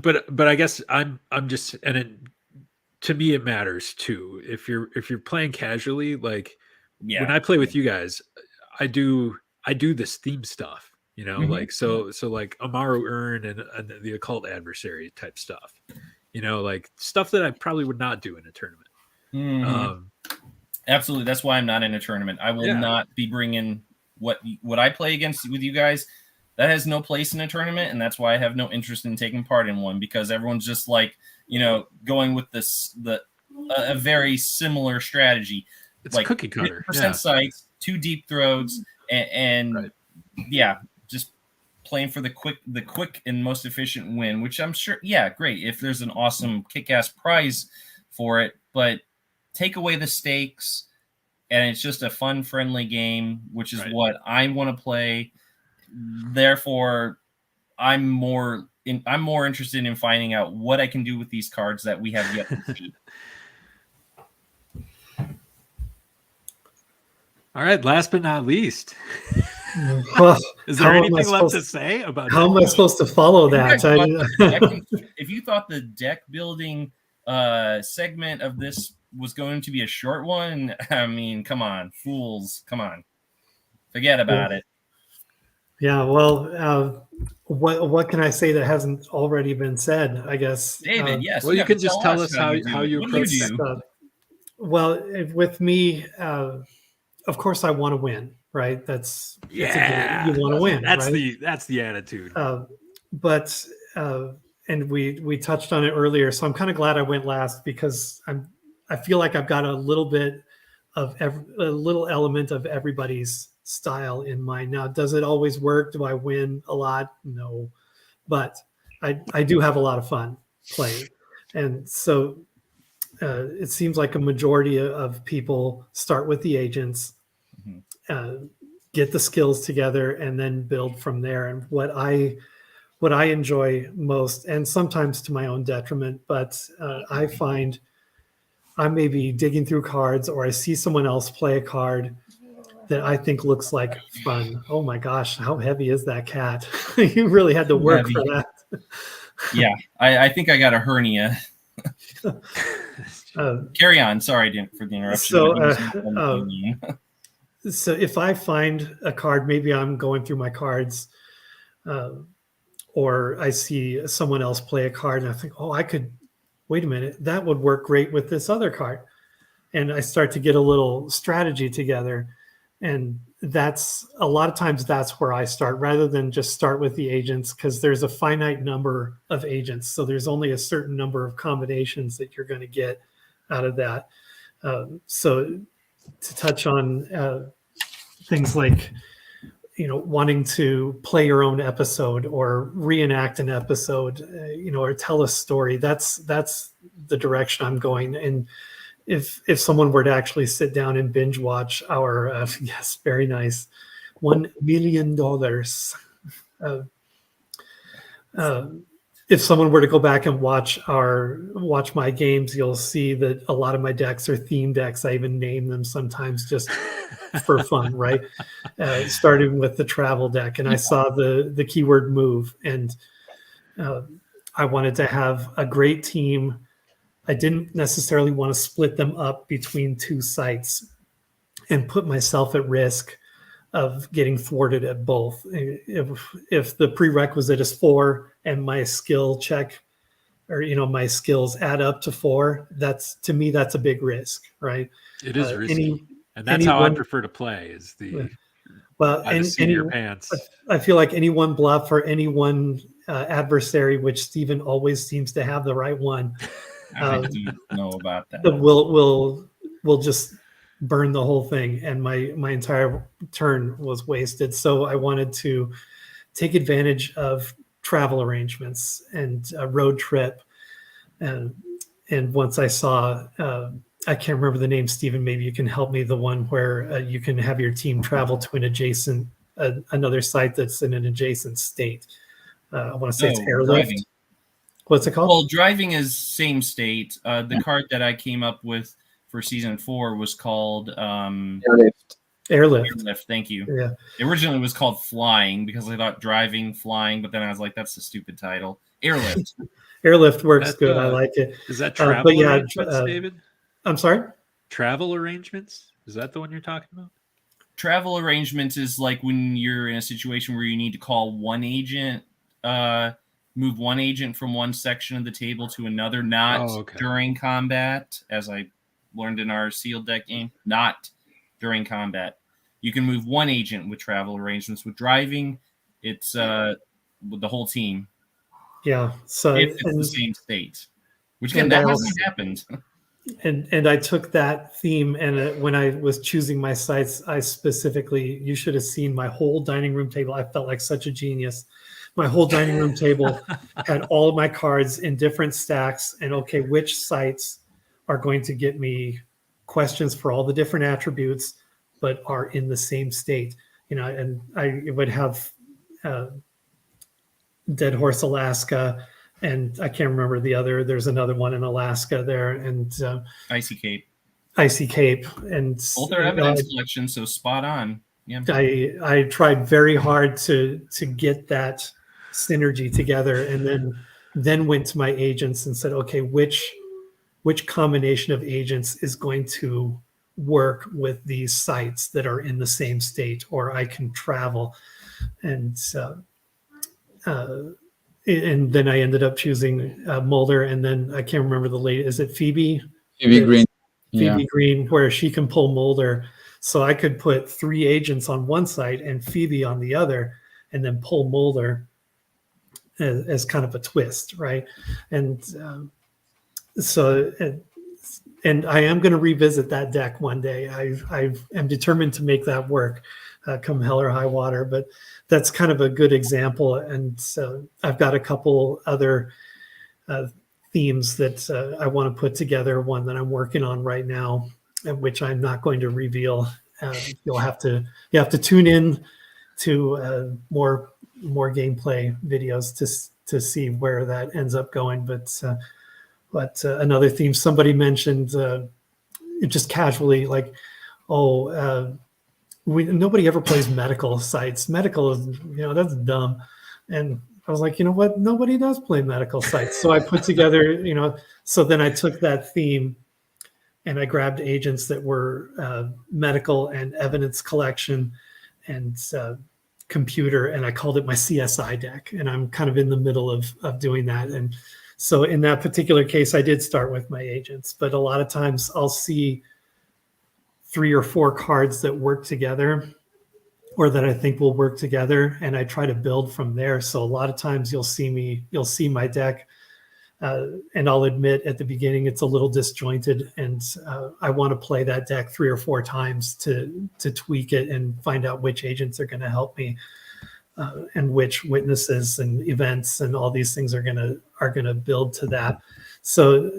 great. But I guess I'm just, and to me it matters too. If you're playing casually, when I play with you guys, I I do this theme stuff, like so like Amaru Urn and the occult adversary type stuff, like stuff that I probably would not do in a tournament. Absolutely, that's why I'm not in a tournament. I will not be bringing what I play against with you guys. That has no place in a tournament, and that's why I have no interest in taking part in one, because everyone's just like, going with a very similar strategy. It's like cookie cutter. Percent sights, 2 deep throws, and just playing for the quick and most efficient win, which I'm sure, great if there's an awesome kick-ass prize for it, but take away the stakes, and it's just a fun, friendly game, which is what I want to play. Therefore, I'm more interested in finding out what I can do with these cards that we have yet to see. All right, last but not least, well, is there anything left to say about how am I supposed to follow that? If you thought the deck building segment of this was going to be a short one, I mean, come on, fools, come on, forget about it. Yeah, well, what can I say that hasn't already been said? I guess, David. Yes. Well, you can just tell us how you approach it. Well, with me, of course, I want to win, right? That's you want to win. That's the attitude. But and we touched on it earlier, so I'm kind of glad I went last, because I feel like I've got a little bit of a little element of everybody's style in mind. Now, does it always work? Do I win a lot? No, but I do have a lot of fun playing, and so it seems like a majority of people start with the agents, get the skills together, and then build from there. And what I enjoy most, and sometimes to my own detriment, but I find I may be digging through cards, or I see someone else play a card that I think looks like fun. Oh my gosh, how heavy is that cat? You really had to work for that. Yeah, I think I got a hernia. Carry on. Sorry for the interruption. So if I find a card, maybe I'm going through my cards, or I see someone else play a card, and I think, oh, wait a minute, that would work great with this other card. And I start to get a little strategy together. And that's a lot of times that's where I start, rather than just start with the agents, because there's a finite number of agents. So there's only a certain number of combinations that you're going to get out of that. So to touch on things like, wanting to play your own episode or reenact an episode, or tell a story, that's the direction I'm going. And if someone were to actually sit down and binge watch our yes, very nice, $1 million, if someone were to go back and watch my games, you'll see that a lot of my decks are theme decks. I even name them sometimes just for fun, right? Starting with the travel deck, and I saw the keyword move, and I wanted to have a great team. I didn't necessarily want to split them up between 2 sites and put myself at risk of getting thwarted at both. If the prerequisite is 4 and my skill check, or my skills add up to 4, to me that's a big risk, right? It is risky, and that's how I prefer to play. Is the your pants. I feel like any one bluff or any one adversary, which Steven always seems to have the right one. I do know about that. We'll just burn the whole thing, and my entire turn was wasted. So I wanted to take advantage of travel arrangements and a road trip, and once I saw, I can't remember the name, Steven, maybe you can help me, the one where you can have your team travel to another site that's in an adjacent state. I want to say it's Airlift. Driving. What's it called? Well, driving is same state. The card that I came up with for season 4 was called Airlift. Airlift. Thank you. Yeah. Originally, it was called Flying, because I thought driving, flying, but then I was like, that's a stupid title. Airlift. Airlift works good. I like it. Is that travel arrangements, David? I'm sorry? Travel arrangements? Is that the one you're talking about? travel arrangements is like when you're in a situation where you need to call one agent, move one agent from one section of the table to another, not during combat, as I learned in our sealed deck game, not during combat. You can move one agent with travel arrangements. With driving, it's with the whole team. Yeah, so if it's the same state, which again, that hasn't happened. And I took that theme, and when I was choosing my sites, I specifically, you should have seen my whole dining room table. I felt like such a genius. My whole dining room table had all of my cards in different stacks, and okay, which sites are going to get me questions for all the different attributes, but are in the same state, you know. And I would have Dead Horse, Alaska, and I can't remember the other. There's another one in Alaska there, and Icy Cape. Icy Cape, and both are evidence collection, so spot on. Yeah, I tried very hard to get that synergy together, and then went to my agents and said, okay, which combination of agents is going to work with these sites that are in the same state, or I can travel, and then I ended up choosing Mulder, and then I can't remember the lady. Is it Phoebe? Phoebe Green. Phoebe Green, where she can pull Mulder, so I could put 3 agents on one side and Phoebe on the other, and then pull Mulder as kind of a twist, right? And and I am going to revisit that deck one day. I am determined to make that work, come hell or high water. But that's kind of a good example. And I've got a couple other themes that I want to put together. One that I'm working on right now, which I'm not going to reveal. You have to tune in to more gameplay videos to see where that ends up going. But another theme somebody mentioned, just casually, like, nobody ever plays medical sites. Medical is, that's dumb. And I was like, you know what? Nobody does play medical sites. So I put together, so then I took that theme and I grabbed agents that were medical and evidence collection and computer, and I called it my CSI deck. And I'm kind of in the middle of doing that. And so in that particular case, I did start with my agents, but a lot of times I'll see 3 or 4 cards that work together, or that I think will work together, and I try to build from there. So a lot of times you'll see my deck, and I'll admit at the beginning it's a little disjointed, and I want to play that deck 3 or 4 times to tweak it and find out which agents are going to help me, and which witnesses and events and all these things are gonna build to that. So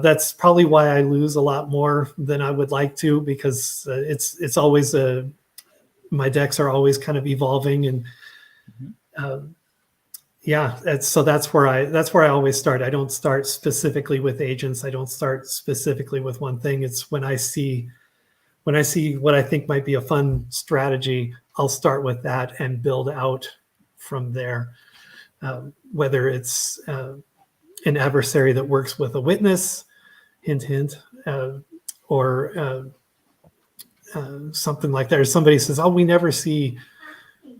that's probably why I lose a lot more than I would like to, because it's always my decks are always kind of evolving, and so that's where I always start. I don't start specifically with agents. I don't start specifically with one thing. It's when I see what I think might be a fun strategy, I'll start with that and build out from there. Whether it's an adversary that works with a witness, hint, hint, or something like that. Or somebody says, "Oh, we never see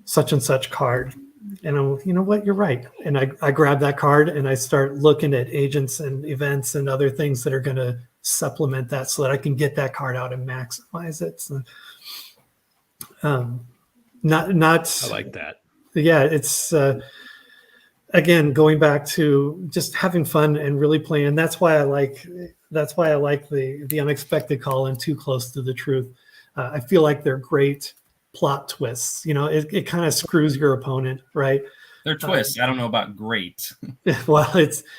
such and such card," and I'm, you know what, you're right. And I grab that card and I start looking at agents and events and other things that are going to supplement that, so that I can get that card out and maximize it. So, not. I like that. Yeah, it's again going back to just having fun and really playing. That's why I like the unexpected call and Too Close to the Truth. I feel like they're great plot twists. It kind of screws your opponent, right? They're twists. I don't know about great. Well,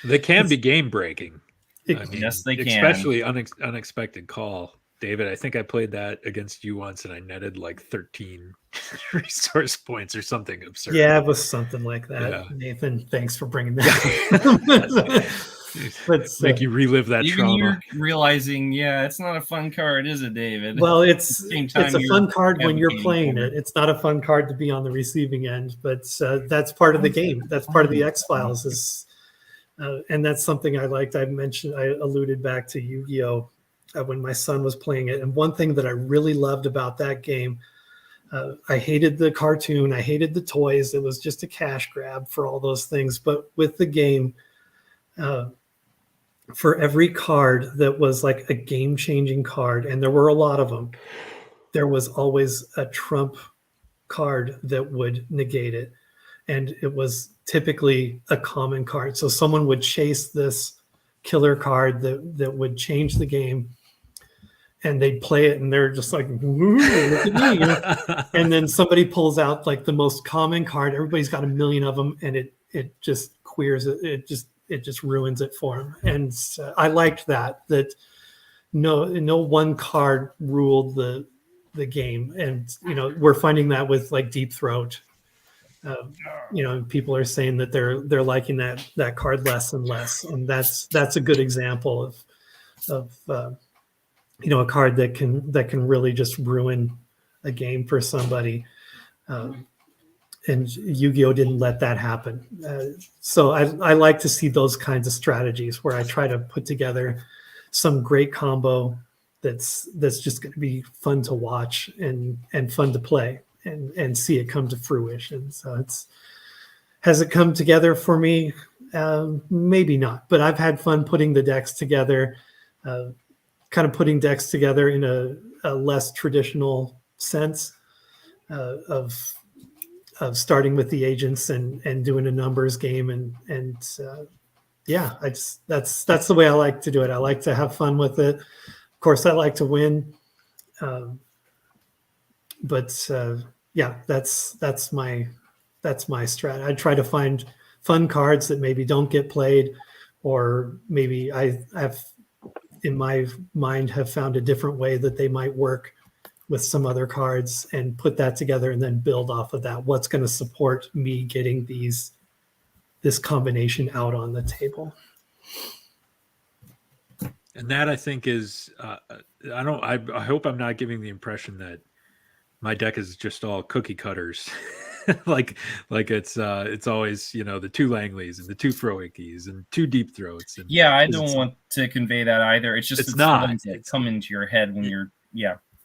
they can be game breaking. Yes, they can. Especially unexpected call. David, I think I played that against you once, and I netted like 13 resource points or something absurd. Yeah, it was something like that. Yeah. Nathan, thanks for bringing that. Let's make you relive that even trauma. You're realizing, it's not a fun card, is it, David? Well, it's a fun card when you're playing it. It's not a fun card to be on the receiving end, but that's part of the game. That's part of the X-Files. And that's something I liked. I alluded back to Yu-Gi-Oh! When my son was playing it. And one thing that I really loved about that game I hated the cartoon. I hated the toys. It was just a cash grab for all those things. But with the game, for every card that was like a game-changing card, and there were a lot of them, there was always a trump card that would negate it. And it was typically a common card. So someone would chase this killer card that would change the game, and they'd play it and they're just like, "Ooh, look at me," you know? And then somebody pulls out like the most common card. Everybody's got a million of them, and it just queers it. It just ruins it for them. And I liked that no one card ruled the game. And we're finding that with like Deep Throat. People are saying that they're liking that card less and less, and that's a good example of a card that can really just ruin a game for somebody. And Yu-Gi-Oh didn't let that happen. So I like to see those kinds of strategies where I try to put together some great combo that's just going to be fun to watch and fun to play and see it come to fruition. So has it come together for me? Maybe not, but I've had fun putting the decks together, kind of putting decks together in a less traditional sense of starting with the agents and doing a numbers game and that's the way I like to do it. I like to have fun with it. Of course, I like to win, but that's my strat. I try to find fun cards that maybe don't get played, or maybe I've in my mind have found a different way that they might work with some other cards, and put that together and then build off of that. What's going to support me getting this combination out on the table? And that, I think, is I hope I'm not giving the impression that my deck is just all cookie cutters. like it's always the 2 Langleys and the 2 Froickies and 2 Deep Throats. And yeah, I don't want to convey that either. It's just it's not ones that come into your head when you're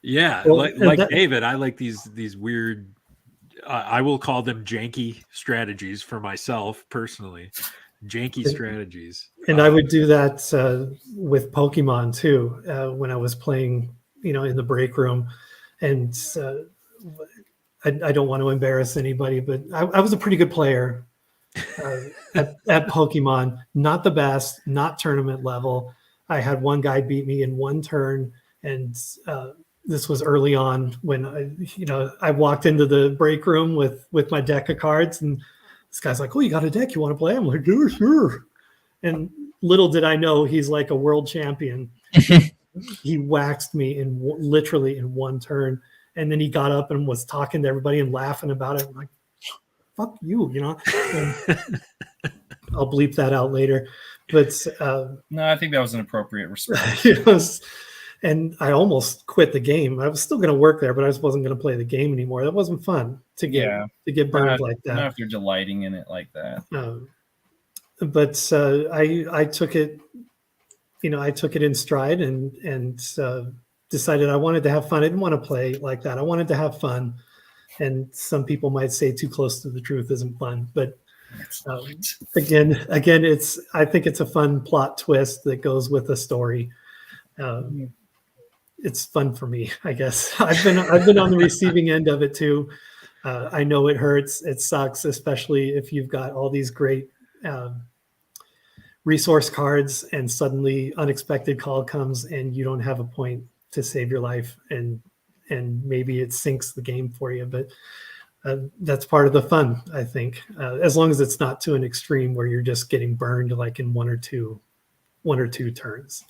well, like David, I like these weird, I will call them janky strategies for myself personally. Janky strategies. And I would do that with Pokemon too, when I was playing, in the break room. And I don't want to embarrass anybody, but I was a pretty good player at Pokemon. Not the best, not tournament level. I had one guy beat me in one turn, and this was early on when I walked into the break room with my deck of cards, and this guy's like, "Oh, you got a deck? You want to play?" I'm like, "Yeah, sure." And little did I know he's like a world champion. He waxed me literally in one turn, and then he got up and was talking to everybody and laughing about it. I'm like, "Fuck you," And I'll bleep that out later. But no, I think that was an appropriate response. And I almost quit the game. I was still going to work there, but I just wasn't going to play the game anymore. That wasn't fun to get burned like that. Not if you're delighting in it like that. But I took it, I took it in stride and decided I wanted to have fun. I didn't want to play like that. I wanted to have fun. And some people might say too close to the truth isn't fun, but again, I think it's a fun plot twist that goes with a story. It's fun for me, I guess. I've been on the receiving end of it too. I know it hurts. It sucks, especially if you've got all these great resource cards and suddenly unexpected call comes and you don't have a point to save your life, and maybe it sinks the game for you. But that's part of the fun, I think, as long as it's not to an extreme where you're just getting burned like in one or two turns.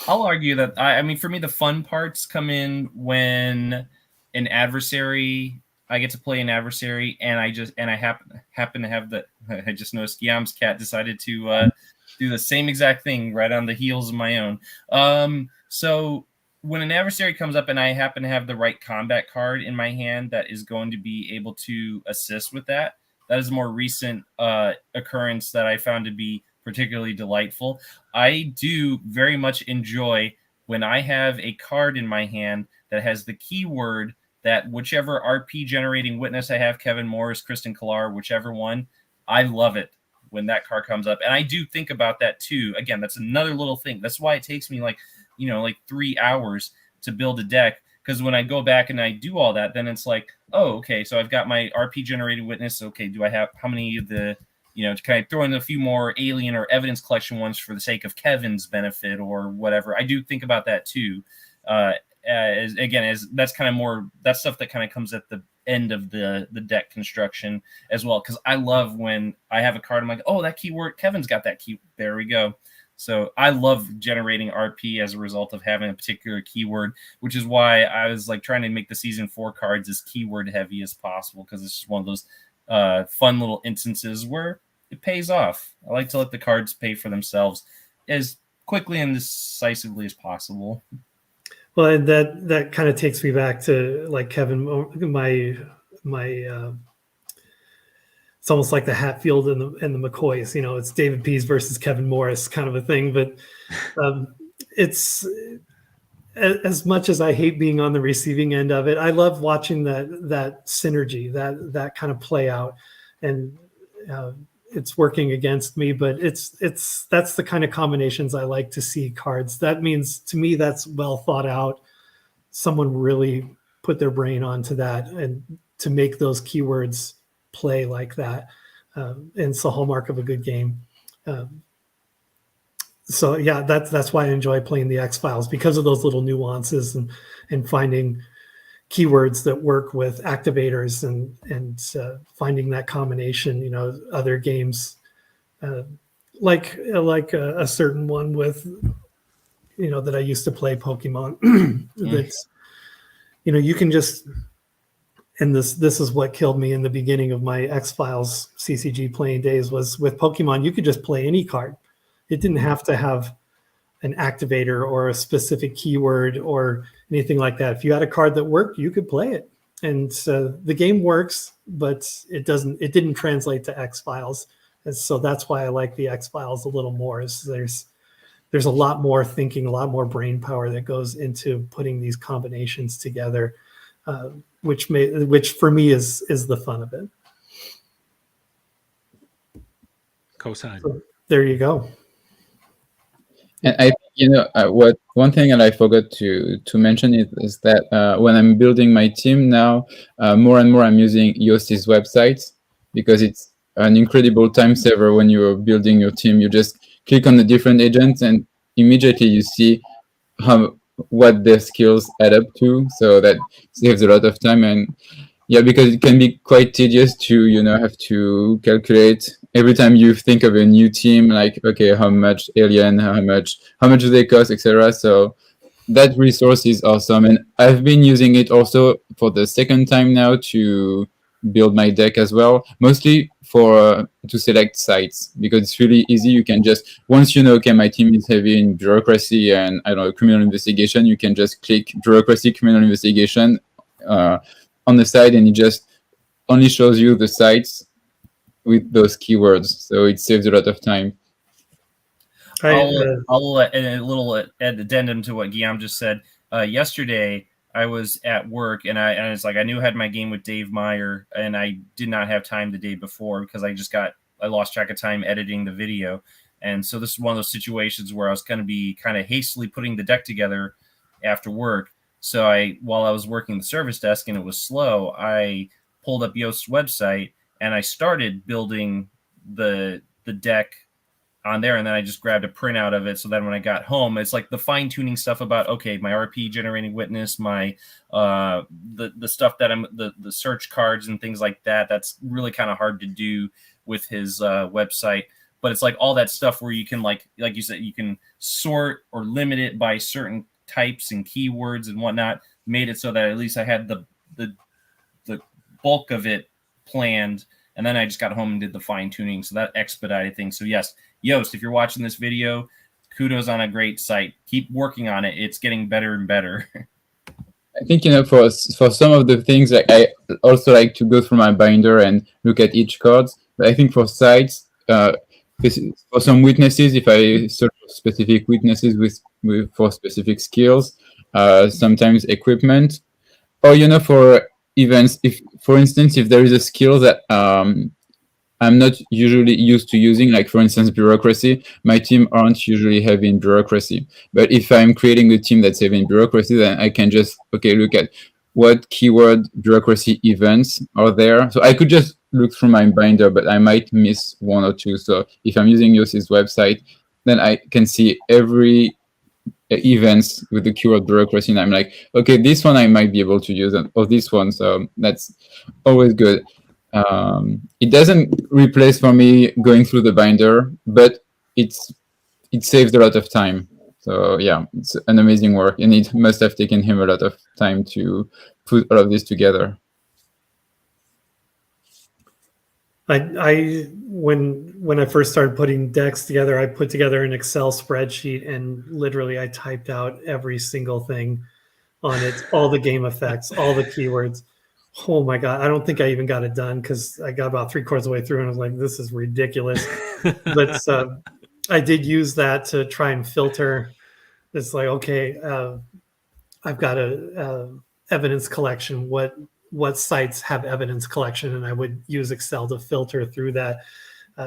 I'll argue that I mean, for me, the fun parts come in when an adversary, I get to play an adversary, and I happen to have I just noticed Guillaume's cat decided to do the same exact thing right on the heels of my own. So when an adversary comes up and I happen to have the right combat card in my hand that is going to be able to assist with that, that is a more recent occurrence that I found to be particularly delightful. I do very much enjoy when I have a card in my hand that has the keyword that whichever RP generating witness I have, Kevin Morris, Kristen Killar, whichever one, I love it when that card comes up. And I do think about that too. Again, that's another little thing. That's why it takes me like 3 hours to build a deck. Because when I go back and I do all that, then it's like, oh, okay, so I've got my RP generated witness. Okay, do I have how many of the, can I throw in a few more alien or evidence collection ones for the sake of Kevin's benefit or whatever? I do think about that too. As that's kind of more, that stuff that kind of comes at the end of the deck construction as well. Because I love when I have a card, I'm like, oh, that keyword, Kevin's got that key. There we go. So I love generating RP as a result of having a particular keyword, which is why I was like trying to make the season 4 cards as keyword heavy as possible, because it's just one of those fun little instances where it pays off. I like to let the cards pay for themselves as quickly and decisively as possible. Well, and that kind of takes me back to like Kevin, my it's almost like the Hatfield and the McCoys, it's David Pease versus Kevin Morris kind of a thing. But it's, as much as I hate being on the receiving end of it, I love watching that synergy, that kind of play out, and it's working against me. But that's the kind of combinations I like to see cards. That means to me that's well thought out. Someone really put their brain onto that and to make those keywords play like that, and it's the hallmark of a good game. So yeah, that's why I enjoy playing the X-Files, because of those little nuances and finding keywords that work with activators and finding that combination. Other games like a certain one with that I used to play, Pokemon. That's you can just. And this is what killed me in the beginning of my X-Files CCG playing days, was with Pokemon, you could just play any card. It didn't have to have an activator or a specific keyword or anything like that. If you had a card that worked, you could play it. And the game works, but it didn't translate to X-Files. And so that's why I like the X-Files a little more, is there's a lot more thinking, a lot more brain power that goes into putting these combinations together. Which for me is the fun of it. Cosign. So there you go. And I what one thing that I forgot to mention is that when I'm building my team now, more and more I'm using Joost's website, because it's an incredible time saver. When you're building your team, you just click on the different agents and immediately you see what their skills add up to, so that saves a lot of time. And yeah, because it can be quite tedious to have to calculate every time you think of a new team, like, okay, how much alien, how much do they cost, etc. So that resource is awesome, and I've been using it also for the second time now to build my deck as well, mostly for to select sites, because it's really easy. You can just, once okay, my team is heavy in bureaucracy and criminal investigation, you can just click bureaucracy, criminal investigation on the side, and it just only shows you the sites with those keywords, so it saves a lot of time. I'll add a little addendum to what Guillaume just said. Yesterday I was at work and it's like I knew I had my game with Dave Meyer, and I did not have time the day before because I lost track of time editing the video. And so this is one of those situations where I was going to be kind of hastily putting the deck together after work. So while I was working the service desk and it was slow, I pulled up Joost's website and I started building the deck on there, and then I just grabbed a printout of it. So then when I got home, it's like the fine tuning stuff about, okay, my RP generating witness, my the stuff that the search cards and things like that. That's really kind of hard to do with his website. But it's like all that stuff where you can like you said, you can sort or limit it by certain types and keywords and whatnot. Made it so that at least I had the bulk of it planned. And then I just got home and did the fine tuning. So that expedited things. So yes, Joost, if you're watching this video, kudos on a great site. Keep working on it. It's getting better and better. I think, for some of the things, like I also like to go through my binder and look at each card. But I think for sites, for some witnesses, if I search for specific witnesses for specific skills, sometimes equipment, Or for events, if for instance, if there is a skill that I'm not usually used to using, like for instance, bureaucracy, my team aren't usually heavy in bureaucracy. But if I'm creating a team that's heavy in bureaucracy, then I can just, look at what keyword bureaucracy events are there. So I could just look through my binder, but I might miss one or two. So if I'm using Joost's website, then I can see every events with the keyword bureaucracy, and I'm like, okay, this one I might be able to use, or this one. So that's always good. It doesn't replace for me going through the binder, but it saves a lot of time. So yeah, it's an amazing work, and it must have taken him a lot of time to put all of this together. When I first started putting decks together, I put together an Excel spreadsheet, and literally I typed out every single thing on it, all the game effects, all the keywords. Oh my God. I don't think I even got it done because I got about 3/4 of the way through and I was like, this is ridiculous. But I did use that to try and filter. It's like, okay, I've got a evidence collection. What sites have evidence collection? And I would use Excel to filter through that.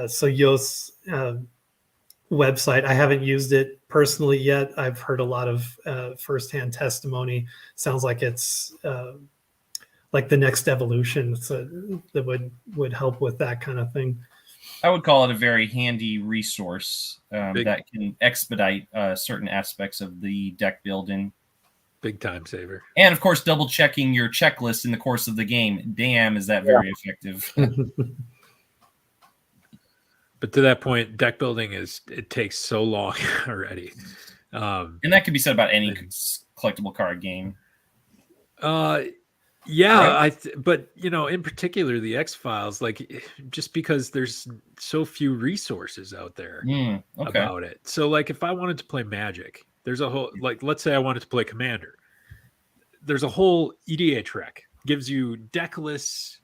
So Joost's website, I haven't used it personally yet. I've heard a lot of firsthand testimony. Sounds like it's like the next evolution, so that would help with that kind of thing. I would call it a very handy resource that can expedite certain aspects of the deck building. Big time saver. And of course, double checking your checklist in the course of the game. Damn, is that very effective. But to that point, deck building it takes so long already. And that could be said about any collectible card game. Yeah, right? But in particular the X-Files, like just because there's so few resources out there about it. So like if I wanted to play Magic, there's a whole, like let's say I wanted to play Commander. There's a whole EDH rec, gives you deck lists,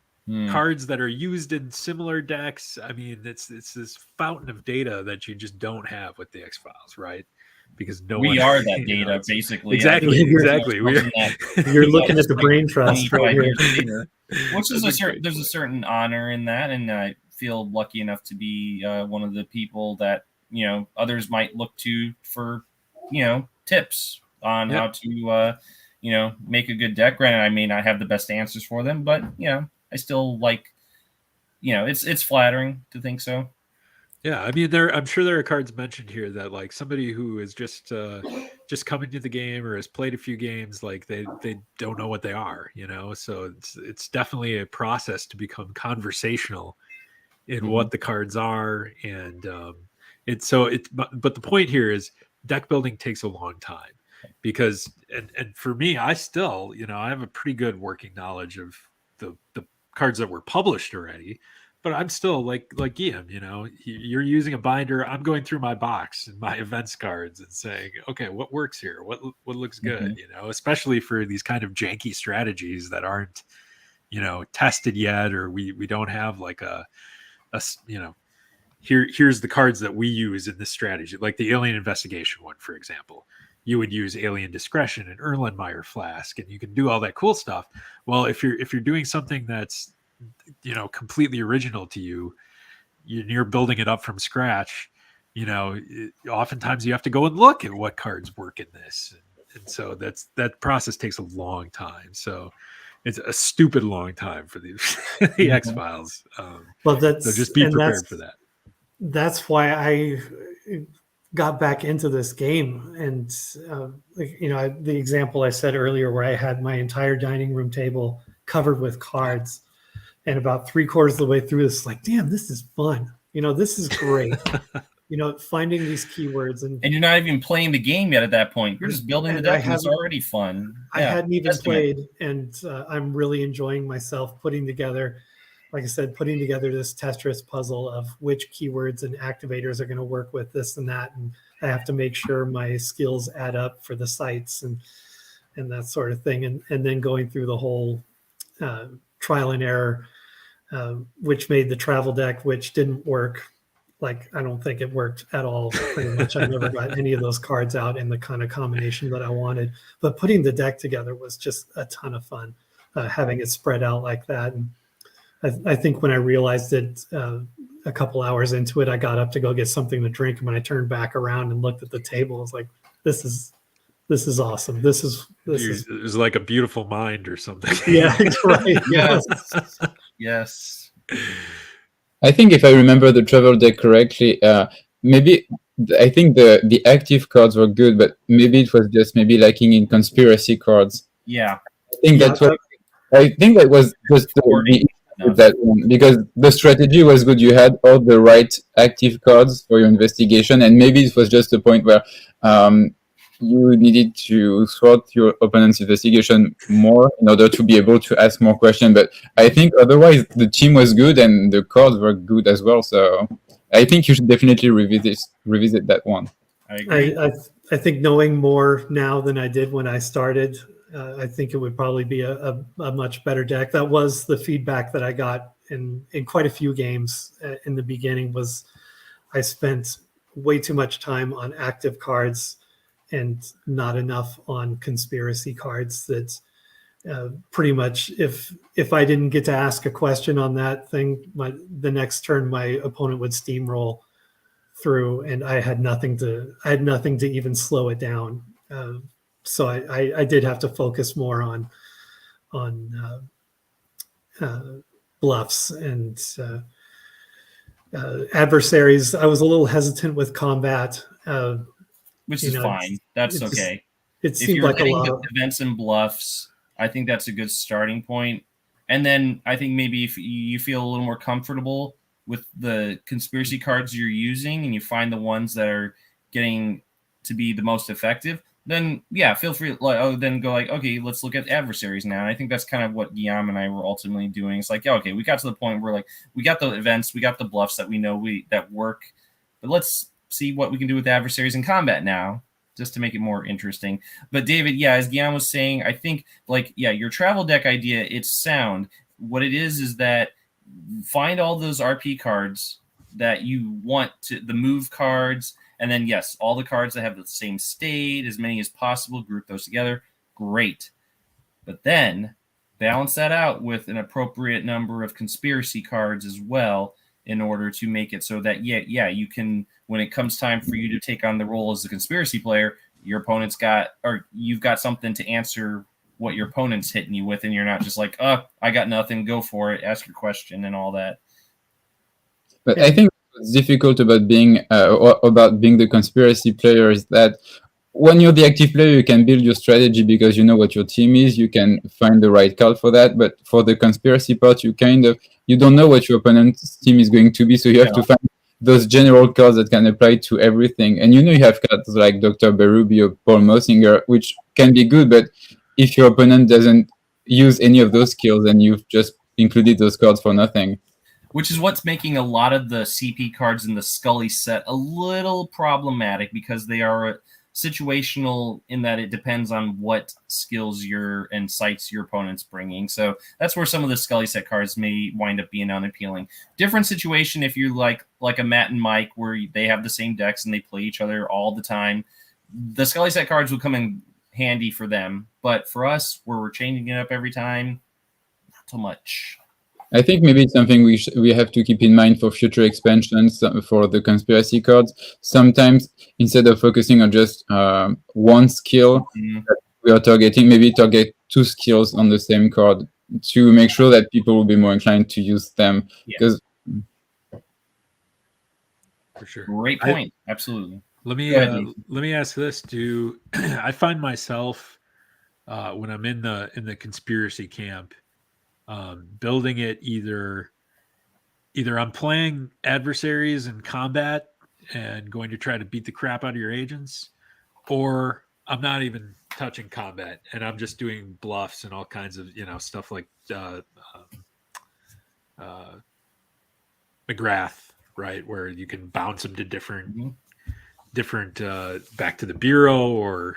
cards that are used in similar decks. I mean, it's this fountain of data that you just don't have with the X-Files, right? Because we are that data, basically. Exactly. You're looking at the brain trust right here. Which is there's a certain honor in that, and I feel lucky enough to be one of the people that others might look to for tips on how to make a good deck. Granted, I may not have the best answers for them, but I still like it's flattering to think so. Yeah, I mean, I'm sure there are cards mentioned here that like somebody who is just coming to the game or has played a few games, like they don't know what they are, So it's definitely a process to become conversational in what the cards are, and but the point here is deck building takes a long time because and for me, I still I have a pretty good working knowledge of the cards that were published already. But I'm still like Guillaume, you're using a binder. I'm going through my box and my events cards and saying, okay, what works here? What looks good? Especially for these kind of janky strategies that aren't, tested yet, or we don't have like here's the cards that we use in this strategy, like the Alien Investigation one, for example. You would use Alien Discretion and Erlenmeyer Flask, and you can do all that cool stuff. Well, if you're doing something that's completely original to you, you're building it up from scratch, oftentimes you have to go and look at what cards work in this, and so that process takes a long time. So it's a stupid long time for the X-Files. Well, so just be prepared for that. That's why I got back into this game, and the example I said earlier where I had my entire dining room table covered with cards. And about 3/4 of the way through, it's like, damn, this is fun. This is great. Finding these keywords. And you're not even playing the game yet at that point. You're just building the deck. It's already fun. I hadn't even played, and I'm really enjoying myself putting together, like I said, putting together this Tetris puzzle of which keywords and activators are going to work with this and that. And I have to make sure my skills add up for the sites and that sort of thing. And then going through the whole trial and error, which made the travel deck, which didn't work like, I don't think it worked at all. Pretty much, I never got any of those cards out in the kind of combination that I wanted. But putting the deck together was just a ton of fun, having it spread out like that. And I think when I realized it a couple hours into it, I got up to go get something to drink. And when I turned back around and looked at the table, I was like, this is awesome. This is It was like a beautiful mind or something. yeah, right. Yes. Yes. I think if I remember the travel deck correctly, maybe I think the active cards were good, but maybe it was just maybe lacking in conspiracy cards. Yeah. I think that's what I think that was just the with that one, because the strategy was good. You had all the right active cards for your investigation, and maybe it was just a point where you needed to thwart your opponent's investigation more in order to be able to ask more questions. But I think otherwise the team was good and the cards were good as well. So I think you should definitely revisit that one. I agree. I think knowing more now than I did when I started, I think it would probably be a much better deck. That was the feedback that I got in quite a few games in the beginning. Was I spent way too much time on active cards and not enough on conspiracy cards. That pretty much if I didn't get to ask a question on that thing, the next turn my opponent would steamroll through, and I had nothing to even slow it down. So I did have to focus more on bluffs and adversaries. I was a little hesitant with combat, which is fine. That's okay. It seemed like a lot of events and bluffs. I think that's a good starting point. And then I think maybe if you feel a little more comfortable with the conspiracy cards you're using and you find the ones that are getting to be the most effective, then yeah, feel free. Then go okay, let's look at adversaries now. And I think that's kind of what Guillaume and I were ultimately doing. It's like, yeah, okay, we got to the point where we got the events, we got the bluffs that we know that work, but let's see what we can do with adversaries in combat now, just to make it more interesting. But David, yeah, as Guillaume was saying, I think your travel deck idea, it's sound. What it is that find all those RP cards that you want to, the move cards. And then, yes, all the cards that have the same state, as many as possible, group those together. Great. But then balance that out with an appropriate number of conspiracy cards as well in order to make it so that, you can, when it comes time for you to take on the role as a conspiracy player, your opponent's you've got something to answer what your opponent's hitting you with, and you're not just like, I got nothing, go for it, ask your question and all that. But I think what's difficult about being the conspiracy player is that when you're the active player, you can build your strategy because you know what your team is. You can find the right card for that. But for the conspiracy part, you don't know what your opponent's team is going to be. So you have to find those general cards that can apply to everything. And you have cards like Dr. Berube or Paul Mossinger, which can be good. But if your opponent doesn't use any of those skills, then you've just included those cards for nothing. Which is what's making a lot of the CP cards in the Scully set a little problematic, because they are situational in that it depends on what skills and sights your opponent's bringing. So that's where some of the Scully set cards may wind up being unappealing. Different situation if you're like a Matt and Mike, where they have the same decks and they play each other all the time. The Scully set cards will come in handy for them. But for us, where we're changing it up every time, not so much. I think maybe it's something we have to keep in mind for future expansions for the conspiracy cards. Sometimes instead of focusing on just one skill that we are targeting, maybe target two skills on the same card to make sure that people will be more inclined to use them. Because for sure, great point. Absolutely. Let me ask this: do I find myself when I'm in the conspiracy camp? Building it either I'm playing adversaries in combat and going to try to beat the crap out of your agents, or I'm not even touching combat and I'm just doing bluffs and all kinds of stuff like McGrath, right, where you can bounce them to different back to the bureau, or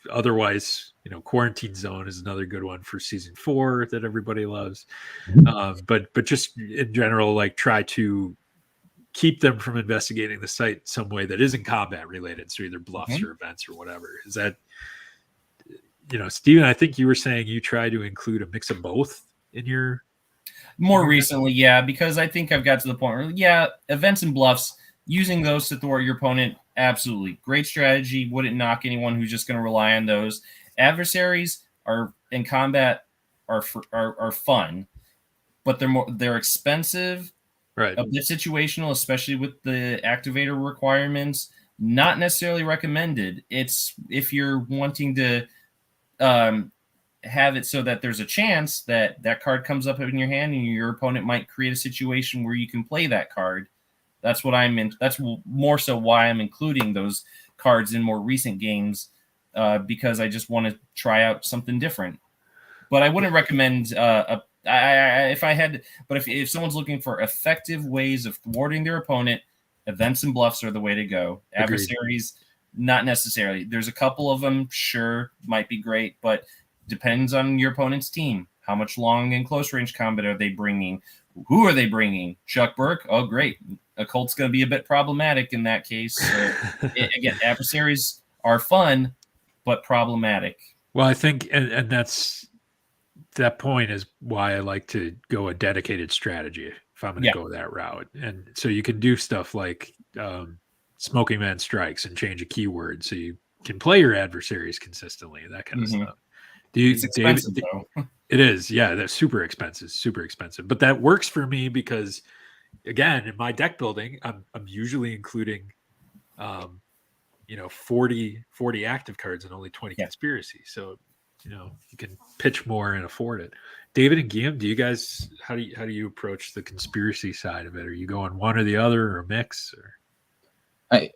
otherwise Quarantine Zone is another good one for season 4 that everybody loves. But just in general, try to keep them from investigating the site some way that isn't combat related, so either bluffs or events or whatever. Is that, Steven, I think you were saying you try to include a mix of both in your more recently, yeah, because I think I've got to the point where events and bluffs, using those to thwart your opponent, absolutely great strategy. Wouldn't knock anyone who's just going to rely on those. Adversaries are in combat are fun, but they're expensive. Right. A bit situational, especially with the activator requirements. Not necessarily recommended. It's if you're wanting to have it so that there's a chance that card comes up in your hand and your opponent might create a situation where you can play that card. That's what I'm in. That's more so why I'm including those cards in more recent games, because I just want to try out something different. But I wouldn't recommend if someone's looking for effective ways of thwarting their opponent, events and bluffs are the way to go. Agreed. Adversaries, not necessarily. There's a couple of them, sure, might be great, but depends on your opponent's team. How much long and close range combat are they bringing? Who are they bringing? Chuck Burke? Oh, great. Occult's going to be a bit problematic in that case. So, again, adversaries are fun, but problematic. Well, I think, and that point is why I like to go a dedicated strategy if I'm going to go that route. And so you can do stuff like Smoking Man Strikes and change a keyword so you can play your adversaries consistently, that kind of stuff. It's expensive, though. It is. Yeah, that's super expensive. But that works for me because, again, in my deck building, I'm usually including 40 active cards and only 20 conspiracy. So you can pitch more and afford it. David and Guillaume, do you guys how do you approach the conspiracy side of it? Are you going one or the other or a mix? Or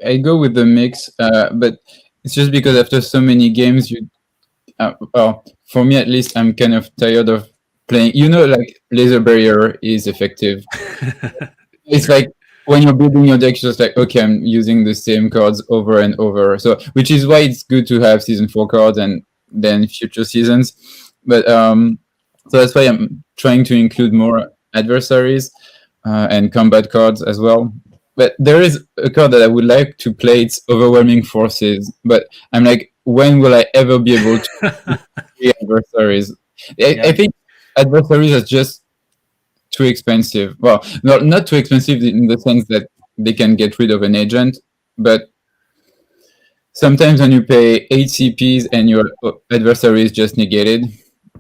I go with the mix, but it's just because after so many games, well, for me at least, I'm kind of tired of playing. Like laser barrier is effective. It's like when you're building your deck, you're just like, okay, I'm using the same cards over and over. So, which is why it's good to have season 4 cards and then future seasons. But so that's why I'm trying to include more adversaries and combat cards as well. But there is a card that I would like to play. It's Overwhelming Forces. But I'm like, when will I ever be able to play adversaries? I think adversaries are just too expensive. Well, not too expensive in the sense that they can get rid of an agent, but sometimes when you pay 8 CPs and your adversary is just negated,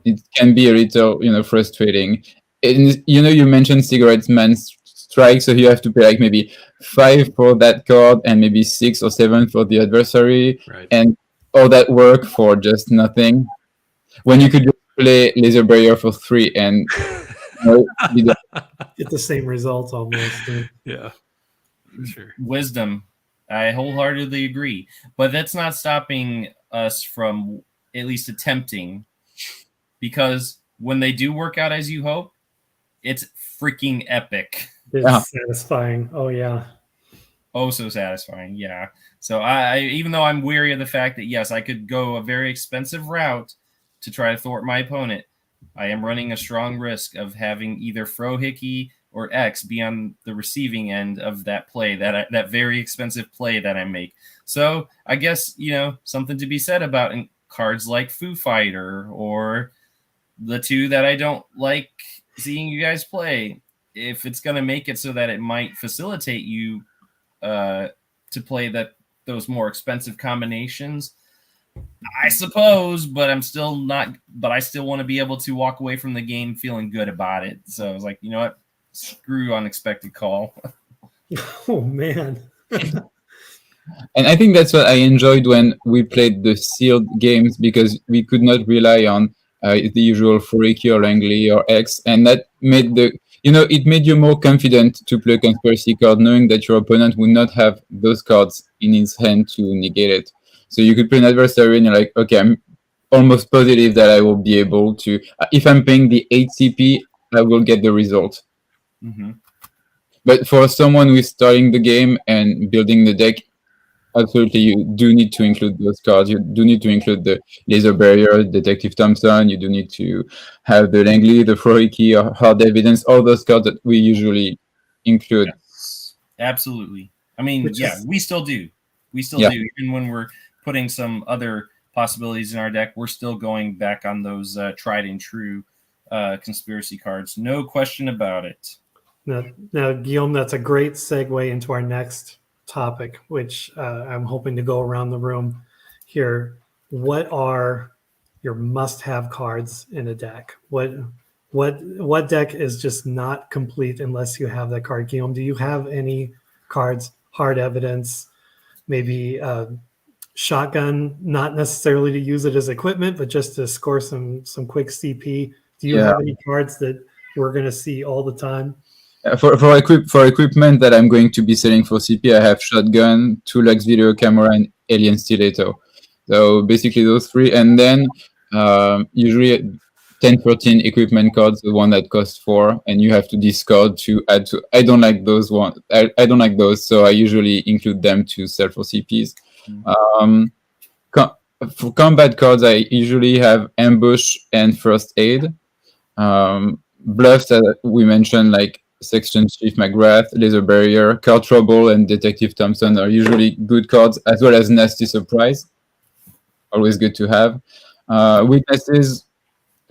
it can be a little, frustrating. And, you mentioned Cigarette Man Strike, so you have to pay like maybe 5 for that card and maybe 6 or 7 for the adversary, right. And all that work for just nothing. When you could just play Laser Barrier for 3 and get the same results almost. Yeah, sure. Wisdom. I wholeheartedly agree. But that's not stopping us from at least attempting, because when they do work out as you hope, it's freaking epic. It's satisfying. Oh, yeah. Oh, so satisfying. Yeah. So I even though I'm weary of the fact that, yes, I could go a very expensive route to try to thwart my opponent, I am running a strong risk of having either Frohickey or X be on the receiving end of that play, that very expensive play that I make. So I guess, something to be said about cards like Foo Fighter or the two that I don't like seeing you guys play. If it's going to make it so that it might facilitate you to play those more expensive combinations, I suppose, but I'm still not. But I still want to be able to walk away from the game feeling good about it. So I was like, you know what? Screw unexpected call. Oh man. And I think that's what I enjoyed when we played the sealed games, because we could not rely on the usual Furiki or Langley or X, and that made it made you more confident to play a conspiracy card, knowing that your opponent would not have those cards in his hand to negate it. So you could play an adversary and you're like, okay, I'm almost positive that I will be able to, if I'm paying the 8 CP, I will get the result. Mm-hmm. But for someone who's starting the game and building the deck, absolutely, you do need to include those cards. You do need to include the Laser Barrier, Detective Thompson. You do need to have the Langley, the Frohickey, or Hard Evidence, all those cards that we usually include. Absolutely. I mean, Which yeah, is- we still do. We still Yeah. do. Even when we're putting some other possibilities in our deck, we're still going back on those tried and true conspiracy cards. No question about it. Now, Guillaume, that's a great segue into our next topic, which I'm hoping to go around the room here. What are your must-have cards in a deck? What deck is just not complete unless you have that card? Guillaume, do you have any cards, hard evidence, maybe shotgun, not necessarily to use it as equipment, but just to score some quick CP? Do you Yeah. have any cards that we're going to see all the time? For equipment that I'm going to be selling for CP, I have shotgun, 2 Lux video camera, and alien stiletto. So basically those 3, and then usually 10-13 equipment cards, the one that costs 4, and you have to discard to add to. I don't like those one. I don't like those, so I usually include them to sell for CPs. For combat cards, I usually have ambush and first aid. Bluffs that we mentioned, like Section Chief McGrath, Laser Barrier, Card Trouble, and Detective Thompson are usually good cards, as well as Nasty Surprise. Always good to have. Weaknesses,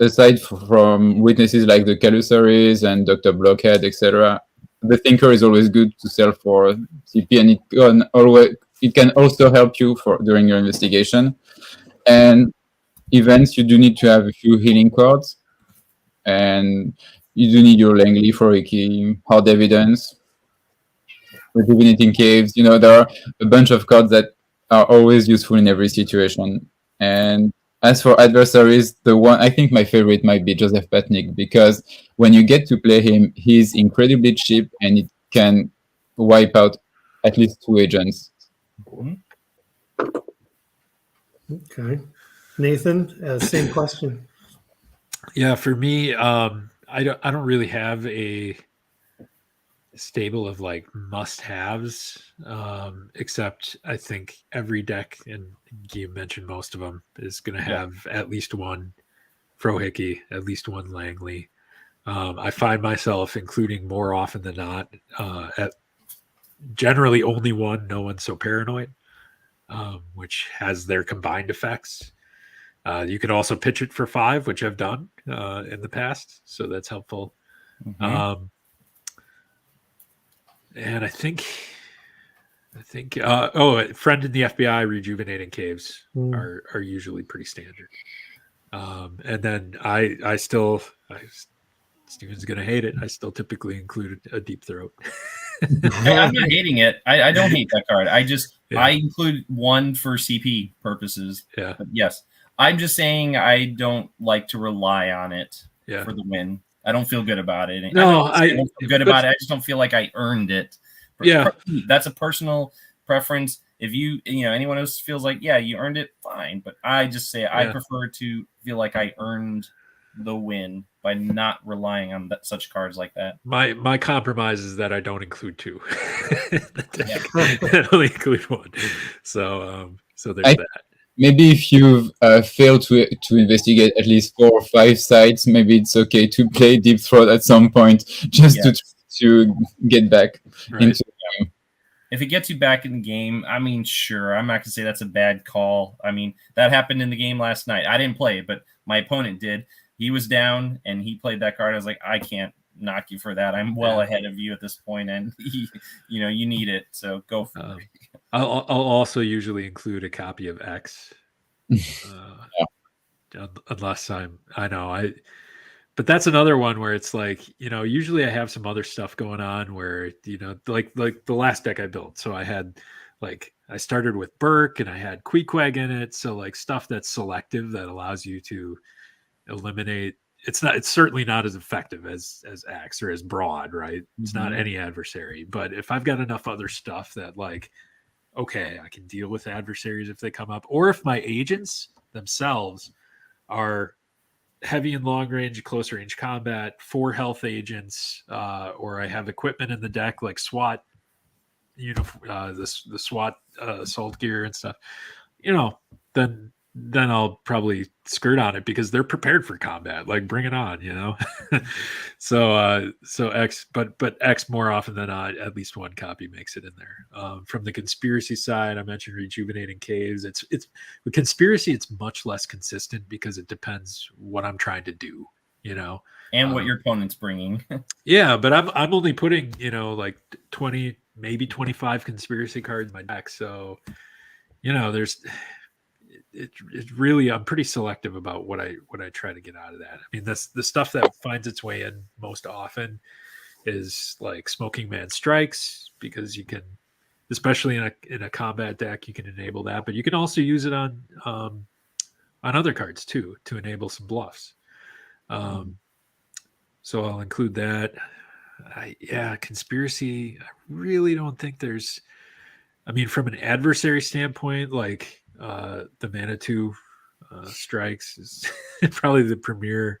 aside from weaknesses like the Calusaries and Dr. Blockhead, etc., the Thinker is always good to sell for CP, and it can also help you during your investigation. And events, you do need to have a few healing cards, and you do need your Langley for Reiki, Hard Evidence, Rejuvenating Caves. There are a bunch of cards that are always useful in every situation. And as for adversaries, the one I think my favorite might be Joseph Patnick, because when you get to play him, he's incredibly cheap and it can wipe out at least 2 agents. Okay. Nathan, same question. Yeah, for me, I don't really have a stable of like must-haves, except I think every deck, and you mentioned most of them, is going to have at least one Frohickey, at least one Langley. I find myself including more often than not at generally only one No One's So Paranoid, which has their combined effects. You can also pitch it for 5, which I've done in the past, so that's helpful. And I think, Friend in the FBI, Rejuvenating Caves are usually pretty standard. And then I still, Steven's gonna hate it, I still typically include a Deep Throat. I'm not hating it. I don't hate that card. I include one for CP purposes. Yeah. But yes. I'm just saying I don't like to rely on it for the win. I don't feel good about it. No, I don't feel good about it. I just don't feel like I earned it. Yeah. That's a personal preference. If anyone else feels like, you earned it, fine. But I just say I prefer to feel like I earned the win by not relying on such cards like that. My compromise is that I don't include 2. I only include 1. So there's that. Maybe if you've failed to investigate at least 4 or 5 sites, maybe it's okay to play Deep Throat at some point, just to get back into the game. If it gets you back in the game, I mean, sure. I'm not going to say that's a bad call. I mean, that happened in the game last night. I didn't play it, but my opponent did. He was down, and he played that card. I was like, I can't knock you for that. I'm well ahead of you at this point, and you need it, so go for it. I'll also usually include a copy of X, unless but that's another one where it's like, usually I have some other stuff going on where, like the last deck I built. So I had I started with Burke and I had Queequeg in it. So like stuff that's selective that allows you to eliminate. It's certainly not as effective as X or as broad, right? It's not any adversary, but if I've got enough other stuff that okay, I can deal with adversaries if they come up, or if my agents themselves are heavy and long range, close range combat, 4 health agents, or I have equipment in the deck like SWAT, the SWAT assault gear and stuff, then then I'll probably skirt on it because they're prepared for combat. Like, bring it on, you know. So X, but X more often than not, at least one copy makes it in there. From the conspiracy side, I mentioned rejuvenating caves. It's with conspiracy, it's much less consistent because it depends what I'm trying to do, you know, and what your opponent's bringing. Yeah, but I'm only putting, you know, like 20, maybe 25 conspiracy cards in my deck. So, you know, it's really, I'm pretty selective about what I try to get out of that. I mean, that's the stuff that finds its way in most often is like Smoking Man Strikes, because you can, especially in a combat deck, you can enable that, but you can also use it on other cards too to enable some bluffs. So I'll include that. Conspiracy. I really don't think there's. I mean, from an adversary standpoint, like the Manitou Strikes is probably the premier.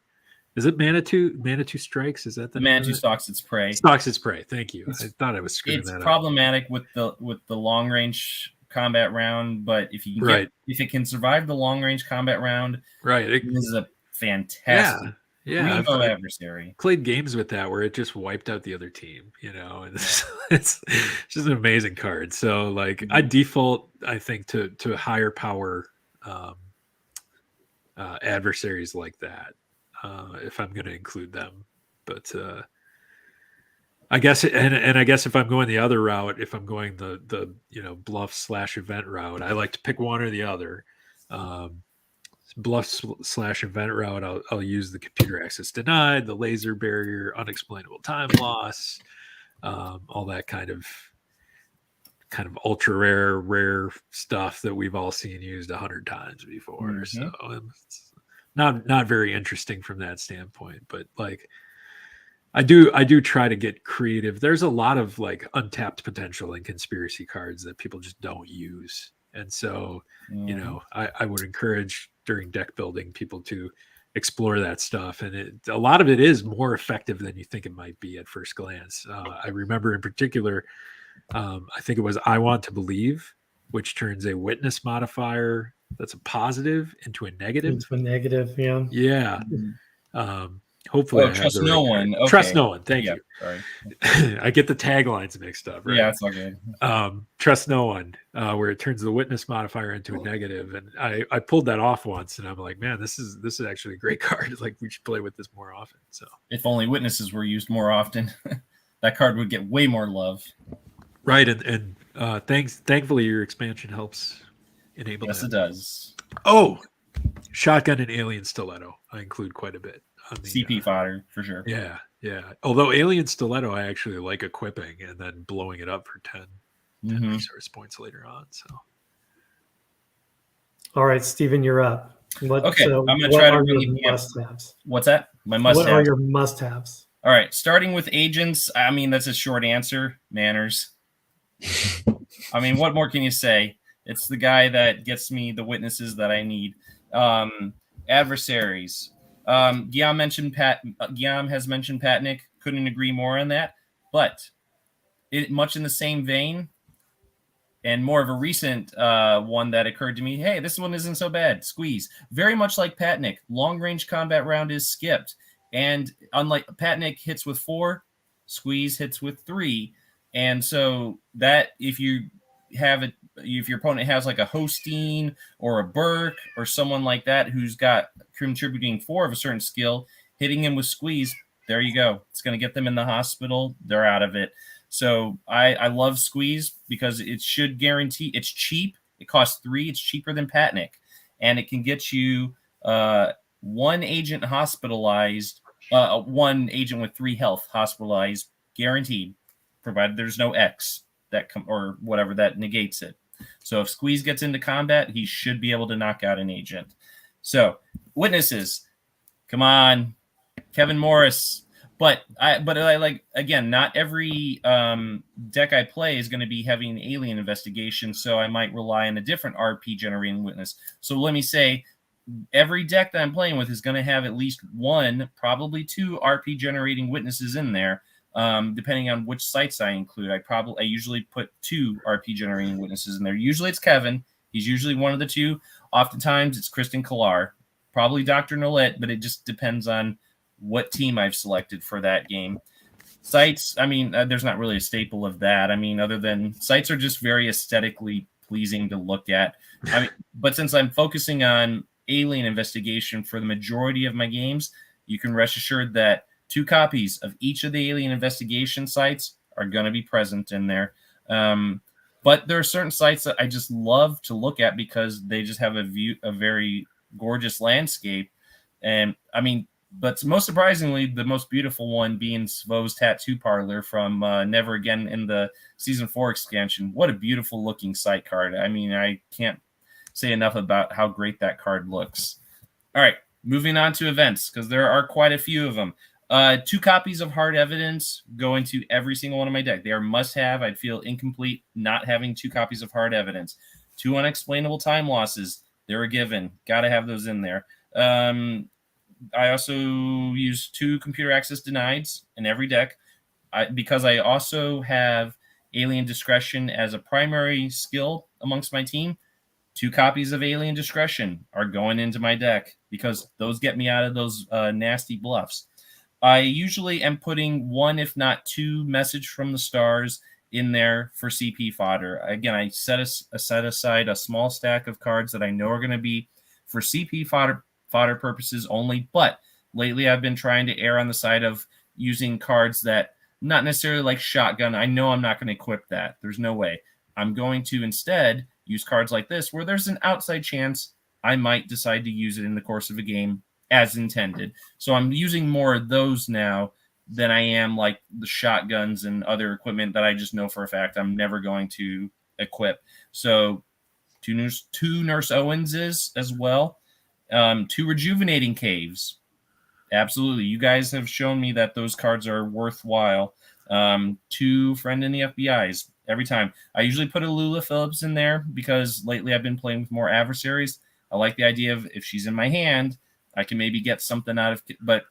Is it Manitou? Manitou Strikes? Is that the Manitou Stalks Its Prey? Stalks Its Prey. Thank you. I thought I was screwing that up. It's problematic with the long range combat round, but if you can if it can survive the long range combat round, this is a fantastic. Yeah, I've adversary. Played games with that where it just wiped out the other team, you know, and it's just an amazing card. So like I default, I think, to higher power adversaries like that if I'm going to include them. But I guess I guess if I'm going the other route, if I'm going the you know, bluff / event route, I like to pick one or the other. Bluff / event route, I'll use the computer access denied, the laser barrier, unexplainable time loss, all that kind of ultra rare stuff that we've all seen used 100 times before. Mm-hmm. So it's not very interesting from that standpoint. But like I do try to get creative. There's a lot of like untapped potential in conspiracy cards that people just don't use. And so, you know, I would encourage during deck building people to explore that stuff. And a lot of it is more effective than you think it might be at first glance. I remember in particular, I think it was I Want to Believe, which turns a witness modifier that's a positive into a negative. Into a negative, yeah. Yeah. Hopefully, trust no one. Okay. Trust no one. Thank you. Sorry. I get the taglines mixed up. Right? Yeah, it's all good. Trust no one, where it turns the witness modifier into a negative, and I pulled that off once, and I'm like, man, this is actually a great card. Like we should play with this more often. So if only witnesses were used more often, that card would get way more love. Right, and thankfully your expansion helps enable. Yes, that. It does. Oh, shotgun and alien stiletto, I include quite a bit. CP fodder for sure. Yeah. Although alien stiletto, I actually like equipping and then blowing it up for 10 resource points later on. So, all right, Stephen, you're up. I'm gonna try to really must-haves. What's that? My must-haves. What are your must-haves? All right, starting with agents. I mean, that's a short answer. Manners. I mean, what more can you say? It's the guy that gets me the witnesses that I need. Adversaries. Guillaume has mentioned Patnick. Couldn't agree more on that. But much in the same vein, and more of a recent one that occurred to me. Hey, this one isn't so bad. Squeeze. Very much like Patnick. Long-range combat round is skipped. And unlike Patnick hits with 4, Squeeze hits with 3. And so that if your opponent has like a Hosteen or a Burke or someone like that who's got contributing 4 of a certain skill, hitting him with Squeeze, there you go. It's going to get them in the hospital. They're out of it. So I love Squeeze because it should guarantee it's cheap. It costs 3. It's cheaper than Patnick. And it can get you 1 agent hospitalized, 1 agent with 3 health hospitalized, guaranteed, provided there's no X or whatever that negates it. So if Squeeze gets into combat, he should be able to knock out an agent. So witnesses, come on, Kevin Morris. But I like, again, not every deck I play is going to be having alien investigation, so I might rely on a different RP generating witness. So let me say, every deck that I'm playing with is going to have at least 1, probably 2 RP generating witnesses in there. Depending on which sites I include, I usually put 2 RP generating witnesses in there. Usually it's Kevin. He's usually one of the two. Oftentimes it's Kristen Killar, probably Dr. Nolette, but it just depends on what team I've selected for that game. Sites, I mean, there's not really a staple of that. I mean, other than sites are just very aesthetically pleasing to look at. I mean, but since I'm focusing on alien investigation for the majority of my games, you can rest assured that 2 copies of each of the alien investigation sites are going to be present in there. But there are certain sites that I just love to look at because they just have a very gorgeous landscape. And I mean, but most surprisingly, the most beautiful one being Svo's Tattoo Parlor from Never Again in the Season 4 expansion. What a beautiful looking site card. I mean, I can't say enough about how great that card looks. All right, moving on to events, because there are quite a few of them. 2 copies of Hard Evidence go into every single one of my deck. They are must-have. I'd feel incomplete not having 2 copies of Hard Evidence. 2 Unexplainable Time Losses. They're a given. Got to have those in there. I also use 2 Computer Access Denieds in every deck because I also have Alien Discretion as a primary skill amongst my team. 2 copies of Alien Discretion are going into my deck because those get me out of those nasty bluffs. I usually am putting 1, if not 2, Message from the Stars in there for CP fodder. Again, I set aside a small stack of cards that I know are going to be for CP fodder purposes only, but lately I've been trying to err on the side of using cards that not necessarily like Shotgun. I know I'm not going to equip that. There's no way. I'm going to instead use cards like this where there's an outside chance I might decide to use it in the course of a game as intended. So I'm using more of those now than I am like the shotguns and other equipment that I just know for a fact I'm never going to equip. So 2 Nurse Owenses as well. 2 Rejuvenating Caves. Absolutely. You guys have shown me that those cards are worthwhile. 2 Friend in the FBI's every time. I usually put a Lula Phillips in there because lately I've been playing with more adversaries. I like the idea of if she's in my hand, I can maybe get something out of it. But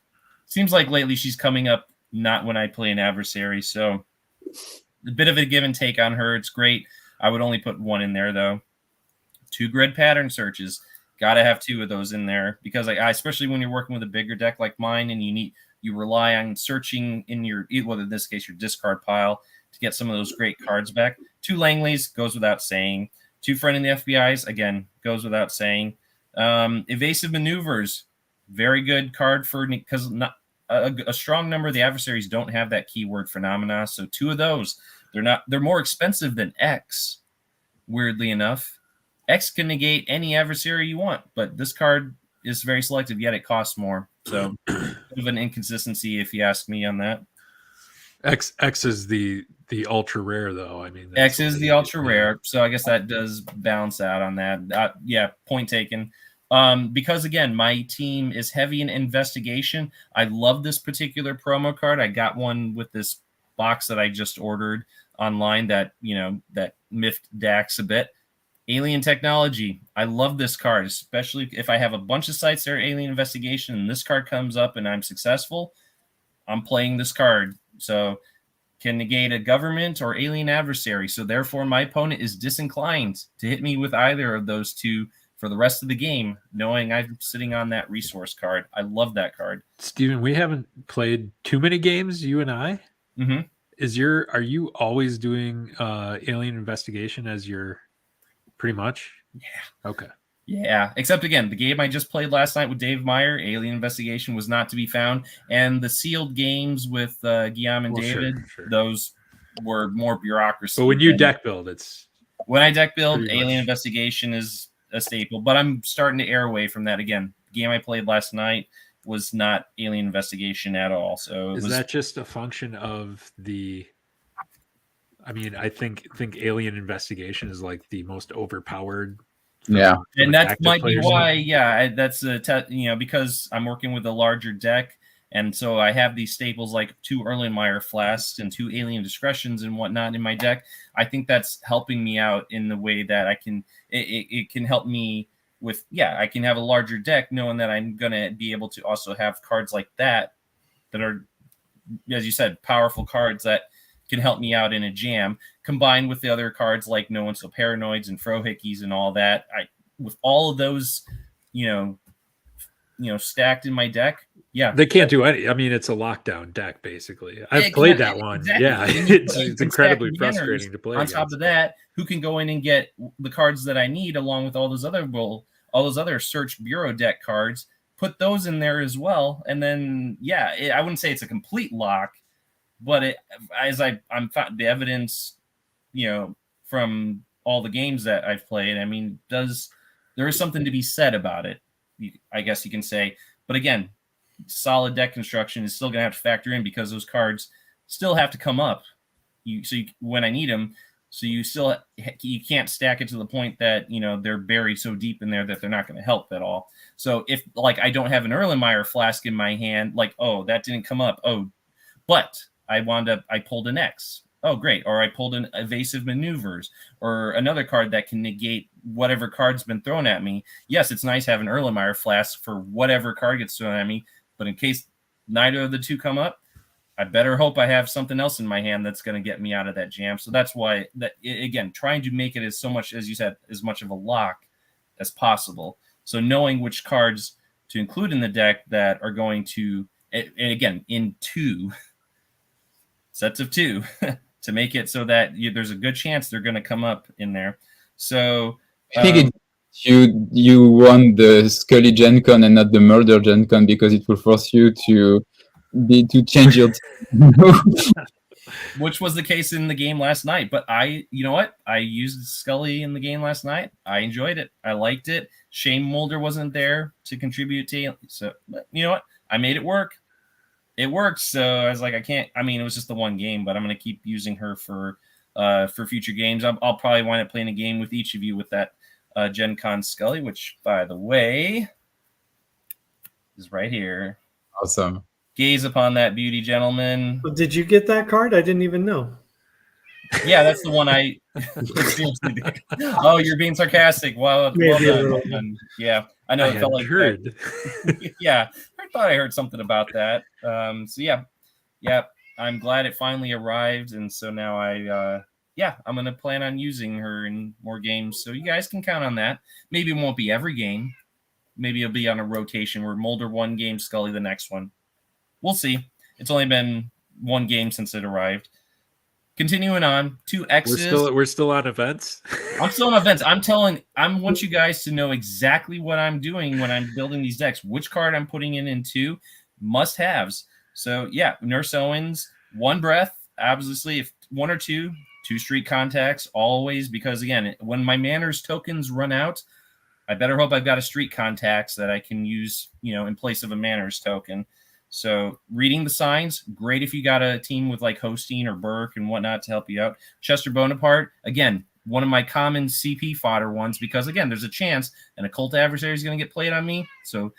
seems like lately she's coming up not when I play an adversary. So a bit of a give and take on her. It's great. I would only put 1 in there, though. 2 Grid Pattern Searches. Got to have 2 of those in there because I especially when you're working with a bigger deck like mine and you rely on searching in your, well, in this case, your discard pile to get some of those great cards back. 2 Langleys goes without saying. 2 Friend in the FBI's, again, goes without saying. Evasive Maneuvers, very good card for, because not a strong number of the adversaries don't have that keyword phenomena. So 2 of those, they're more expensive than X, weirdly enough. X can negate any adversary you want, but this card is very selective, yet it costs more. So bit of an inconsistency if you ask me on that. X is the ultra rare, though. I mean, X is the ultra rare, so I guess that does balance out on that. Yeah, point taken. Because again, my team is heavy in investigation. I love this particular promo card. I got one with this box that I just ordered online that miffed Dax a bit. Alien Technology. I love this card, especially if I have a bunch of sites that are alien investigation and this card comes up and I'm successful, I'm playing this card. So can negate a government or alien adversary. So therefore my opponent is disinclined to hit me with either of those 2 for the rest of the game, knowing I'm sitting on that resource card. I love that card. Steven, we haven't played too many games, you and I. Mm-hmm. Are you always doing alien investigation as your pretty much? Yeah. Okay. Yeah, except again, the game I just played last night with Dave Meyer, Alien Investigation, was not to be found. And the sealed games with Guillaume and David, sure. Those were more bureaucracy. But when you deck build, when I deck build, Alien Investigation is a staple. But I'm starting to err away from that again. The game I played last night was not Alien Investigation at all. So is that just a function of the? I mean, I think Alien Investigation is like the most overpowered. Yeah, and that might be why. Yeah, that's because I'm working with a larger deck, and so I have these staples like 2 Erlenmeyer Flasks and 2 Alien Discretions and whatnot in my deck. I think that's helping me out in the way that I can. It can help me with. Yeah, I can have a larger deck, knowing that I'm gonna be able to also have cards like that are, as you said, powerful cards that can help me out in a jam, combined with the other cards like No One's So Paranoids and Frohickeys and all that. With all of those, stacked in my deck, yeah, they can't do any. I mean, it's a lockdown deck basically. I've played that one. Exactly. Yeah, it's incredibly frustrating to play. On top of that, who can go in and get the cards that I need, along with all those other Search Bureau deck cards? Put those in there as well, and then I wouldn't say it's a complete lock, but I'm the evidence, from all the games that I've played. I mean, there is something to be said about it, I guess you can say. But again, solid deck construction is still going to have to factor in, because those cards still have to come up. When I need them, so you can't stack it to the point that they're buried so deep in there that they're not going to help at all. So if I don't have an Erlenmeyer flask in my hand, that didn't come up. Oh, but I pulled an X. Oh, great. Or I pulled an Evasive Maneuvers, or another card that can negate whatever card's been thrown at me. Yes, it's nice to have an Erlenmeyer flask for whatever card gets thrown at me, but in case neither of the two come up, I better hope I have something else in my hand that's going to get me out of that jam. So that's why, again, trying to make it as much of a lock as possible. So knowing which cards to include in the deck that are going to, and again, in 2 sets of 2, to make it so that there's a good chance they're going to come up in there. So I think you won the Scully Gen Con and not the Murder Gen Con, because it will force you to change your which was the case in the game last night. But you know what? I used Scully in the game last night. I enjoyed it. I liked it. Shane Mulder wasn't there to contribute to, so you know what? I made it work. It worked. So I was like, it was just the one game, but I'm going to keep using her for future games. I'll probably wind up playing a game with each of you with that Gen Con Scully, which, by the way, is right here. Awesome. Gaze upon that beauty, gentlemen. Well, did you get that card? I didn't even know. Yeah, that's the one I seriously did. Oh, you're being sarcastic. Well done. Yeah, I know. It felt like heard. Yeah, I thought I heard something about that. So yeah, I'm glad it finally arrived, and so now I'm gonna plan on using her in more games. So you guys can count on that. Maybe it won't be every game. Maybe it'll be on a rotation where Mulder one game, Scully the next one. We'll see. It's only been one game since it arrived. Continuing on, 2 X's. We're still on events. I'm still on events. I want you guys to know exactly what I'm doing when I'm building these decks. Which card I'm putting in 2 must-haves. So yeah, Nurse Owens, 1 breath. Obviously, if 1 or 2 street contacts always, because again, when my manners tokens run out, I better hope I've got a street contacts that I can use, in place of a manners token. So reading the signs, great if you got a team with like Hosteen or Burke and whatnot to help you out. Chester Bonaparte, again, one of my common CP fodder ones, because again, there's a chance an occult adversary is going to get played on me. So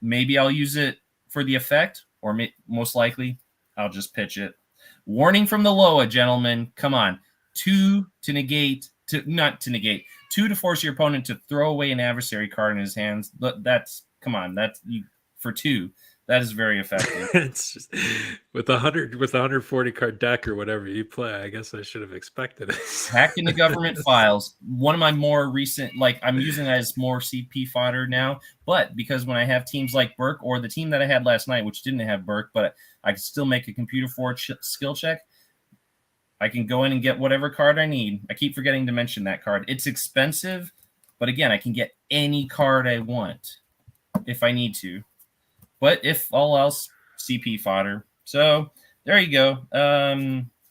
maybe I'll use it for the effect, or most likely I'll just pitch it. Warning from the Loa, gentlemen. Come on. 2 to force your opponent to throw away an adversary card in his hands. That's for 2. That is very effective. It's just, with 140 card deck or whatever you play, I guess I should have expected it. Hacked into government files. One of my more recent, I'm using it as more CP fodder now, but because when I have teams like Burke, or the team that I had last night, which didn't have Burke, but I could still make a computer forward skill check, I can go in and get whatever card I need. I keep forgetting to mention that card. It's expensive, but again, I can get any card I want if I need to. But if all else, CP fodder. So there you go.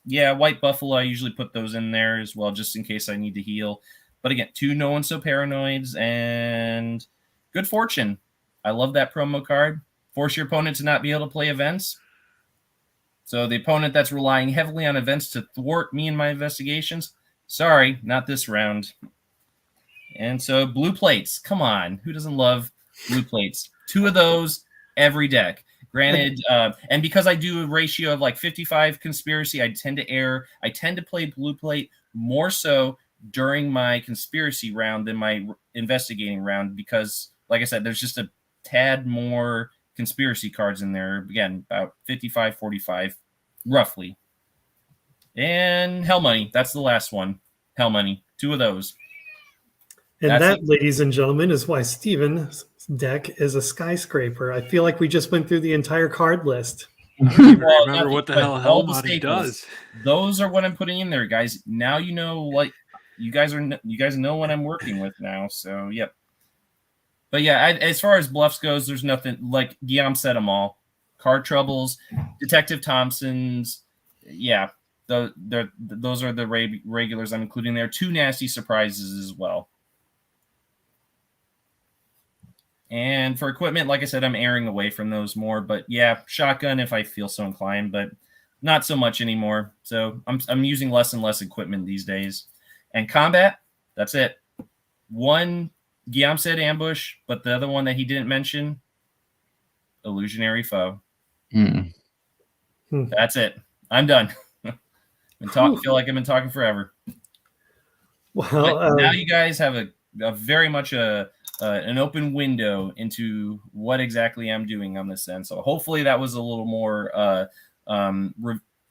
White Buffalo, I usually put those in there as well, just in case I need to heal. But again, 2 No One's So Paranoids and Good Fortune. I love that promo card. Force your opponent to not be able to play events. So the opponent that's relying heavily on events to thwart me in my investigations, sorry, not this round. And so blue plates, come on. Who doesn't love blue plates? 2 of those every deck. Granted, and because I do a ratio of like 55 conspiracy, I tend to err. I tend to play blue plate more so during my conspiracy round than my investigating round, because, like I said, there's just a tad more conspiracy cards in there. Again, about 55, 45, roughly. And Hell Money. That's the last one. Hell Money. 2 of those. And That's that, it. ladies and gentlemen, is why Steven's deck is a skyscraper. I feel like we just went through the entire card list. I don't even Well, remember nothing what the but hell all Hell the Money staples. does. Those are what I'm putting in there, guys. Now you know what you guys know what I'm working with now. So yep. But yeah, as far as bluffs goes, there's nothing like Guillaume said them all. Card Troubles, Detective Thompson's, yeah. Those are the regulars I'm including there. 2 Nasty Surprises as well. And for equipment, like I said, I'm erring away from those more. But yeah, shotgun if I feel so inclined, but not so much anymore. So I'm using less and less equipment these days. And combat, that's it. One, Guillaume said ambush, but the other one that he didn't mention, illusionary foe. That's it. I'm done. Feel like I've been talking forever. Well, now you guys have a very much an open window into what exactly I'm doing on this end. So hopefully that was a little more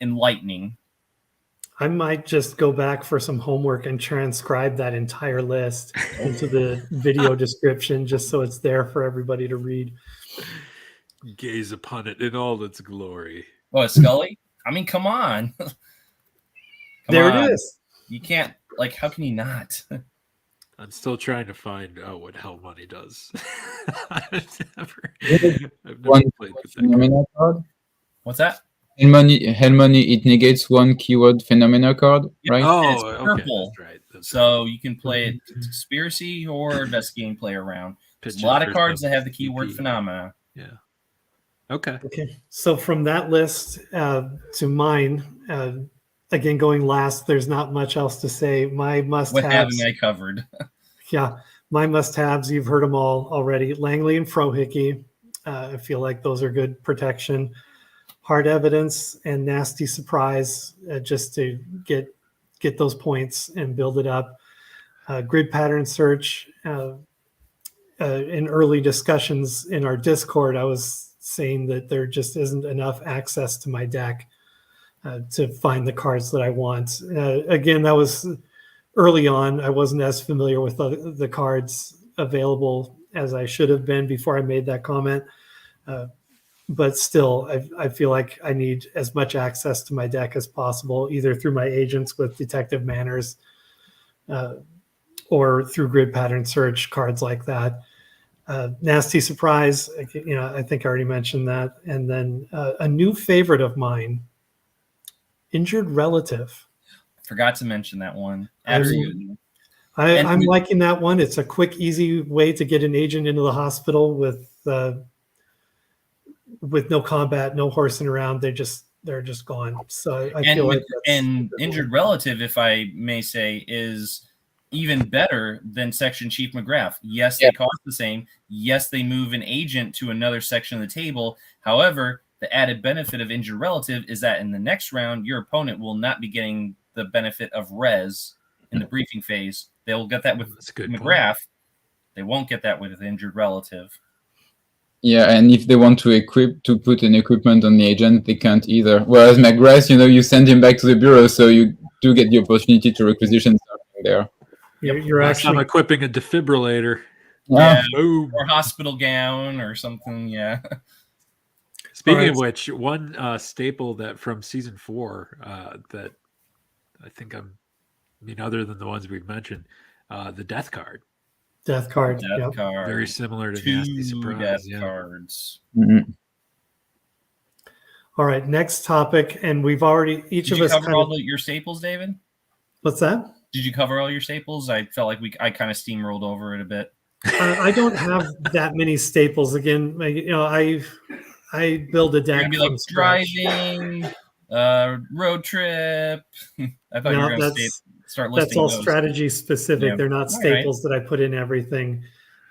enlightening. I might just go back for some homework and transcribe that entire list into the video description just so it's there for everybody to read. Gaze upon it in all its glory. Oh, Scully? I mean, come on. There it is. You can't, like, how can you not? I'm still trying to find out what Hell Money does. I've never played with Phenomena card. What's that? Hell Money, it negates 1 keyword phenomena card, right? Oh, it's purple. That's right. So you can play it conspiracy or best game play around. There's a lot of cards that have the keyword phenomena. Yeah. Okay. So from that list to mine, again, going last, there's not much else to say. My must-haves. What haven't I covered? Yeah, my must-haves, you've heard them all already. Langley and Frohickey. I feel like those are good protection. Hard Evidence and Nasty Surprise, just to get those points and build it up. Grid Pattern Search. In early discussions in our Discord, I was saying that there just isn't enough access to my deck to find the cards that I want. Again, that was early on. I wasn't as familiar with the cards available as I should have been before I made that comment. But still, I feel like I need as much access to my deck as possible, either through my agents with Detective Manners or through Grid Pattern Search, cards like that. Nasty Surprise, I think I already mentioned that. And then a new favorite of mine, Injured Relative. Forgot to mention that one. Absolutely. I'm liking that one. It's a quick, easy way to get an agent into the hospital with no combat, no horsing around. They're just gone. So I feel like Injured Relative, if I may say, is even better than Section Chief McGrath. Yes, they cost the same. Yes, they move an agent to another section of the table. However, the added benefit of Injured Relative is that in the next round, your opponent will not be getting the benefit of res in the briefing phase. They'll get that with McGrath. They won't get that with Injured Relative. Yeah, and if they want to put an equipment on the agent, they can't either. Whereas McGrath, you send him back to the bureau, so you do get the opportunity to requisition something there. You're actually equipping a defibrillator. Yeah, or hospital gown or something. Yeah. Speaking of which, one staple that from season 4 that I think other than the ones we've mentioned, the death card. Death card. Very similar to Nasty Surprise. Death cards. Mm-hmm. All right, next topic, and we've already Did you cover all your staples, David? What's that? Did you cover all your staples? I felt like I kind of steamrolled over it a bit. I don't have that many staples. Again, I build a deck. You're gonna be like driving, road trip. I thought you were going to start listing. That's all those. strategy specific. Yeah. They're not staples that I put in everything.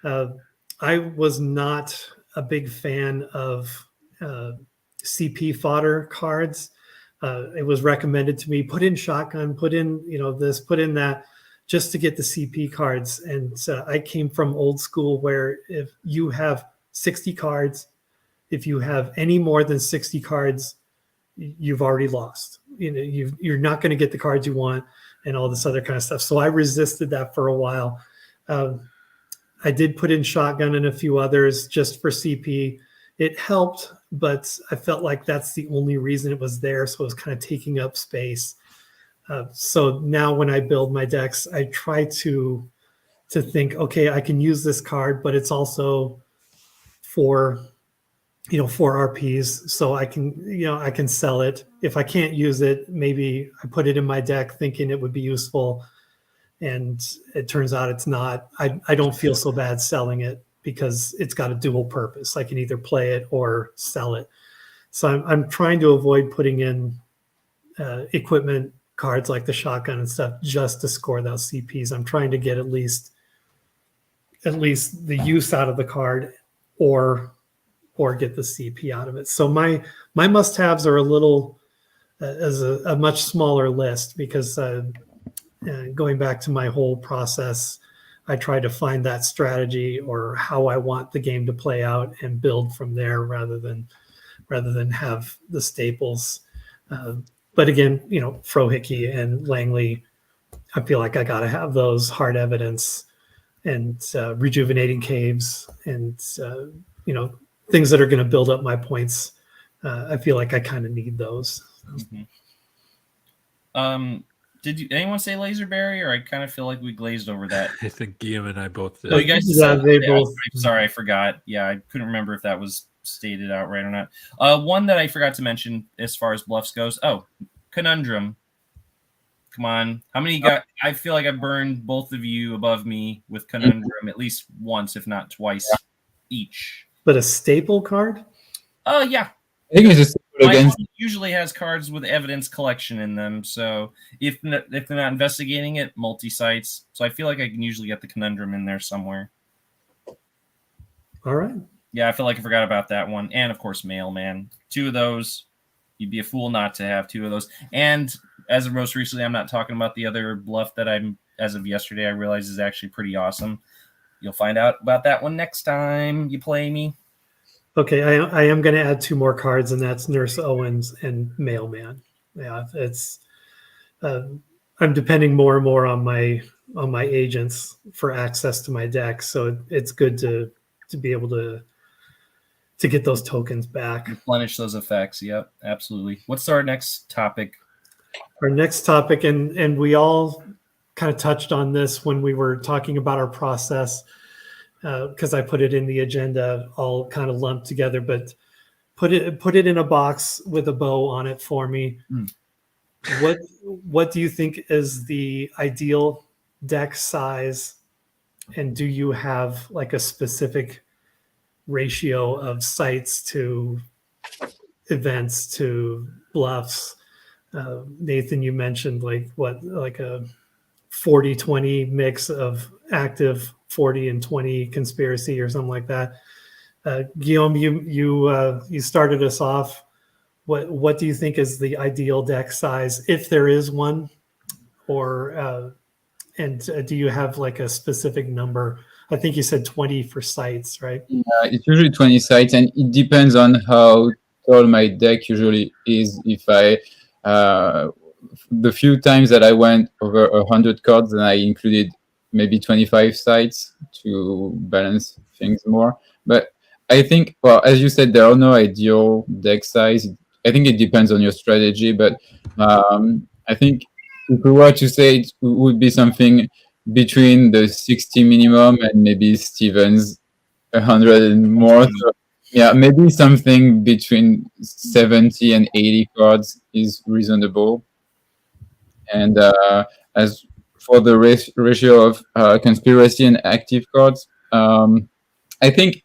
I was not a big fan of CP fodder cards. It was recommended to me, put in shotgun, put in this, put in that, just to get the CP cards. And I came from old school where if you have 60 cards, if you have any more than 60 cards, you've already lost. you're not going to get the cards you want and all this other kind of stuff. So I resisted that for a while. I did put in shotgun and a few others just for CP. It helped, but I felt like that's the only reason it was there. So it was kind of taking up space. So now when I build my decks, I try to think, okay, I can use this card, but it's also for 4 RPs. So I can sell it. If I can't use it, maybe I put it in my deck thinking it would be useful. And it turns out it's not. I don't feel so bad selling it because it's got a dual purpose. I can either play it or sell it. So I'm trying to avoid putting in equipment cards like the shotgun and stuff just to score those CPs. I'm trying to get at least the use out of the card or get the CP out of it. So my must-haves are a little as a much smaller list because going back to my whole process, I try to find that strategy or how I want the game to play out and build from there rather than have the staples. But again, Frohickey and Langley, I feel like I got to have those hard evidence and rejuvenating caves and things that are going to build up my points. I feel like I kind of need those. Mm-hmm. Did anyone say Laserberry, or I kind of feel like we glazed over that? I think Guillaume and I both did. Oh, you guys said they both. I'm sorry, I forgot. Yeah, I couldn't remember if that was stated outright or not. One that I forgot to mention as far as bluffs goes. Oh, Conundrum. Come on. How many got? I feel like I burned both of you above me with Conundrum at least once, if not twice each. But a staple card? Oh, yeah. I think it's just against. Usually has cards with evidence collection in them. So if they're not investigating it, multi-sites. So I feel like I can usually get the Conundrum in there somewhere. All right. Yeah, I feel like I forgot about that one. And, of course, Mailman. 2 of those. You'd be a fool not to have 2 of those. And as of most recently, I'm not talking about the other bluff that as of yesterday, I realized is actually pretty awesome. You'll find out about that one next time you play me. Okay, I am going to add 2 more cards, and that's Nurse Owens and Mailman. Yeah, it's I'm depending more and more on my agents for access to my deck, so it's good to be able to get those tokens back. Replenish those effects. Yep, absolutely. What's our next topic? Our next topic, and we all kind of touched on this when we were talking about our process. Because I put it in the agenda all kind of lumped together, but put it in a box with a bow on it for me. What do you think is the ideal deck size, and do you have like a specific ratio of sites to events to bluffs? Nathan, you mentioned like a 40-20 mix of active, 40 and 20 conspiracy or something like that. Guillaume, you started us off. What do you think is the ideal deck size, if there is one, or and do you have like a specific number? I think you said 20 for sites, right? Yeah, it's usually 20 sites, and it depends on how tall my deck usually is. If the few times that I went over 100 cards, then I included maybe 25 sites to balance things more. But I think, well, as you said, there are no ideal deck size. I think it depends on your strategy, but I think if we were to say it would be something between the 60 minimum and maybe Steven's 100 and more. So, yeah, maybe something between 70 and 80 cards is reasonable. And as for the ratio of conspiracy and active cards, I think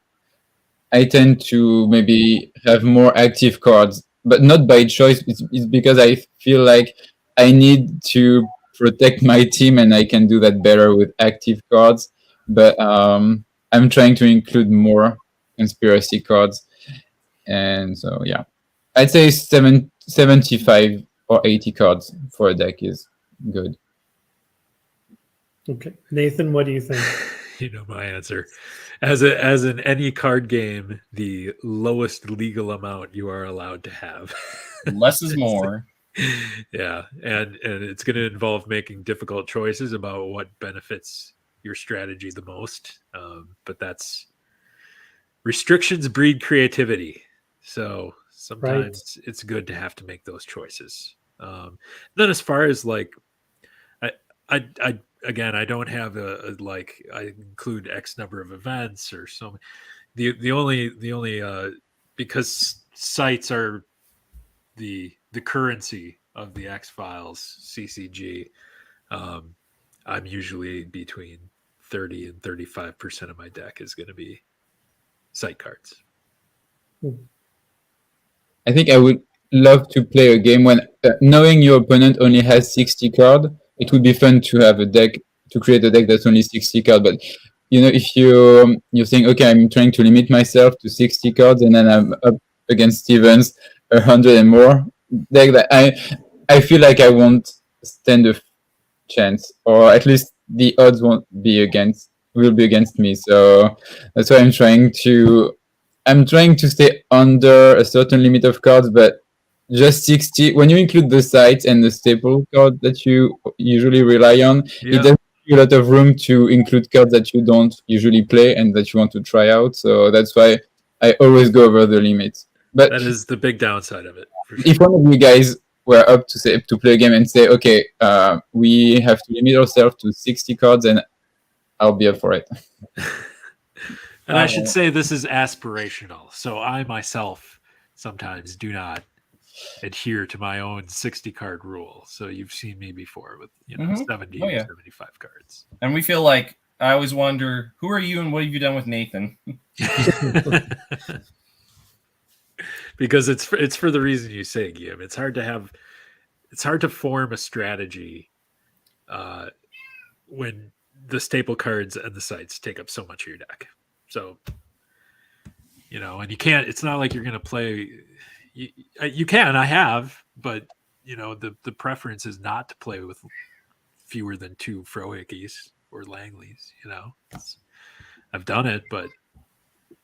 I tend to maybe have more active cards, but not by choice. It's because I feel like I need to protect my team, and I can do that better with active cards. But I'm trying to include more conspiracy cards. And so, yeah, I'd say 75 or 80 cards for a deck is good. Okay, Nathan, what do you think? You know my answer. As in any card game, the lowest legal amount you are allowed to have. Less is more. Yeah, and it's going to involve making difficult choices about what benefits your strategy the most. But that's restrictions breed creativity. So sometimes it's good to have to make those choices. Then as far as like, I again, I don't have a like I include X number of events or so. The only because sites are the currency of the X Files CCG. I'm usually between 30 and 35% of my deck is going to be site cards. I think I would love to play a game when knowing your opponent only has 60 cards. It would be fun to have a deck to create a deck that's only 60 cards. But if you think, okay, I'm trying to limit myself to 60 cards, and then I'm up against Stevens 100 and more deck, that I feel like I won't stand a chance, or at least the odds will be against me. So that's why I'm trying to stay under a certain limit of cards, but just 60. When you include the sites and the staple card that you usually rely on, it doesn't give you a lot of room to include cards that you don't usually play and that you want to try out. So that's why I always go over the limit. But that is the big downside of it. For sure. If one of you guys were up to play a game and say, okay, we have to limit ourselves to 60 cards, and I'll be up for it. And I should say this is aspirational. So I myself sometimes do not adhere to my own 60 card rule. So you've seen me before with 70 or 75 cards. And we feel like I always wonder, who are you and what have you done with Nathan? Because it's for the reason you say, Guillaume. It's hard to form a strategy when the staple cards and the sites take up so much of your deck. So, and you can't, it's not like you're going to play, you can, I have, but the preference is not to play with fewer than 2 Frohickeys or Langleys, I've done it, but I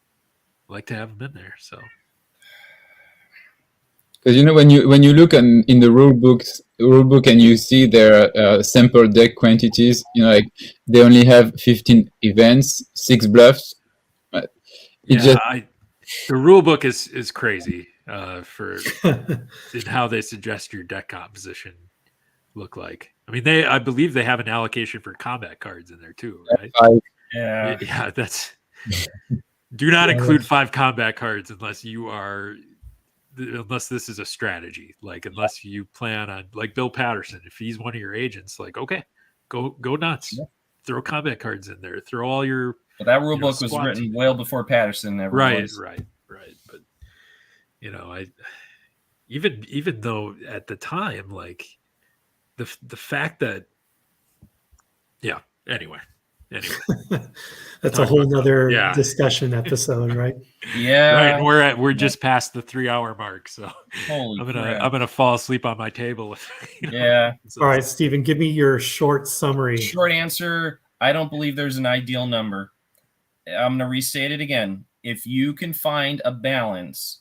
like to have them in there. So, because when you look in the rule book and you see their sample deck quantities, like they only have 15 events, 6 bluffs. The rule book is crazy for in how they suggest your deck composition look like. I mean, I believe they have an allocation for combat cards in there too, right? Yeah. That's do not include 5 combat cards unless this is a strategy. Like unless you plan on, like Bill Patterson, if he's one of your agents, like okay, go nuts, throw combat cards in there, throw all your. But that rule book was written well before Patterson ever was. Right. But I even though at the time, like the fact that anyway. That's a whole nother discussion episode, right? Yeah. Right. We're just past the 3-hour mark, so I'm gonna fall asleep on my table. Yeah. All right, Stephen, give me your short summary. Short answer: I don't believe there's an ideal number. I'm gonna restate it again. If you can find a balance,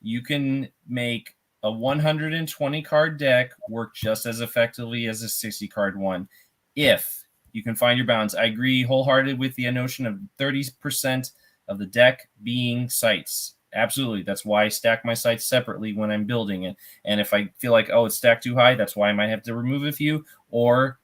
you can make a 120 card deck work just as effectively as a 60 card one. If you can find your balance. I agree wholeheartedly with the notion of 30% of the deck being sites. Absolutely. That's why I stack my sites separately when I'm building it. And if I feel like, it's stacked too high, that's why I might have to remove a few or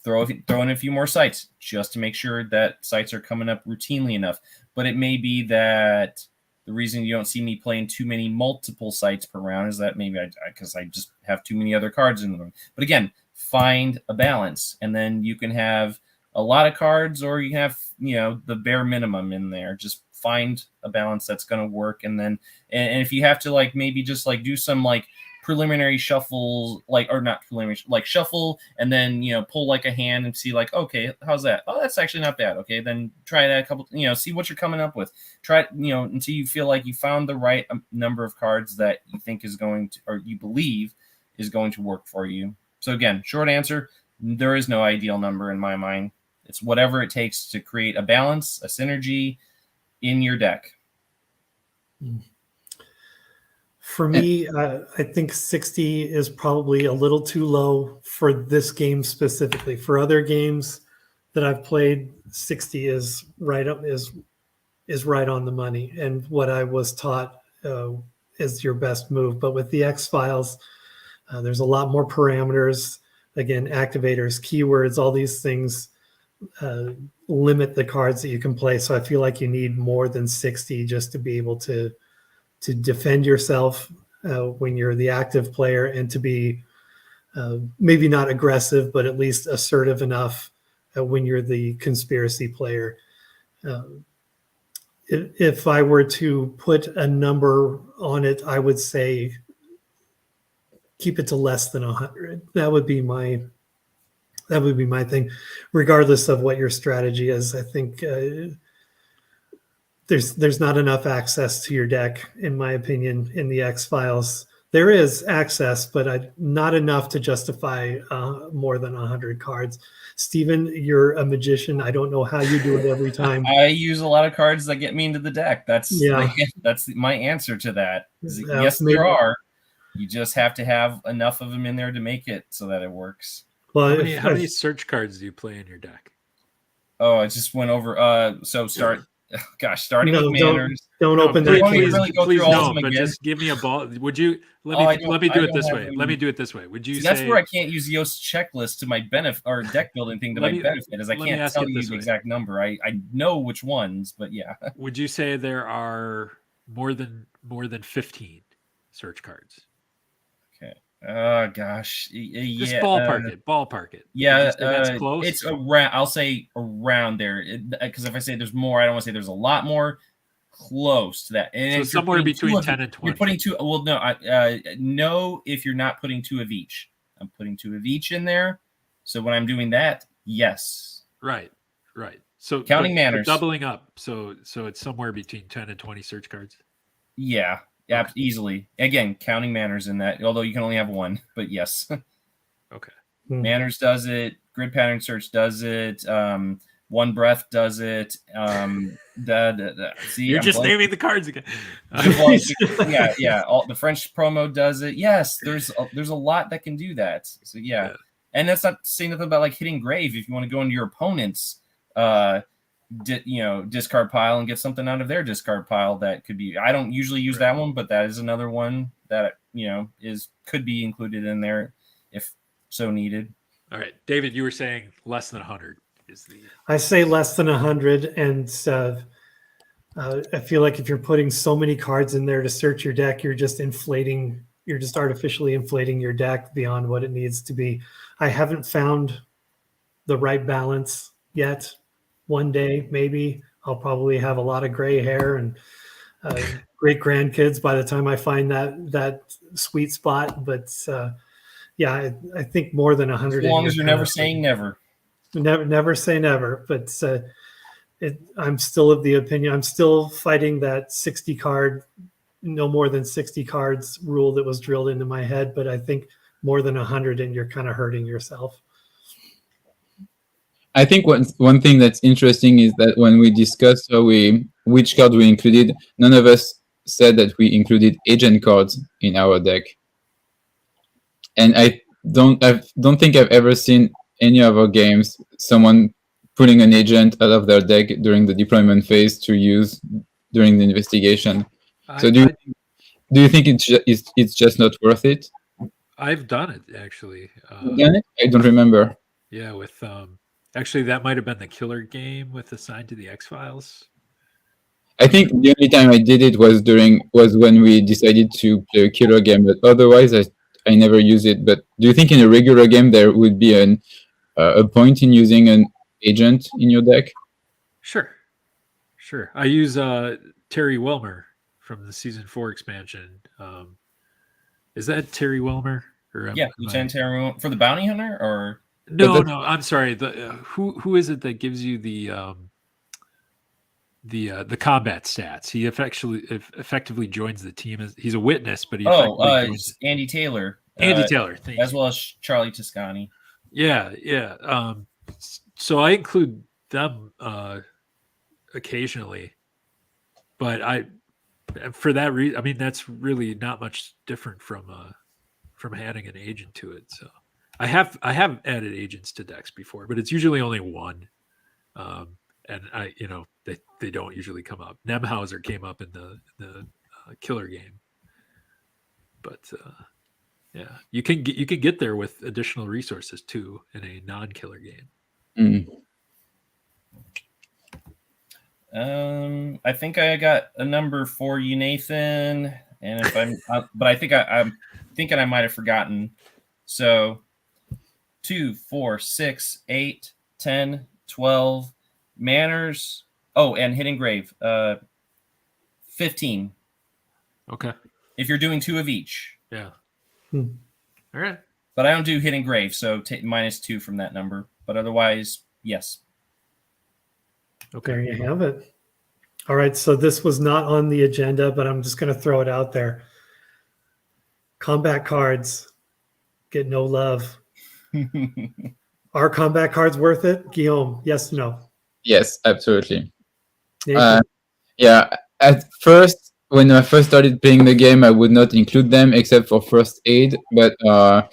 throw in a few more sites just to make sure that sites are coming up routinely enough. But it may be that the reason you don't see me playing too many multiple sites per round is that maybe because I just have too many other cards in them. But again, find a balance, and then you can have a lot of cards or you can have the bare minimum in there. Just find a balance that's going to work, and then and if you have to maybe just do some preliminary shuffles, or not preliminary, shuffle and then pull a hand and see okay, how's that? Oh, that's actually not bad. Okay, then try that a couple, see what you're coming up with. Try it, until you feel like you found the right number of cards that you think is going to, or you believe is going to work for you. So again, short answer, there is no ideal number in my mind. It's whatever it takes to create a balance, a synergy in your deck. For me, I think 60 is probably a little too low for this game specifically. For other games that I've played, 60 is right up is right on the money, and what I was taught is your best move. But with the X-Files, there's a lot more parameters. Again, activators, keywords, all these things limit the cards that you can play. So I feel like you need more than 60 just to be able to defend yourself when you're the active player, and to be maybe not aggressive, but at least assertive enough when you're the conspiracy player. If I were to put a number on it, I would say keep it to less than 100. That would be my thing, regardless of what your strategy is. I think there's not enough access to your deck, in my opinion, in the X-Files. There is access, but not enough to justify more than 100 cards. Steven, you're a magician. I don't know how you do it every time. I use a lot of cards that get me into the deck. That's Yeah. that's my answer to that. Yeah, Yes, maybe. there are. You just have to have enough of them in there to make it so that it works. Well, How many search cards do you play in your deck? Oh, I just went over. So starting No, with manners. don't open please, that. please, really go please through all of don't, them but again? just give me a ball. Would you let Oh, me do I it this don't way? have Let me any- do it this way. Would you See, say that's where I can't use Yoast's checklist to my benefit, or deck building thing to Let my me- benefit, is I let me can't ask tell it you this the way. exact number. I know which ones, but yeah. would you say there are more than 15 search cards? Oh gosh, Just yeah. ballpark it. Yeah, Would you say that's close. it's around. I'll say around there, because if I say there's more, I don't want to say there's a lot more. Close to that, and So if you're somewhere putting between two of- 10 and 20. You're putting two. Well, no, no. If you're not putting two of each, I'm putting two of each in there. So when I'm doing that, yes, Right. So Counting but manners. doubling up. So it's somewhere between 10 and 20 search cards. yeah, Okay. easily. Again, counting manners in that, although you can only have one, but yes. Okay. Manners does it. Grid pattern search does it. One breath does it. See, You're I'm just blanking. naming the cards again. Yeah. The French promo does it. Yes, there's a lot that can do that. So yeah. And that's not saying nothing about like hitting grave. If you want to go into your opponent's, discard pile and get something out of their discard pile, that could be. I don't usually use that one, but that is another one that could be included in there if so needed. All right, David, you were saying less than 100 is the. I say less than 100, and I feel like if you're putting so many cards in there to search your deck, you're just artificially inflating your deck beyond what it needs to be. I haven't found the right balance yet. One day, maybe I'll probably have a lot of gray hair and great grandkids by the time I find that sweet spot. But yeah, I think more than 100. As long as you're never saying never. Never say never. But I'm still of the opinion. I'm still fighting that 60 card, no more than 60 cards rule that was drilled into my head. But I think more than 100, and you're kind of hurting yourself. I think one thing that's interesting is that when we discussed which cards we included, none of us said that we included agent cards in our deck. And I don't think I've ever seen any other games someone putting an agent out of their deck during the deployment phase to use during the investigation. So do you think it's just not worth it? I've done it actually. Done it? I don't remember. Yeah, with actually that might have been the killer game with Assigned to the X-Files. I think the only time I did it was when we decided to play a killer game, but otherwise I never use it. But do you think in a regular game there would be a point in using an agent in your deck? Sure. I use Terry Wilmer from the season 4 expansion. Is that Terry Wilmer? Or Yeah, Lieutenant Terry for the bounty hunter, or no. I'm sorry. The who is it that gives you the combat stats? He effectively joins the team. He's a witness, but he joins Andy Taylor. Andy Taylor, as well as Charlie Toscani. Yeah. So I include them occasionally, but for that reason, I mean, that's really not much different from adding an agent to it. So I have added agents to decks before, but it's usually only one. And they don't usually come up. Nemhauser came up in the killer game, but yeah, you can get there with additional resources too in a non-killer game. I think I got a number for you, Nathan, and if but I think I'm thinking I might have forgotten. So 2, 4, 6, 8, 10, 12 manners. Oh, and hidden grave. 15. Okay. If you're doing 2 of each. Yeah. All right. But I don't do hidden grave, so take -2 from that number. But otherwise, yes. Okay, there you have it. All right, so this was not on the agenda, but I'm just going to throw it out there. Combat cards get no love. Are combat cards worth it? Guillaume, yes or no? Yes, absolutely. Nathan? Yeah, at first, when I first started playing the game, I would not include them except for first aid, but I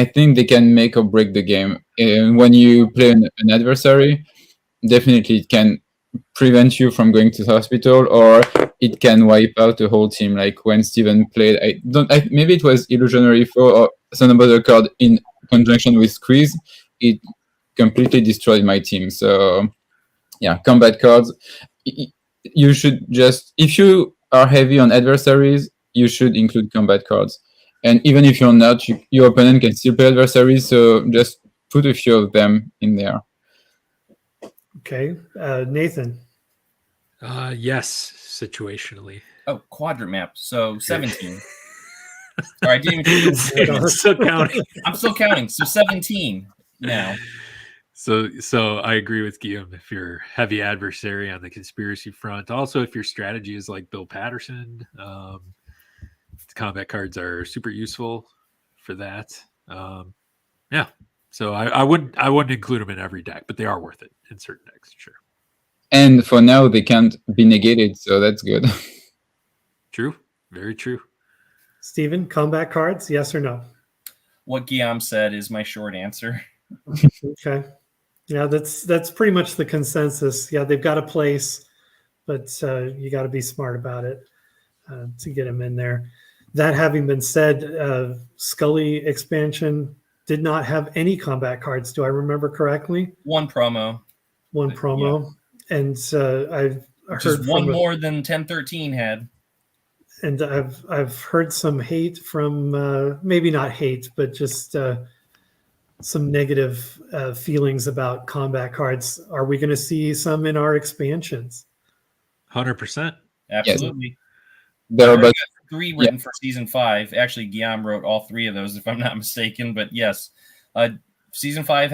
think they can make or break the game. And when you play an adversary, definitely it can prevent you from going to the hospital, or it can wipe out the whole team. Like when Steven played, maybe it was Illusionary 4 or some other card in conjunction with Squeeze, it completely destroyed my team. So yeah, combat cards, you should just, if you are heavy on adversaries, you should include combat cards. And even if you're not, your opponent can still play adversaries, so just put a few of them in there. Okay, Nathan? Yes, situationally. Oh, quadrant map. So 17. Sorry, I didn't even still counting. I'm still counting. So 17 now. So I agree with Guillaume. If you're heavy adversary on the conspiracy front, also if your strategy is like Bill Patterson, combat cards are super useful for that. Yeah. So I wouldn't include them in every deck, but they are worth it in certain decks, sure. And for now, they can't be negated, so that's good. True. Very true. Steven, combat cards, yes or no? What Guillaume said is my short answer. Okay. Yeah, that's pretty much the consensus. Yeah, they've got a place, but you got to be smart about it to get them in there. That having been said, Scully expansion did not have any combat cards. Do I remember correctly? One promo. Yeah. And I've heard one more than 1013 had. And I've heard some hate from maybe not hate, but just some negative feelings about combat cards. Are we going to see some in our expansions? 100%. Absolutely. Yes. There are about 3 written for season 5. Actually, Guillaume wrote all 3 of those, if I'm not mistaken. But yes, season 5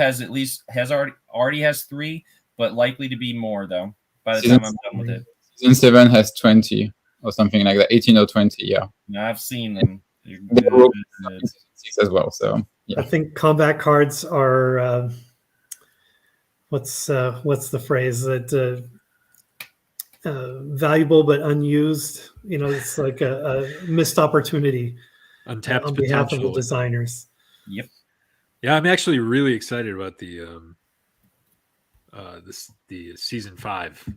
already has 3, but likely to be more though by the time I'm done with it. Season 7 has 20 or something like that, 18 or 20. Yeah, no, I've seen them. Season 6 as well. So yeah. I think combat cards are what's the phrase that valuable but unused. You know, it's like a missed opportunity. Untapped on behalf potential. of the designers. Yep. Yeah, I'm actually really excited about the season 5.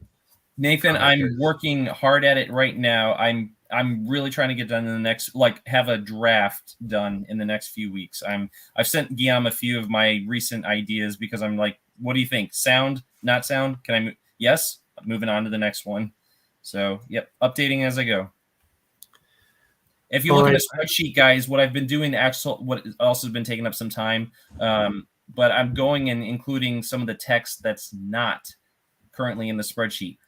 Nathan, I'm working hard at it right now. I'm really trying to get done in the next, have a draft done in the next few weeks. I've sent Guillaume a few of my recent ideas because I'm like, what do you think? Sound? Not sound? Can I? Yes. Moving on to the next one. So, yep, updating as I go. If you look at the spreadsheet, guys, what I've been doing, what also has been taking up some time, but I'm going and including some of the text that's not currently in the spreadsheet.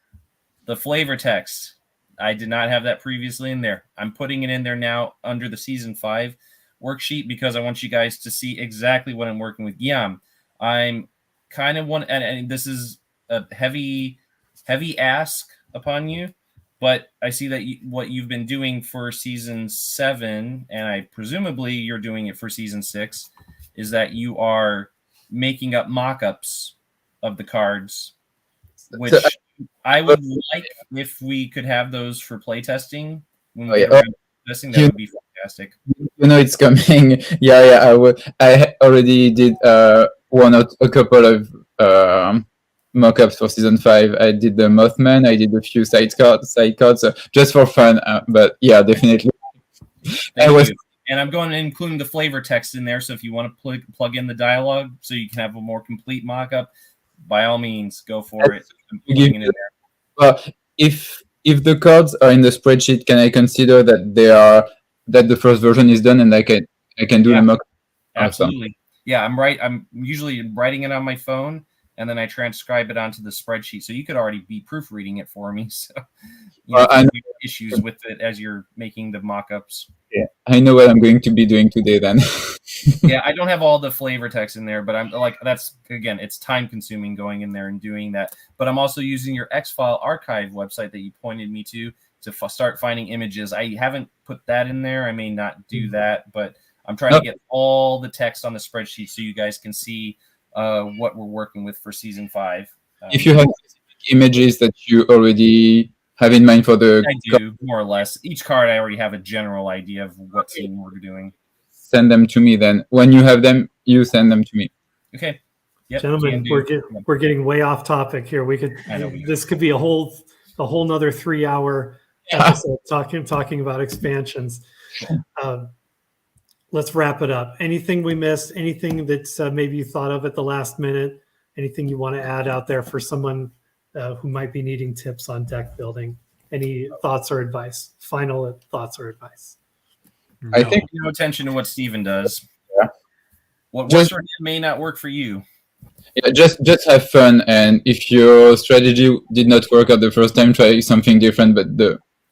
The flavor text, I did not have that previously in there. I'm putting it in there now under the season 5 worksheet because I want you guys to see exactly what I'm working with. Guillaume, I'm kind of and this is a heavy ask upon you, but I see that what you've been doing for season 7, and I presumably you're doing it for season 6, is that you are making up mock-ups of the cards, which I would like if we could have those for playtesting when we Oh, yeah. get around to testing. That would be fantastic. You know it's coming. Yeah, I will. Already did a couple of mock-ups for season 5. I did the Mothman. I did a few side cards, just for fun. But yeah, definitely. Thank you. And I'm going to include the flavor text in there. So if you want to plug in the dialogue so you can have a more complete mock-up, by all means, go for it. I'm putting it in there. Well, if the cards are in the spreadsheet, can I consider that the first version is done and I can do the mock? Absolutely. Awesome. Yeah, I'm usually writing it on my phone and then I transcribe it onto the spreadsheet. So you could already be proofreading it for me. So I know issues with it as you're making the mock-ups. Yeah, I know what I'm going to be doing today then. Yeah, I don't have all the flavor text in there, but I'm like, that's, again, it's time consuming going in there and doing that. But I'm also using your X-File archive website that you pointed me to start finding images. I haven't put that in there. I may not do that, but I'm trying to get all the text on the spreadsheet so you guys can see what we're working with for season 5. If you have images that you already have in mind for the... I do, more or less. Each card, I already have a general idea of what scene we're doing. Send them to me then. When you have them, you send them to me. Okay. Yep. Gentlemen, we're getting way off topic here. This could be a whole nother 3-hour episode talking about expansions. Let's wrap it up. Anything we missed? Anything that maybe you thought of at the last minute? Anything you want to add out there for someone who might be needing tips on deck building? Any thoughts or advice? Final thoughts or advice? I think no attention to what Steven does. Yeah. What works for him may not work for you. Yeah, just have fun, and if your strategy did not work out the first time, try something different. But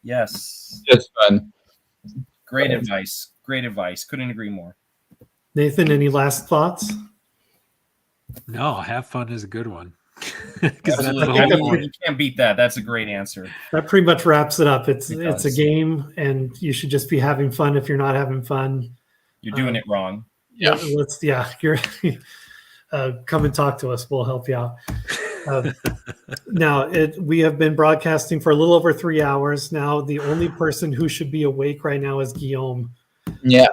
just fun. Great advice. Great advice. Couldn't agree more. Nathan, any last thoughts? No, have fun is a good one. Absolutely. You can't beat that. That's a great answer. That pretty much wraps it up. It's a game, and you should just be having fun. If you're not having fun, you're doing it wrong. Yeah, you're come and talk to us. We'll help you out. Now, we have been broadcasting for a little over 3 hours now. The only person who should be awake right now is Guillaume. Yeah,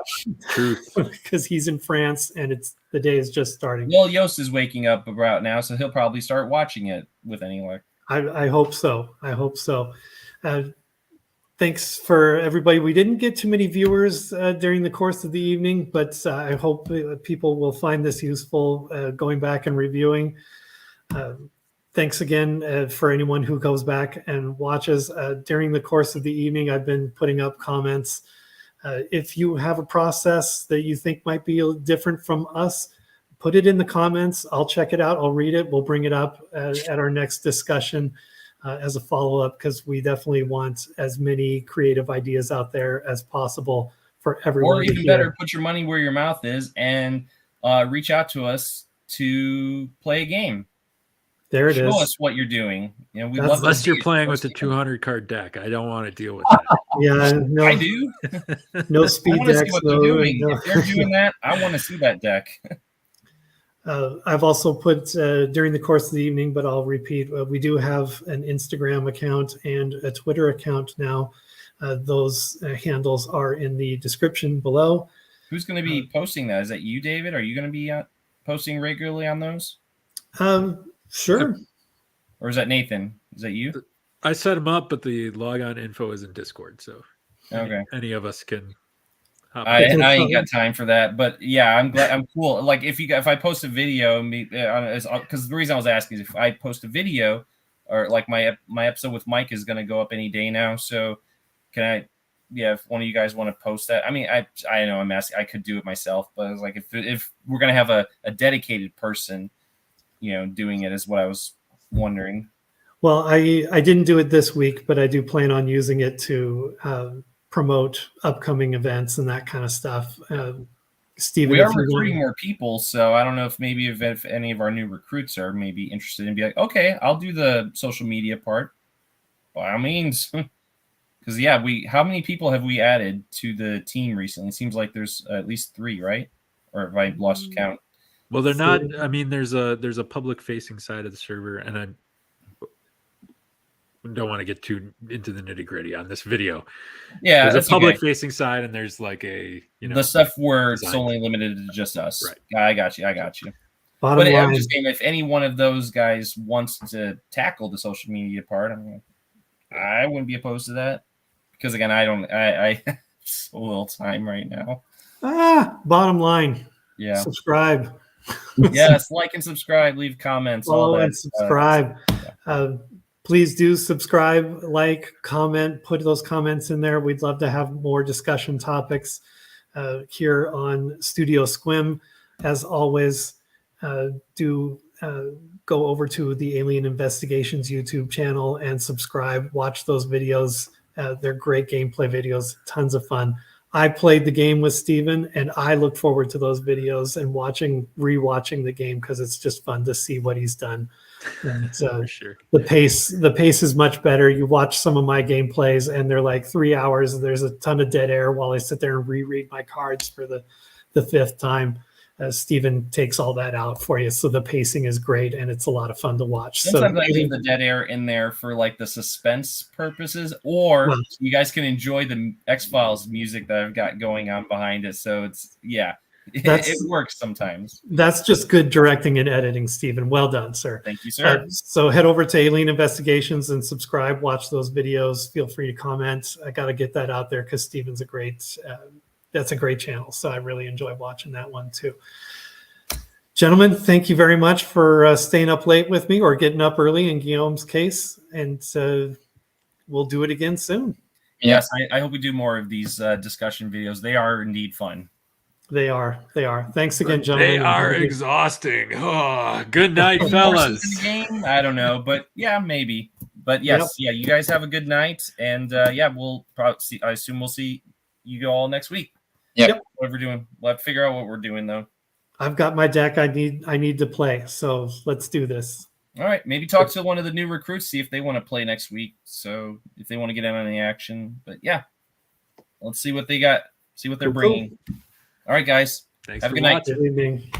true. Because he's in France and the day is just starting. Well, Joost is waking up about now, so he'll probably start watching it with any luck. I hope so. Thanks for everybody. We didn't get too many viewers during the course of the evening, but I hope people will find this useful going back and reviewing. Thanks again for anyone who goes back and watches. During the course of the evening, I've been putting up comments. If you have a process that you think might be different from us, put it in the comments. I'll check it out. I'll read it. We'll bring it up at our next discussion as a follow-up, because we definitely want as many creative ideas out there as possible for everyone. Or even better, put your money where your mouth is and reach out to us to play a game. There it is. Show us what you're doing. You know, unless you're playing with a 200 card deck. I don't want to deal with that. Yeah, no, I do. No speed decks. If they're doing that, I want to see that deck. I've also put during the course of the evening, but I'll repeat, we do have an Instagram account and a Twitter account now. Those handles are in the description below. Who's going to be posting that? Is that you, David? Are you going to be posting regularly on those? Sure. Or is that Nathan? Is that you? I set them up, but the logon info is in Discord, so any of us can. I ain't got time for that, but yeah, I'm glad. I'm cool. Like if I post a video, because the reason I was asking is if I post a video, or like my episode with Mike is going to go up any day now. So can I? Yeah, if one of you guys want to post that, I mean, I know I'm asking. I could do it myself, but I was like, if we're going to have a dedicated person, doing it is what I was wondering. Well, I didn't do it this week, but I do plan on using it to promote upcoming events and that kind of stuff. Steven, we are recruiting more people, so I don't know if any of our new recruits are maybe interested in be like, okay, I'll do the social media part. By all means. Because how many people have we added to the team recently? It seems like there's at least 3, right? Or have I lost count? Well, they're not. I mean, there's a public facing side of the server, and don't want to get too into the nitty gritty on this video. Yeah, There's that's a public okay. facing side, and there's like a the stuff where it's design. only limited to just us. Right. I got you. Bottom But I'm line, just saying, if any one of those guys wants to tackle the social media part, I wouldn't be opposed to that. Because again, I have so little time right now. bottom line, Yeah. subscribe. Yes, like and subscribe, leave comments, all Follow that. and subscribe. Please do subscribe, like, comment, put those comments in there. We'd love to have more discussion topics here on Studio Squim. As always, do go over to the Alien Investigations YouTube channel and subscribe. Watch those videos. They're great gameplay videos, tons of fun. I played the game with Steven, and I look forward to those videos and rewatching the game because it's just fun to see what he's done. And, For sure. the pace is much better. You watch some of my gameplays, and they're like 3 hours. There's a ton of dead air while I sit there and reread my cards for the fifth time. Steven takes all that out for you, so the pacing is great, and it's a lot of fun to watch. Sometimes I leave the dead air in there for like the suspense purposes, or you guys can enjoy the X-Files music that I've got going on behind it. So it's it works sometimes. That's just good directing and editing, Steven. Well done, sir. Thank you, sir. So head over to Alien Investigations and subscribe. Watch those videos. Feel free to comment. I got to get that out there because Steven's that's a great channel. So I really enjoy watching that one too. Gentlemen, thank you very much for staying up late with me, or getting up early in Guillaume's case. And we'll do it again soon. Yes, I hope we do more of these discussion videos. They are indeed fun. They are. Thanks again, gentlemen. They are exhausting. Oh, good night, fellas. In the game? I don't know, but yeah, maybe. But yes, you guys have a good night, and we'll probably see. I assume we'll see you all next week. Yep. What we're doing. We'll have to figure out what we're doing though. I've got my deck I need to play, so let's do this. All right, maybe talk to one of the new recruits, see if they want to play next week. So if they want to get in on the action, but yeah, let's see what they got, see what they're bringing. All right, guys. Thanks have a for good night. watching. Good evening.